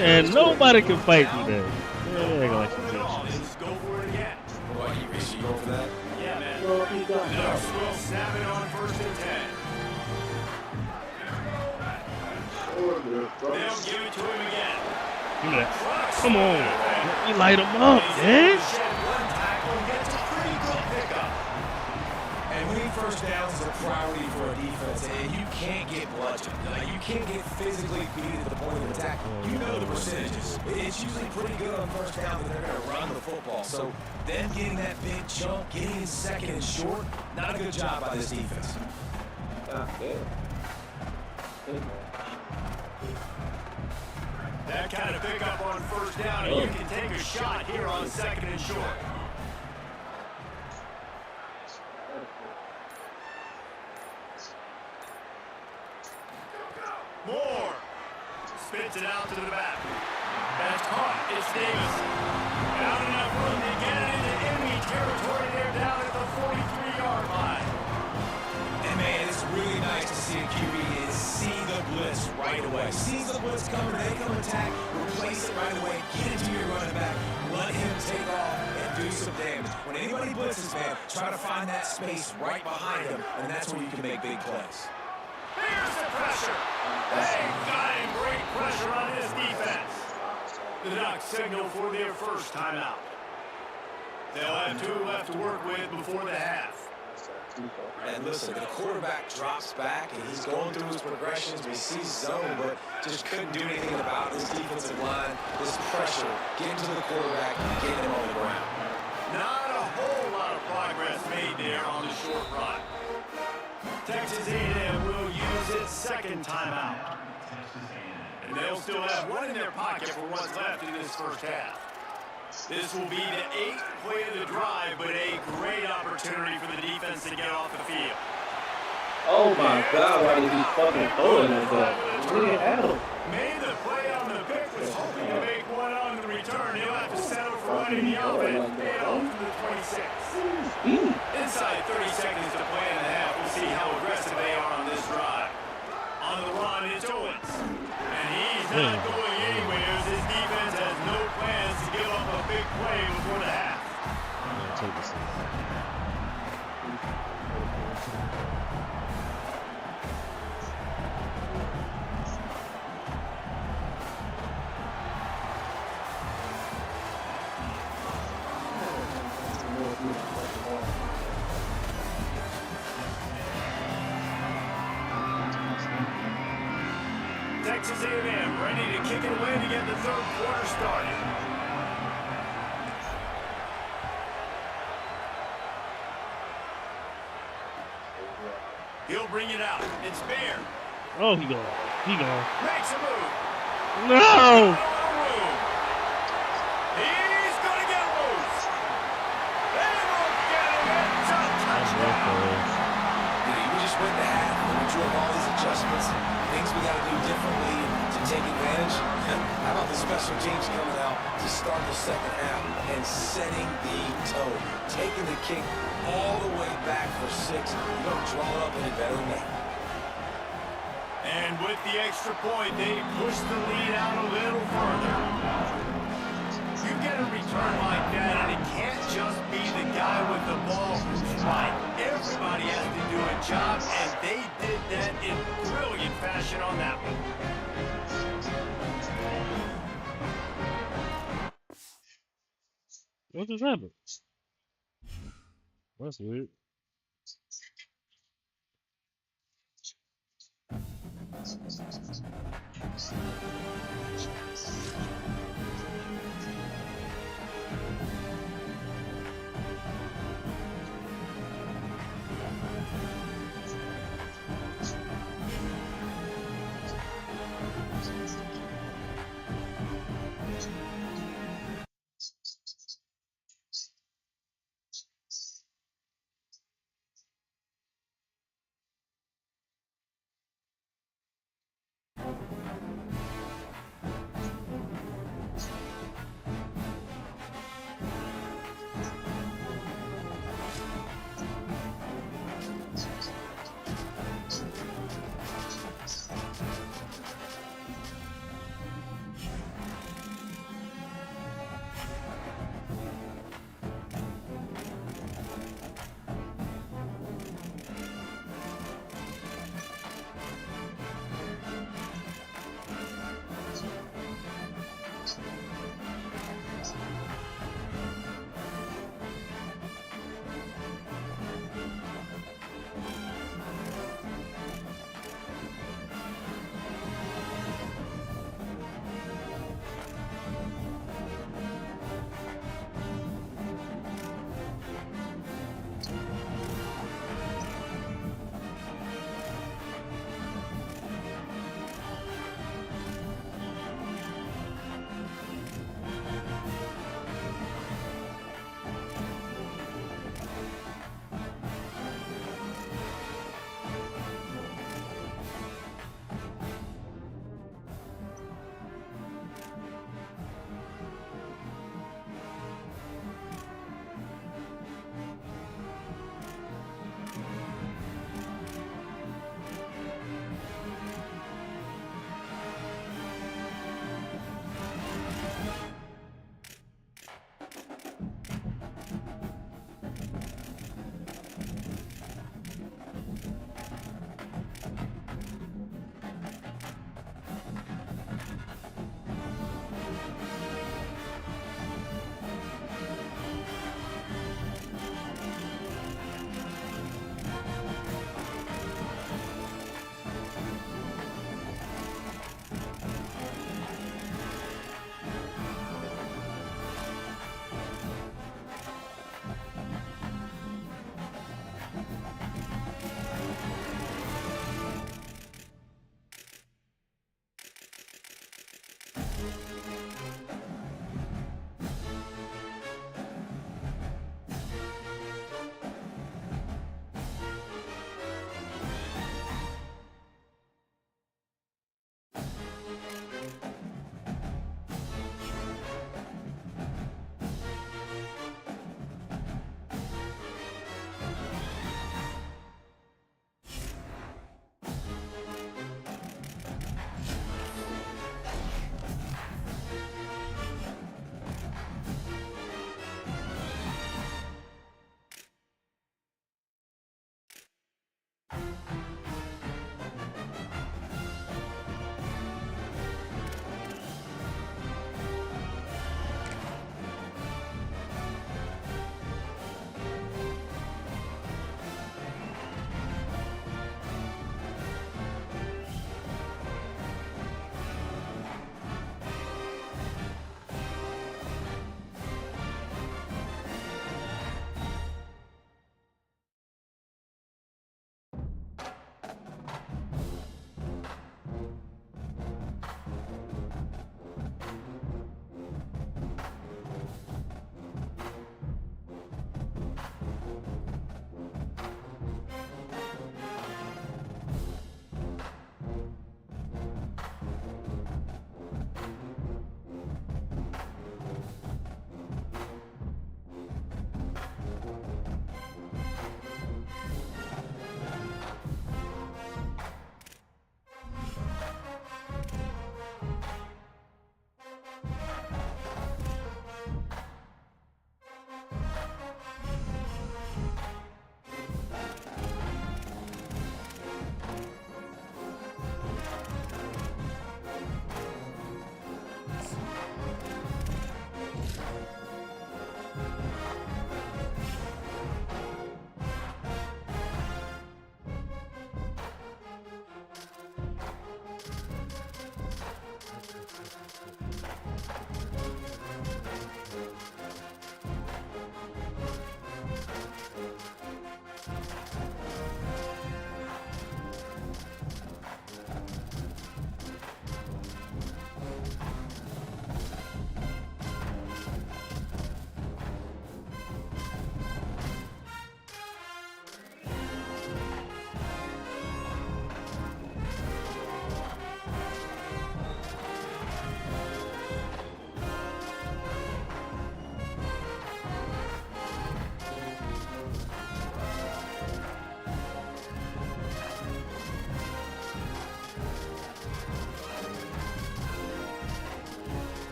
Speaker 1: And nobody can fight through that. Yeah, like some bitch.
Speaker 3: Just go for it again.
Speaker 6: What, you reach you go for that?
Speaker 3: Yeah, man. Ducks will snap it on 1st and 10. They'll give it to him again.
Speaker 1: Give me that. Come on. You light them up, man.
Speaker 3: One tackle and gets a pretty good pickup.
Speaker 6: And winning 1st downs is a priority for a defense, and you can't get bludgeoned. Like, you can't get physically beat at the point of attack. You know the percentages. It's usually pretty good on 1st down that they're going to run the football. So them getting that big chunk, getting in 2nd and short, not a good job by this defense.
Speaker 3: That kind of pickup on 1st down, and you can take a shot here on 2nd and short. Moore spits it out to the back. That's caught. It's Davis. Not enough room to get it into enemy territory. They're down at the 43-yard line.
Speaker 6: And man, it's really nice to see a QB is see the blitz right away. Sees the blitz coming, they come attack, replace it right away, get it to your running back, let him take off and do some damage. When anybody blitzes, man, try to find that space right behind him, and that's where you can make big plays.
Speaker 3: Here's the pressure. They've got him. Great pressure on this defense. The Ducks signal for their 1st timeout. They'll have 2 left to work with before the half.
Speaker 6: And listen, the quarterback drops back, and he's going through his progressions. We see zone, but just couldn't do anything about this defensive line, this pressure, getting to the quarterback, getting him on the ground.
Speaker 3: Not a whole lot of progress made there on the short run. Texas A&M will use its second timeout. And they'll still have one in their pocket for what's left in this first half. This will be the 8th play of the drive, but a great opportunity for the defense to get off the field.
Speaker 8: Oh my God, why did he fucking throwing like that? Look at Adam.
Speaker 3: Made the play on the pick, was hoping to make one on the return. He'll have to settle for running the offense. Paid off from the 26. Inside 30 seconds to play in the half. We'll see how aggressive they are on this drive. On the run, it's Owens. And he's not going anywhere as his defense has no plans to give up a big play before the half.
Speaker 1: I'm gonna take this thing.
Speaker 3: Texas A&M ready to kick it away to get the third quarter started. He'll bring it out. It's Bear.
Speaker 1: Oh, he gone. He gone.
Speaker 3: Makes a move.
Speaker 1: No!
Speaker 3: He's going to get loose. They won't get him in touch.
Speaker 6: We just went to half, and we drew up all these adjustments, things we got to do differently to take advantage. How about the special teams coming out to start the second half and setting the tone, taking the kick all the way back for 6. You don't draw it up any better than that.
Speaker 3: And with the extra point, they push the lead out a little further. You get a return like that, and it can't just be the guy with the ball who's right. Everybody has to do a job, and they did that in brilliant fashion on that one.
Speaker 1: What just happened? That's weird.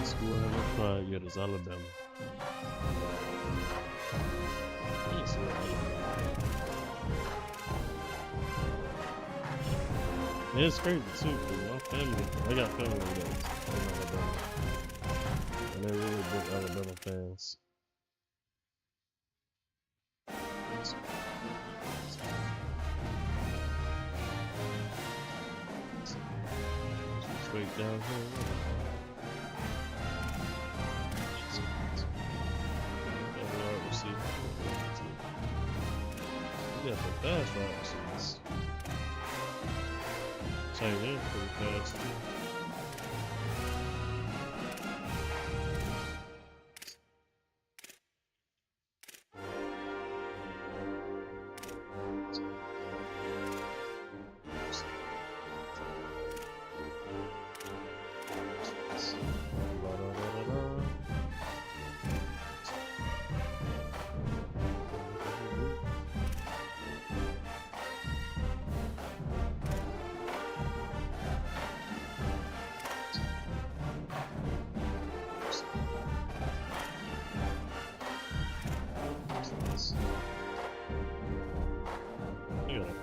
Speaker 1: school I haven't tried yet is Alabama. I ain't seen Alabama. Yeah, it's crazy too, because my family, I got family that's in Alabama. And they're really big Alabama fans. Straight down here. You got the fast wide receivers. Tight end pretty fast too.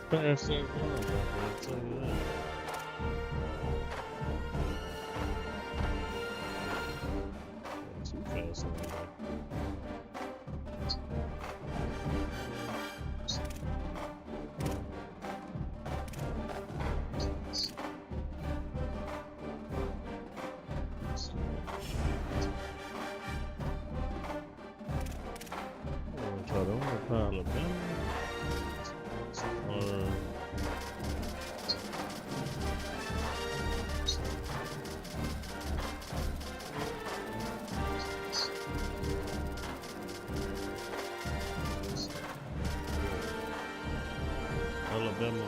Speaker 1: Fast as well, I'll tell you that. Not too fast on that. I'm gonna try to pile of them. Alabama.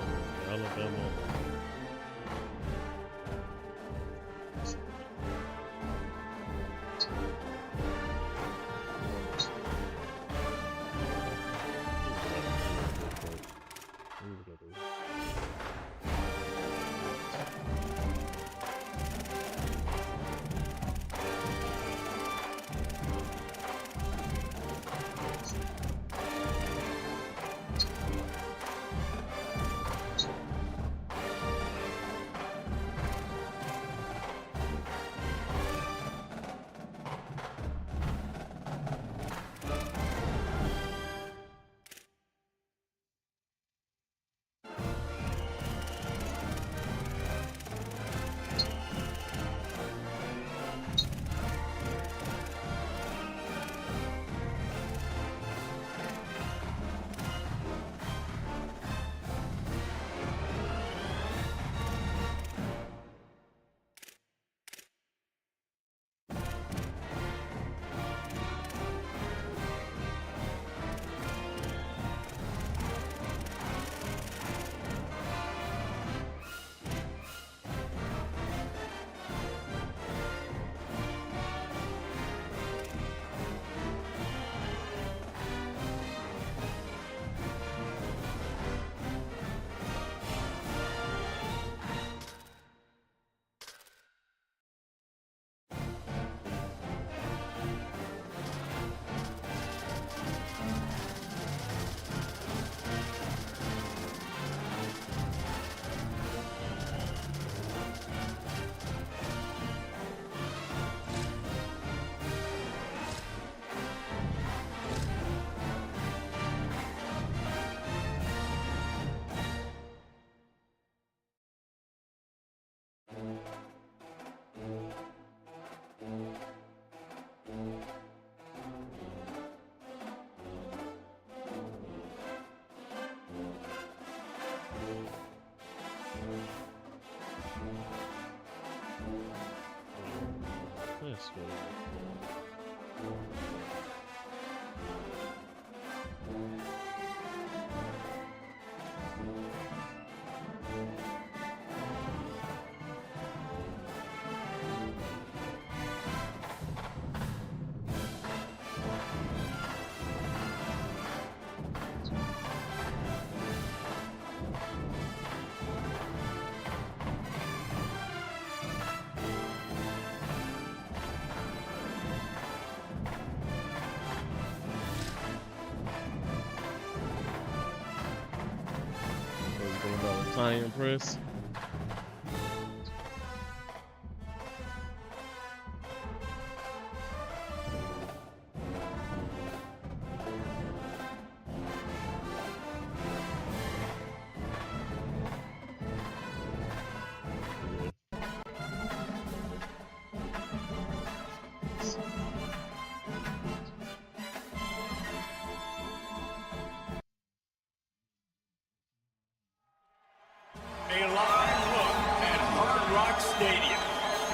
Speaker 1: That's good. I ain't impressed.
Speaker 3: A live look at Hard Rock Stadium.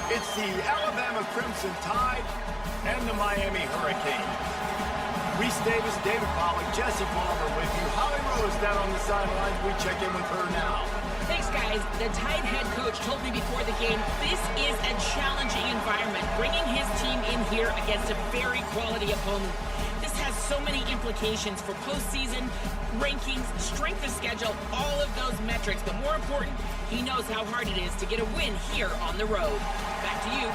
Speaker 3: It's the Alabama Crimson Tide and the Miami Hurricanes. Reese Davis, David Pollock, Jesse Palmer with you. Holly Rose down on the sidelines. We check in with her now.
Speaker 4: Thanks, guys. The Tide head coach told me before the game, this is a challenging environment, bringing his team in here against a very quality opponent. This has so many implications for postseason, rankings, strength of schedule, all of those metrics. But more important, he knows how hard it is to get a win here on the road. Back to you.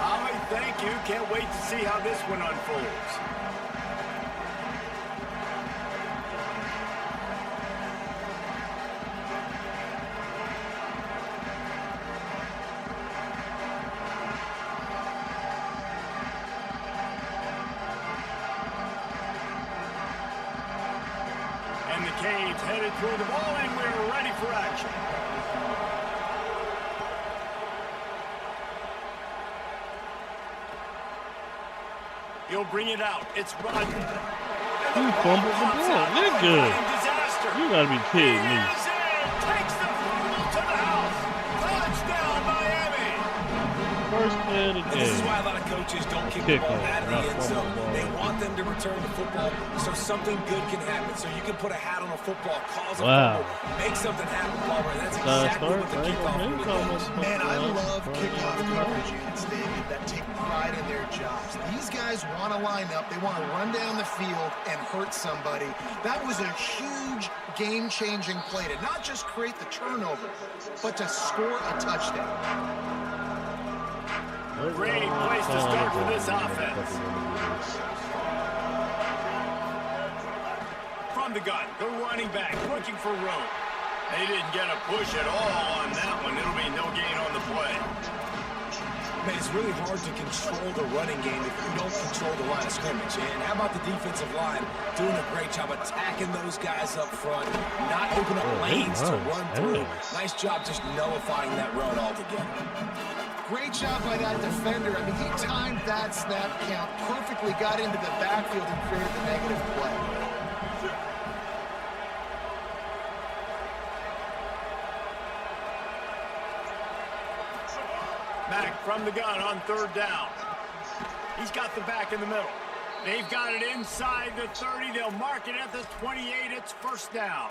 Speaker 3: Holly, thank you. Can't wait to see how this one unfolds. And the Canes headed toward the ball, and we're ready for action. He'll bring it out. It's Rodgers.
Speaker 1: Who fumbled the ball? Nigga.
Speaker 3: Disaster.
Speaker 1: You gotta be kidding me.
Speaker 3: He is in. Takes the fumble to the house. Touchdown, Miami.
Speaker 1: First play of the
Speaker 6: This is
Speaker 1: game.
Speaker 6: why a lot of coaches don't kick the ball
Speaker 1: Kickoff,
Speaker 6: out of the
Speaker 1: not
Speaker 6: end
Speaker 1: fumble
Speaker 6: zone.
Speaker 1: ball.
Speaker 6: They want them to return the football so something good can happen. So you can put a hat on a football, cause a
Speaker 1: Wow.
Speaker 6: fumble, make something happen, Palmer. And that's
Speaker 1: Start,
Speaker 6: exactly what the
Speaker 1: I ain't
Speaker 6: kickoff
Speaker 1: gonna
Speaker 6: really
Speaker 1: call
Speaker 6: does.
Speaker 1: much
Speaker 5: Man, I
Speaker 1: fumble.
Speaker 5: love kickoff coverage units, David, that take pride in their jobs. These guys want to line up. They want to run down the field and hurt somebody. That was a huge game-changing play to not just create the turnover, but to score a touchdown.
Speaker 3: Great place to start for this offense. From the gun, the running back looking for room. They didn't get a push at all on that one. It'll be no gain on the play.
Speaker 6: Man, it's really hard to control the running game if you don't control the line of scrimmage. And how about the defensive line doing a great job attacking those guys up front, not opening up lanes to run through. Nice job just nullifying that run altogether.
Speaker 5: Great job by that defender. I mean, he timed that snap count perfectly, got into the backfield and created the negative play.
Speaker 3: Mack from the gun on third down. He's got the back in the middle. They've got it inside the 30. They'll mark it at the 28. It's first down.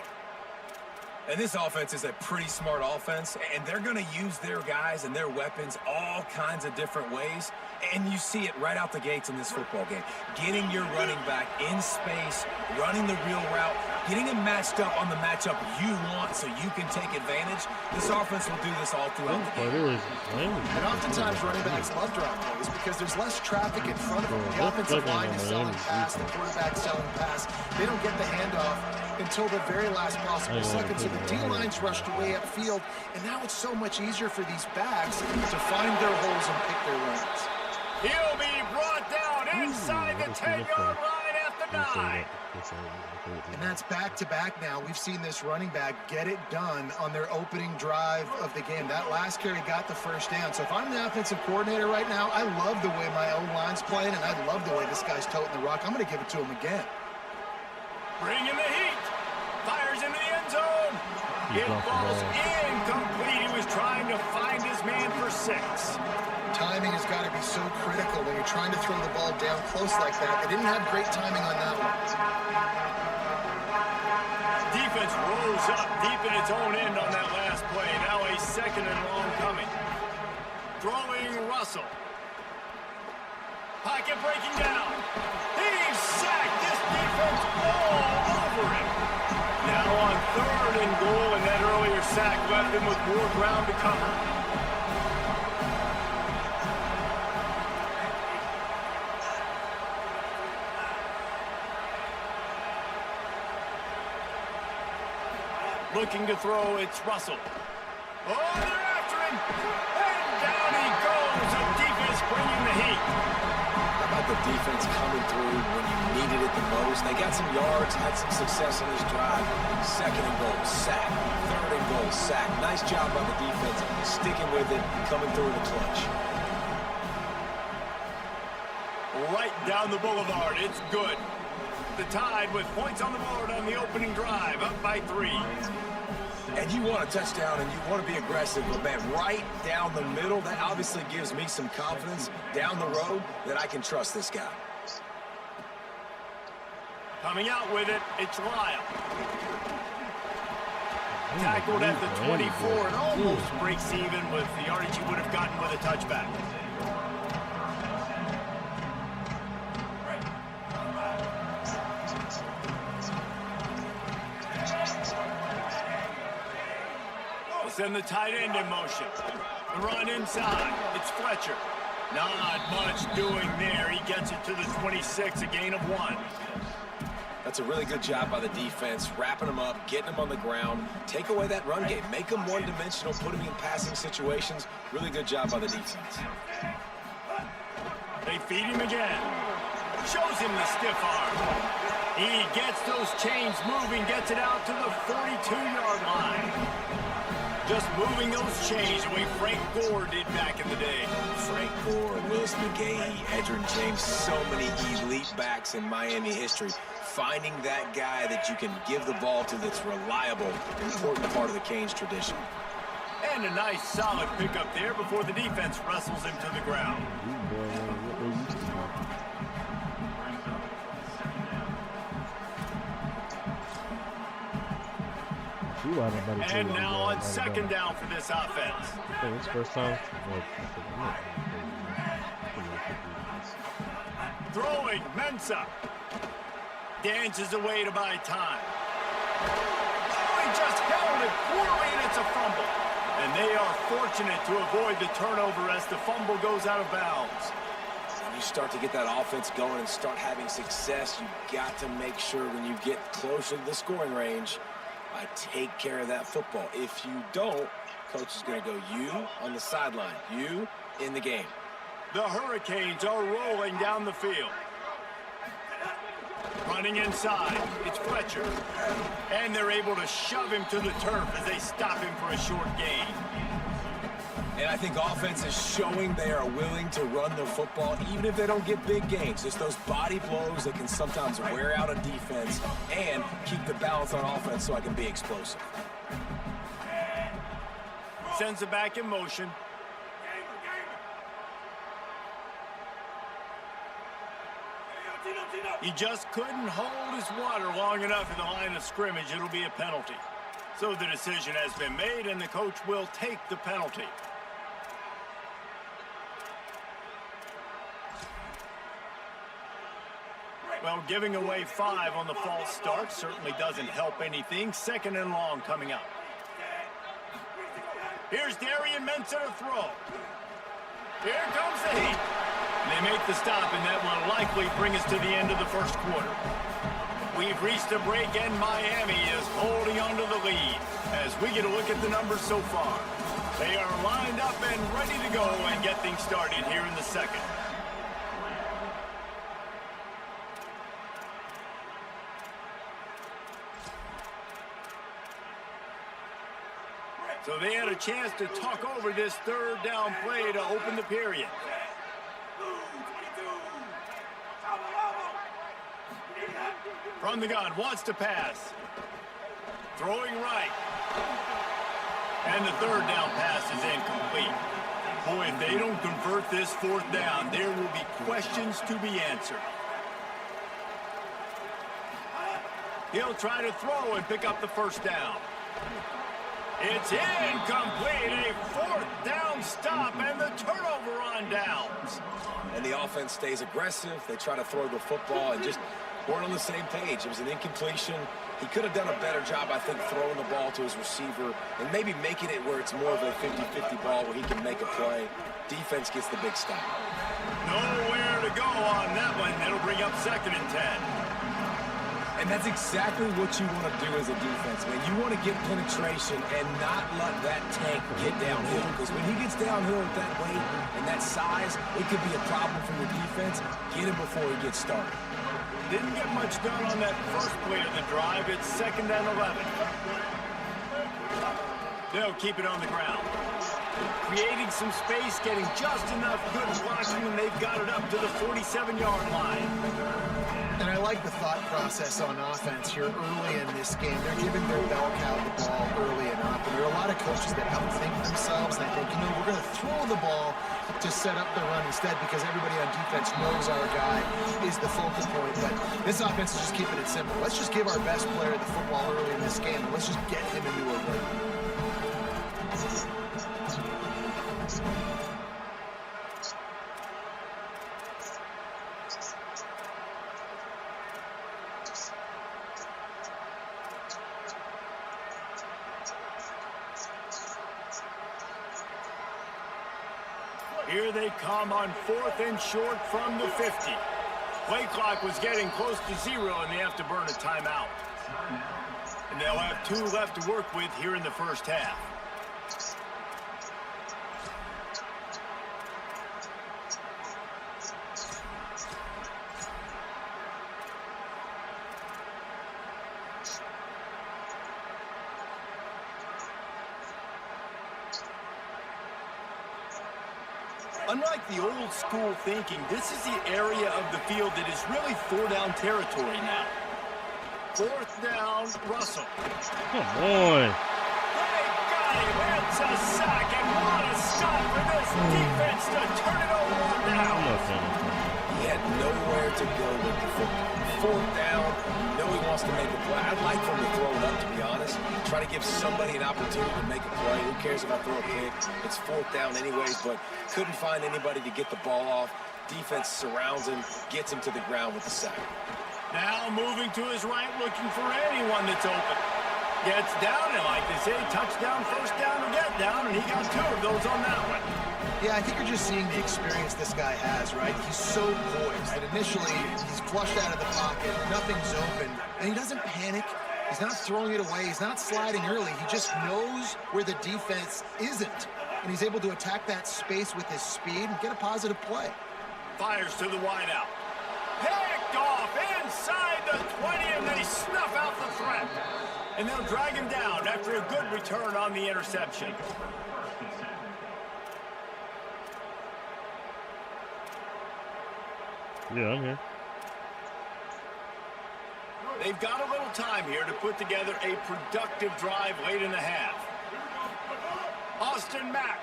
Speaker 6: And this offense is a pretty smart offense, and they're going to use their guys and their weapons all kinds of different ways. And you see it right out the gates in this football game. Getting your running back in space, running the real route, getting him matched up on the matchup you want so you can take advantage. This offense will do this all throughout the game.
Speaker 5: And oftentimes running backs love drop plays because there's less traffic in front of them. The offensive line is selling pass, the quarterback selling pass. They don't get the handoff until the very last possible second. So the D-line's rushed way upfield, and now it's so much easier for these backs to find their holes and pick their lanes.
Speaker 3: He'll be brought down inside the 10-yard line at the 9.
Speaker 5: And that's back-to-back now. We've seen this running back get it done on their opening drive of the game. That last carry got the first down. So if I'm the offensive coordinator right now, I love the way my O-line's playing, and I love the way this guy's toting the rock. I'm going to give it to him again.
Speaker 3: Bringing the heat. Fires into the end zone. It falls incomplete. He was trying to find his man for 6.
Speaker 5: Timing has got to be so critical when you're trying to throw the ball down close like that. They didn't have great timing on that one.
Speaker 3: Defense rose up deep in its own end on that last play. Now a second and long coming. Throwing Russell. Pocket breaking down. He's sacked. This defense all over him. Now on third and goal, and that earlier sack left him with more ground to cover. Looking to throw, it's Russell. Oh, they're after him. And down he goes. The defense bringing the heat.
Speaker 6: How about the defense coming through when you needed it the most? They got some yards, had some success on this drive. 2nd and goal, sack. 3rd and goal, sack. Nice job by the defense, sticking with it, coming through in the clutch.
Speaker 3: Right down the boulevard. It's good. The Tide with points on the board on the opening drive, up by 3.
Speaker 6: And you want a touchdown and you want to be aggressive, but man, right down the middle, that obviously gives me some confidence down the road that I can trust this guy.
Speaker 3: Coming out with it, it's Lyle. Tackled at the 24 and almost breaks even with the yardage he would have gotten with a touchback. Send the tight end in motion. The run inside. It's Fletcher. Not much doing there. He gets it to the 26, a gain of 1.
Speaker 6: That's a really good job by the defense, wrapping them up, getting them on the ground. Take away that run game. Make them one-dimensional, put them in passing situations. Really good job by the defense.
Speaker 3: They feed him again. Shows him the stiff arm. He gets those chains moving, gets it out to the 42-yard line. Just moving those chains the way Frank Gore did back in the day.
Speaker 6: Frank Gore, Willis McGahee, Edgerrin James, so many elite backs in Miami history. Finding that guy that you can give the ball to that's reliable, important part of the Canes tradition.
Speaker 3: And a nice solid pickup there before the defense wrestles him to the ground. And now on 2nd down for this offense.
Speaker 1: It's first time.
Speaker 3: Throwing, Mensah. Dances away to buy time. Oh, he just held it poorly, and it's a fumble. And they are fortunate to avoid the turnover as the fumble goes out of bounds.
Speaker 6: When you start to get that offense going and start having success, you've got to make sure when you get closer to the scoring range, take care of that football. If you don't, coach is going to go you on the sideline, you in the game.
Speaker 3: The Hurricanes are rolling down the field. Running inside, it's Fletcher. And they're able to shove him to the turf as they stop him for a short gain.
Speaker 6: And I think offense is showing they are willing to run the football, even if they don't get big gains. Just those body blows that can sometimes wear out a defense and keep the balance on offense so I can be explosive.
Speaker 3: Sends it back in motion. He just couldn't hold his water long enough in the line of scrimmage. It'll be a penalty. So the decision has been made, and the coach will take the penalty. Well, giving away 5 on the false start certainly doesn't help anything. 2nd and long coming up. Here's Darian Mensah to throw. Here comes the heat. They make the stop, and that will likely bring us to the end of the first quarter. We've reached a break, and Miami is holding on to the lead as we get a look at the numbers so far. They are lined up and ready to go and get things started here in the 2nd. So they had a chance to talk over this 3rd down play to open the period. From the gun, wants to pass. Throwing right. And the 3rd down pass is incomplete. Boy, if they don't convert this 4th down, there will be questions to be answered. He'll try to throw and pick up the 1st down. It's incomplete, a 4th down stop, and the turnover on downs.
Speaker 6: And the offense stays aggressive. They try to throw the football and just weren't on the same page. It was an incompletion. He could have done a better job, I think, throwing the ball to his receiver and maybe making it where it's more of a 50-50 ball where he can make a play. Defense gets the big stop.
Speaker 3: Nowhere to go on that one. That'll bring up 2nd and 10.
Speaker 6: And that's exactly what you want to do as a defense, man. You want to get penetration and not let that tank get downhill. Because when he gets downhill with that weight and that size, it could be a problem for your defense. Get him before he gets started.
Speaker 3: Didn't get much done on that first play of the drive. It's 2nd and 11. They'll keep it on the ground. Creating some space, getting just enough good blocking, and they've got it up to the 47-yard line.
Speaker 5: And I like the thought process on offense here early in this game. They're giving their bell cow the ball early enough. And there are a lot of coaches that outthink themselves. And I think, we're going to throw the ball to set up the run instead because everybody on defense knows our guy is the focal point. But this offense is just keeping it simple. Let's just give our best player the football early in this game. And let's just get him into a rhythm.
Speaker 3: Here they come on 4th and short from the 50. Play clock was getting close to 0, and they have to burn a timeout. And they'll have 2 left to work with here in the first half. Unlike the old school thinking, this is the area of the field that is really 4-down territory now. 4th down, Russell.
Speaker 1: Come on.
Speaker 3: They got him. It's a sack, and what a stop for this defense to turn it over on down.
Speaker 6: He had nowhere to go with the football. 4th down, he wants to make a play. I'd like for him to throw it up, to be honest. Try to give somebody an opportunity to make a play. Who cares if I throw a pick? It's 4th down anyways, but couldn't find anybody to get the ball off. Defense surrounds him, gets him to the ground with the sack.
Speaker 3: Now moving to his right, looking for anyone that's open. Gets down, and like they say, touchdown, 1st down, or get down, and he got 2 of those on that one.
Speaker 5: Yeah, I think you're just seeing the experience this guy has, right? He's so poised that initially he's flushed out of the pocket, nothing's open, and he doesn't panic. He's not throwing it away. He's not sliding early. He just knows where the defense isn't, and he's able to attack that space with his speed and get a positive play.
Speaker 3: Fires to the wideout. Picked off inside the 20, and they snuff out the threat. And they'll drag him down after a good return on the interception.
Speaker 1: Yeah, I'm here.
Speaker 3: They've got a little time here to put together a productive drive late in the half. Austin Mack,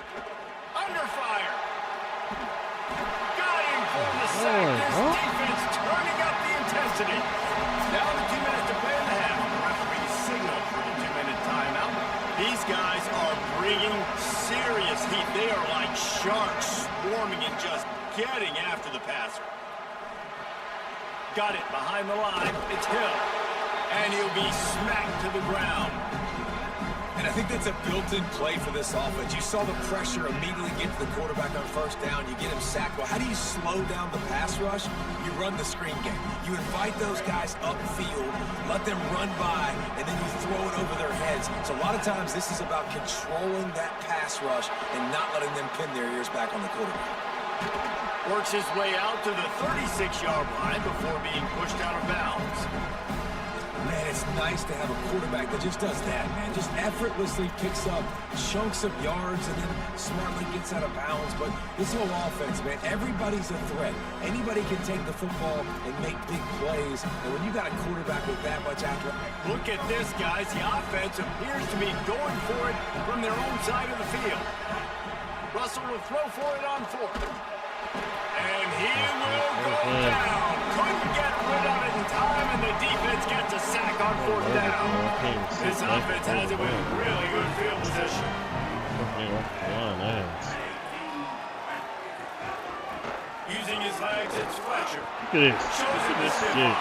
Speaker 3: under fire. Got him for the sack. This defense turning up the intensity. Down to 2 minutes to play in the half. Referee signal for the 2-minute timeout. These guys are bringing serious heat. They are like sharks swarming and just getting after the passer. Got it behind the line. It's Hill. And he'll be smacked to the ground.
Speaker 6: And I think that's a built-in play for this offense. You saw the pressure immediately get to the quarterback on 1st down. You get him sacked. Well, how do you slow down the pass rush? You run the screen game. You invite those guys upfield, let them run by, and then you throw it over their heads. So a lot of times this is about controlling that pass rush and not letting them pin their ears back on the quarterback.
Speaker 3: Works his way out to the 36-yard line before being pushed out of bounds.
Speaker 6: Man, it's nice to have a quarterback that just does that, man. Just effortlessly picks up chunks of yards and then smartly gets out of bounds. But this whole offense, man, everybody's a threat. Anybody can take the football and make big plays. And when you got a quarterback with that much accuracy.
Speaker 3: Look at this, guys. The offense appears to be going for it from their own side of the field. Russell will throw for it on 4th. And he will go down. Couldn't get rid of it in time, and the defense gets a sack on 4th down. This offense has it with really good field position. Using his legs, it's Fletcher. Shows him the stiff arm.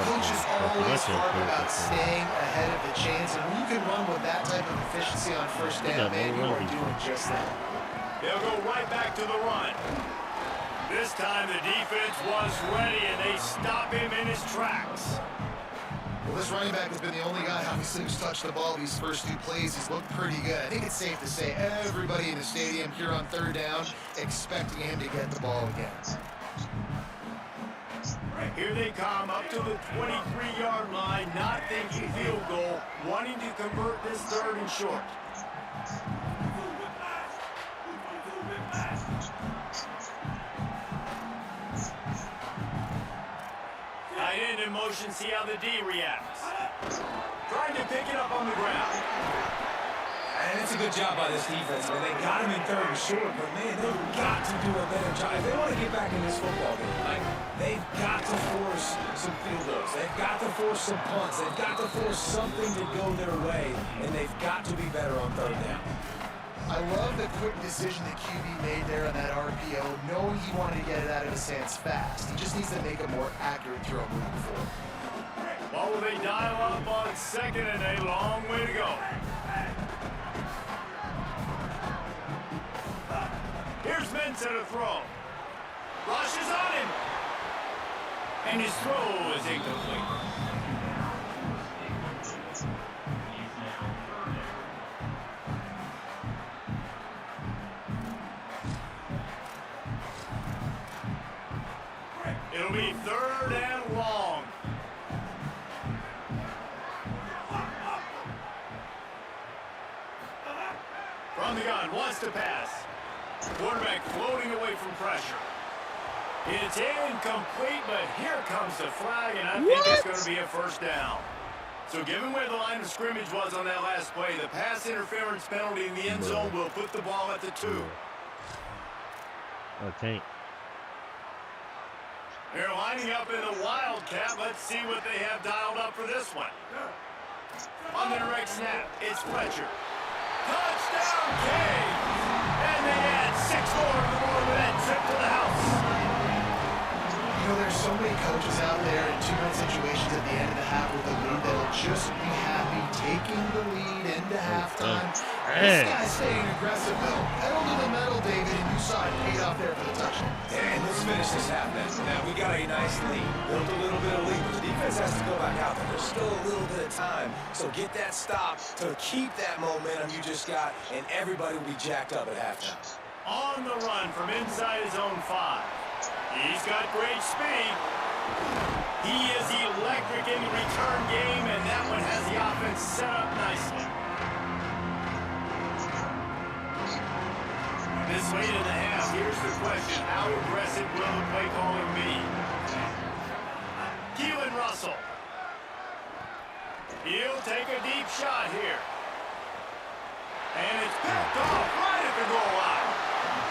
Speaker 5: Coach is always hard about staying ahead of the chains, and when you can run with that type of efficiency on 1st down, man, you are doing just that.
Speaker 3: They'll go right back to the run. This time the defense was ready, and they stop him in his tracks.
Speaker 5: Well, this running back has been the only guy, obviously, who's touched the ball these first 2 plays. He's looked pretty good. I think it's safe to say everybody in the stadium here on 3rd down expecting him to get the ball again.
Speaker 3: Here they come up to the 23-yard line, not thinking field goal, wanting to convert this 3rd and short. Tight end in motion, see how the D reacts. Trying to pick it up on the ground.
Speaker 6: And it's a good job by this defense, man. They got him in 3rd and short, but man, they've got to do a better job. If they want to get back in this football game, like, they've got to force some field goals. They've got to force some punts. They've got to force something to go their way, and they've got to be better on 3rd down.
Speaker 5: I love the quick decision that QB made there on that RPO, knowing he wanted to get it out of his hands fast. He just needs to make a more accurate throw moving forward.
Speaker 3: What will they dial up on 2nd and a long way to go? Here's Mensah to throw. Rushes on him. And his throw is incomplete. It'll be 3rd and long. From the gun, wants to pass. Quarterback floating away from pressure. It's incomplete, but here comes the flag, and I think it's going to be a 1st down. So given where the line of scrimmage was on that last play, the pass interference penalty in the end zone will put the ball at the 2.
Speaker 1: Okay.
Speaker 3: They're lining up in the Wildcat. Let's see what they have dialed up for this one. On the direct snap, it's Fletcher. Touchdown, King! And they add 6 more to the board with that trip to the house.
Speaker 5: You know, there's so many coaches out there in 2-minute situations at the end of the half with the lead that'll just be happy taking the lead into halftime. This guy's staying aggressive, though. Pedal to the metal, David, and you saw it paid off there for the touchdown.
Speaker 6: And let's finish this half, man. Now, we got a nice lead. Built a little bit of lead, but the defense has to go back out there. There's still a little bit of time. So get that stop to keep that momentum you just got, and everybody will be jacked up at halftime.
Speaker 3: On the run from inside his own 5. He's got great speed. He is electric in the return game, and that one has the offense set up nicely. This late in the half, here's the question. How aggressive will the play calling be? Keelan Russell. He'll take a deep shot here. And it's picked off right at the goal line.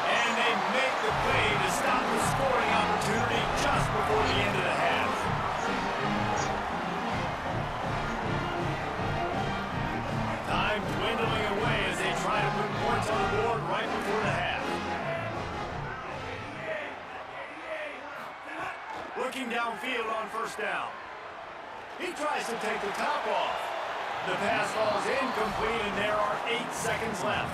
Speaker 3: And they make the play to stop the scoring opportunity just before the end of the half. Time dwindling away as they try to put points on the board right before the half. Looking downfield on 1st down. He tries to take the top off. The pass falls incomplete, and there are 8 seconds left.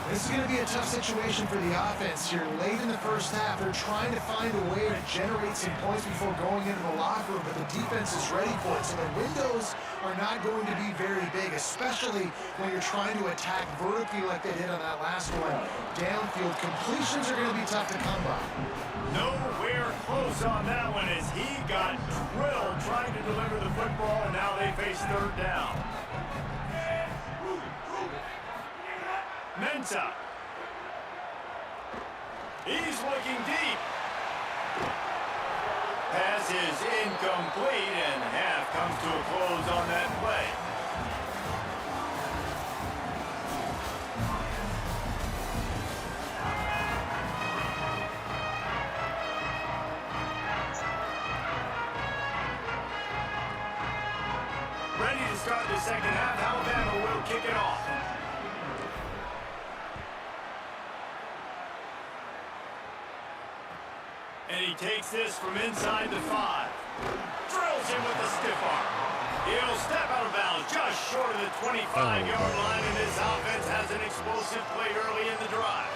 Speaker 5: This is going to be a tough situation for the offense here. Late in the 1st half, they're trying to find a way to generate some points before going into the locker room, but the defense is ready for it. So the windows are not going to be very big, especially when you're trying to attack vertically like they did on that last one. Downfield completions are going to be tough to come by.
Speaker 3: Nowhere close on that one as he got drilled trying to deliver the football, and now they face 3rd down. Mensah. He's looking deep. Pass is incomplete, and half comes to a close on that play. Ready to start the 2nd half. Alabama will kick it off. And he takes this from inside the 5. Drills him with the stiff arm. He'll step out of bounds just short of the 25-yard line, and this offense has an explosive play early in the drive.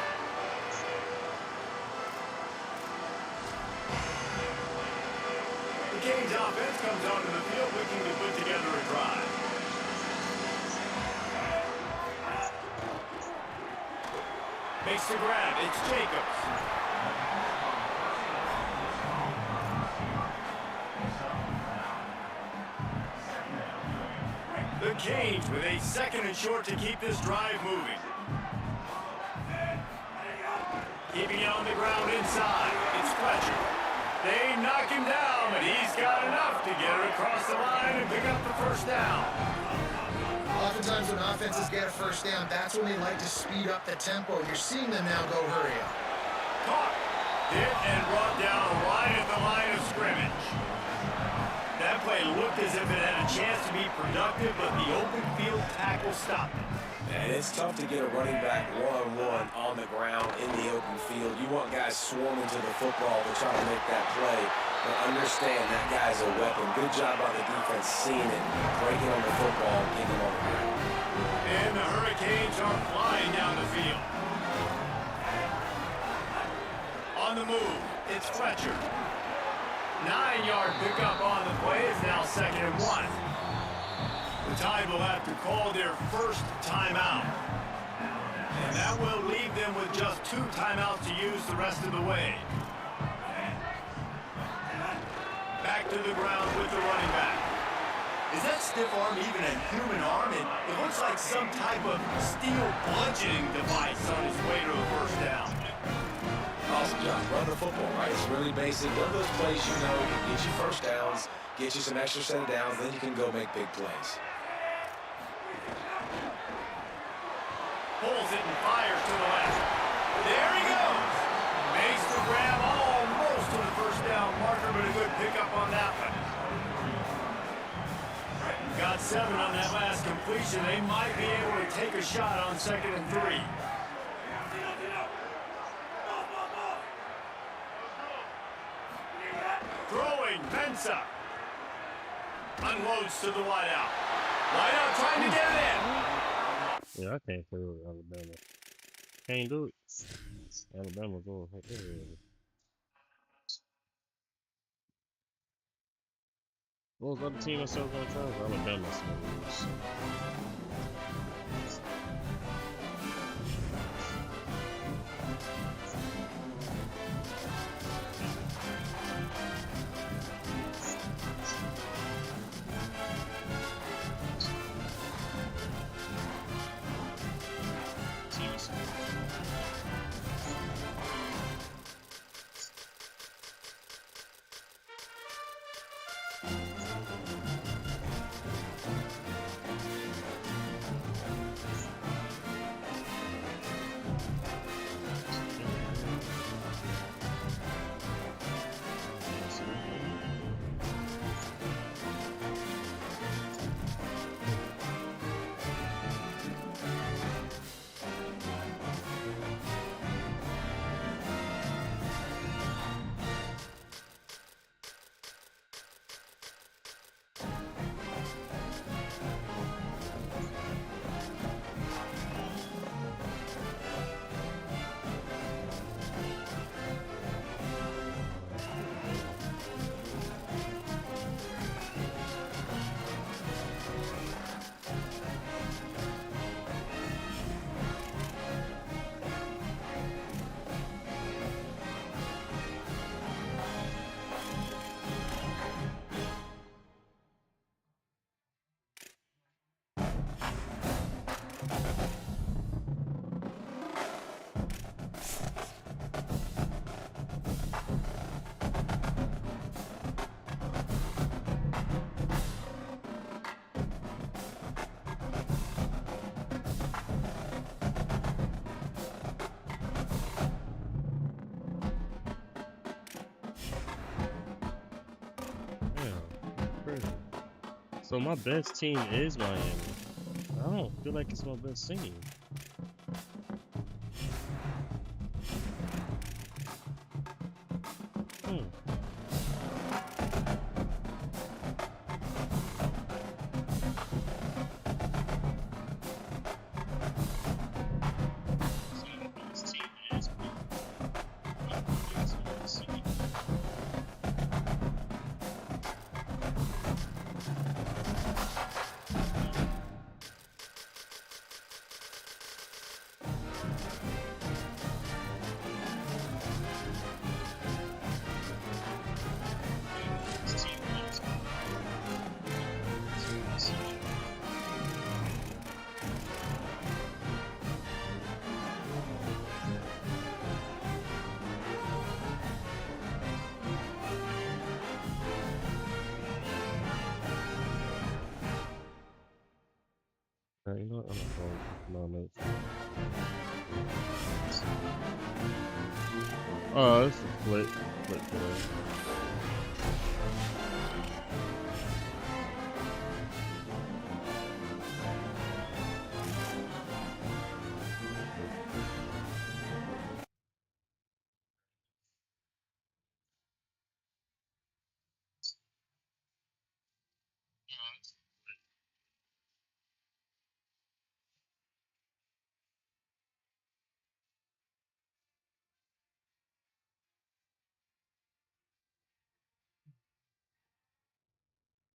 Speaker 3: The Canes offense comes onto the field looking to put together Makes the grab. It's Jacobs. The Canes with a 2nd and short to keep this drive moving. Keeping it on the ground inside. It's Fletcher. They knock him down, but he's got enough to get it across the line and pick up the first down.
Speaker 5: Oftentimes when offenses get a first down, that's when they like to speed up the tempo. You're seeing them now go hurry up.
Speaker 3: Caught. Hit and brought down right at the line of scrimmage. That play looked as if it had a chance to be productive, but the open field tackle stopped it.
Speaker 6: And it's tough to get a running back one-on-one on the ground in the open field. You want guys swarming to the football to try to make that play, but understand that guy's a weapon. Good job on the defense seeing it, breaking on the football, and getting him on the ground.
Speaker 3: And the Hurricanes are flying down the field. On the move, it's Fletcher. 9-yard pickup on the play is now 2nd and 1. The Tide will have to call their first timeout. And that will leave them with just 2 timeouts to use the rest of the way. Back to the ground with the running back. Is that stiff arm even a human arm? It looks like some type of steel bludgeoning device on his way to a first down.
Speaker 6: Awesome job. Run the football, right? It's really basic. One of those plays you know can get you first downs, get you some extra set of downs, then you can go make big plays.
Speaker 3: Pulls it and fires to the left. There he goes. Makes the grab almost to the first down marker, but a good pickup on that one. Got 7 on that last completion. They might be able to take a shot on 2nd and 3. Throwing, Mensa. Unloads to the wideout. Wideout trying to get it in.
Speaker 1: Yeah, I can't play with Alabama. Can't do it. Alabama's going. What was the other team that sells on trial? Alabama. So my best team is Miami. I don't feel like it's my best team. You know what? I'm not going to my notes. Oh, it's a split. Split today.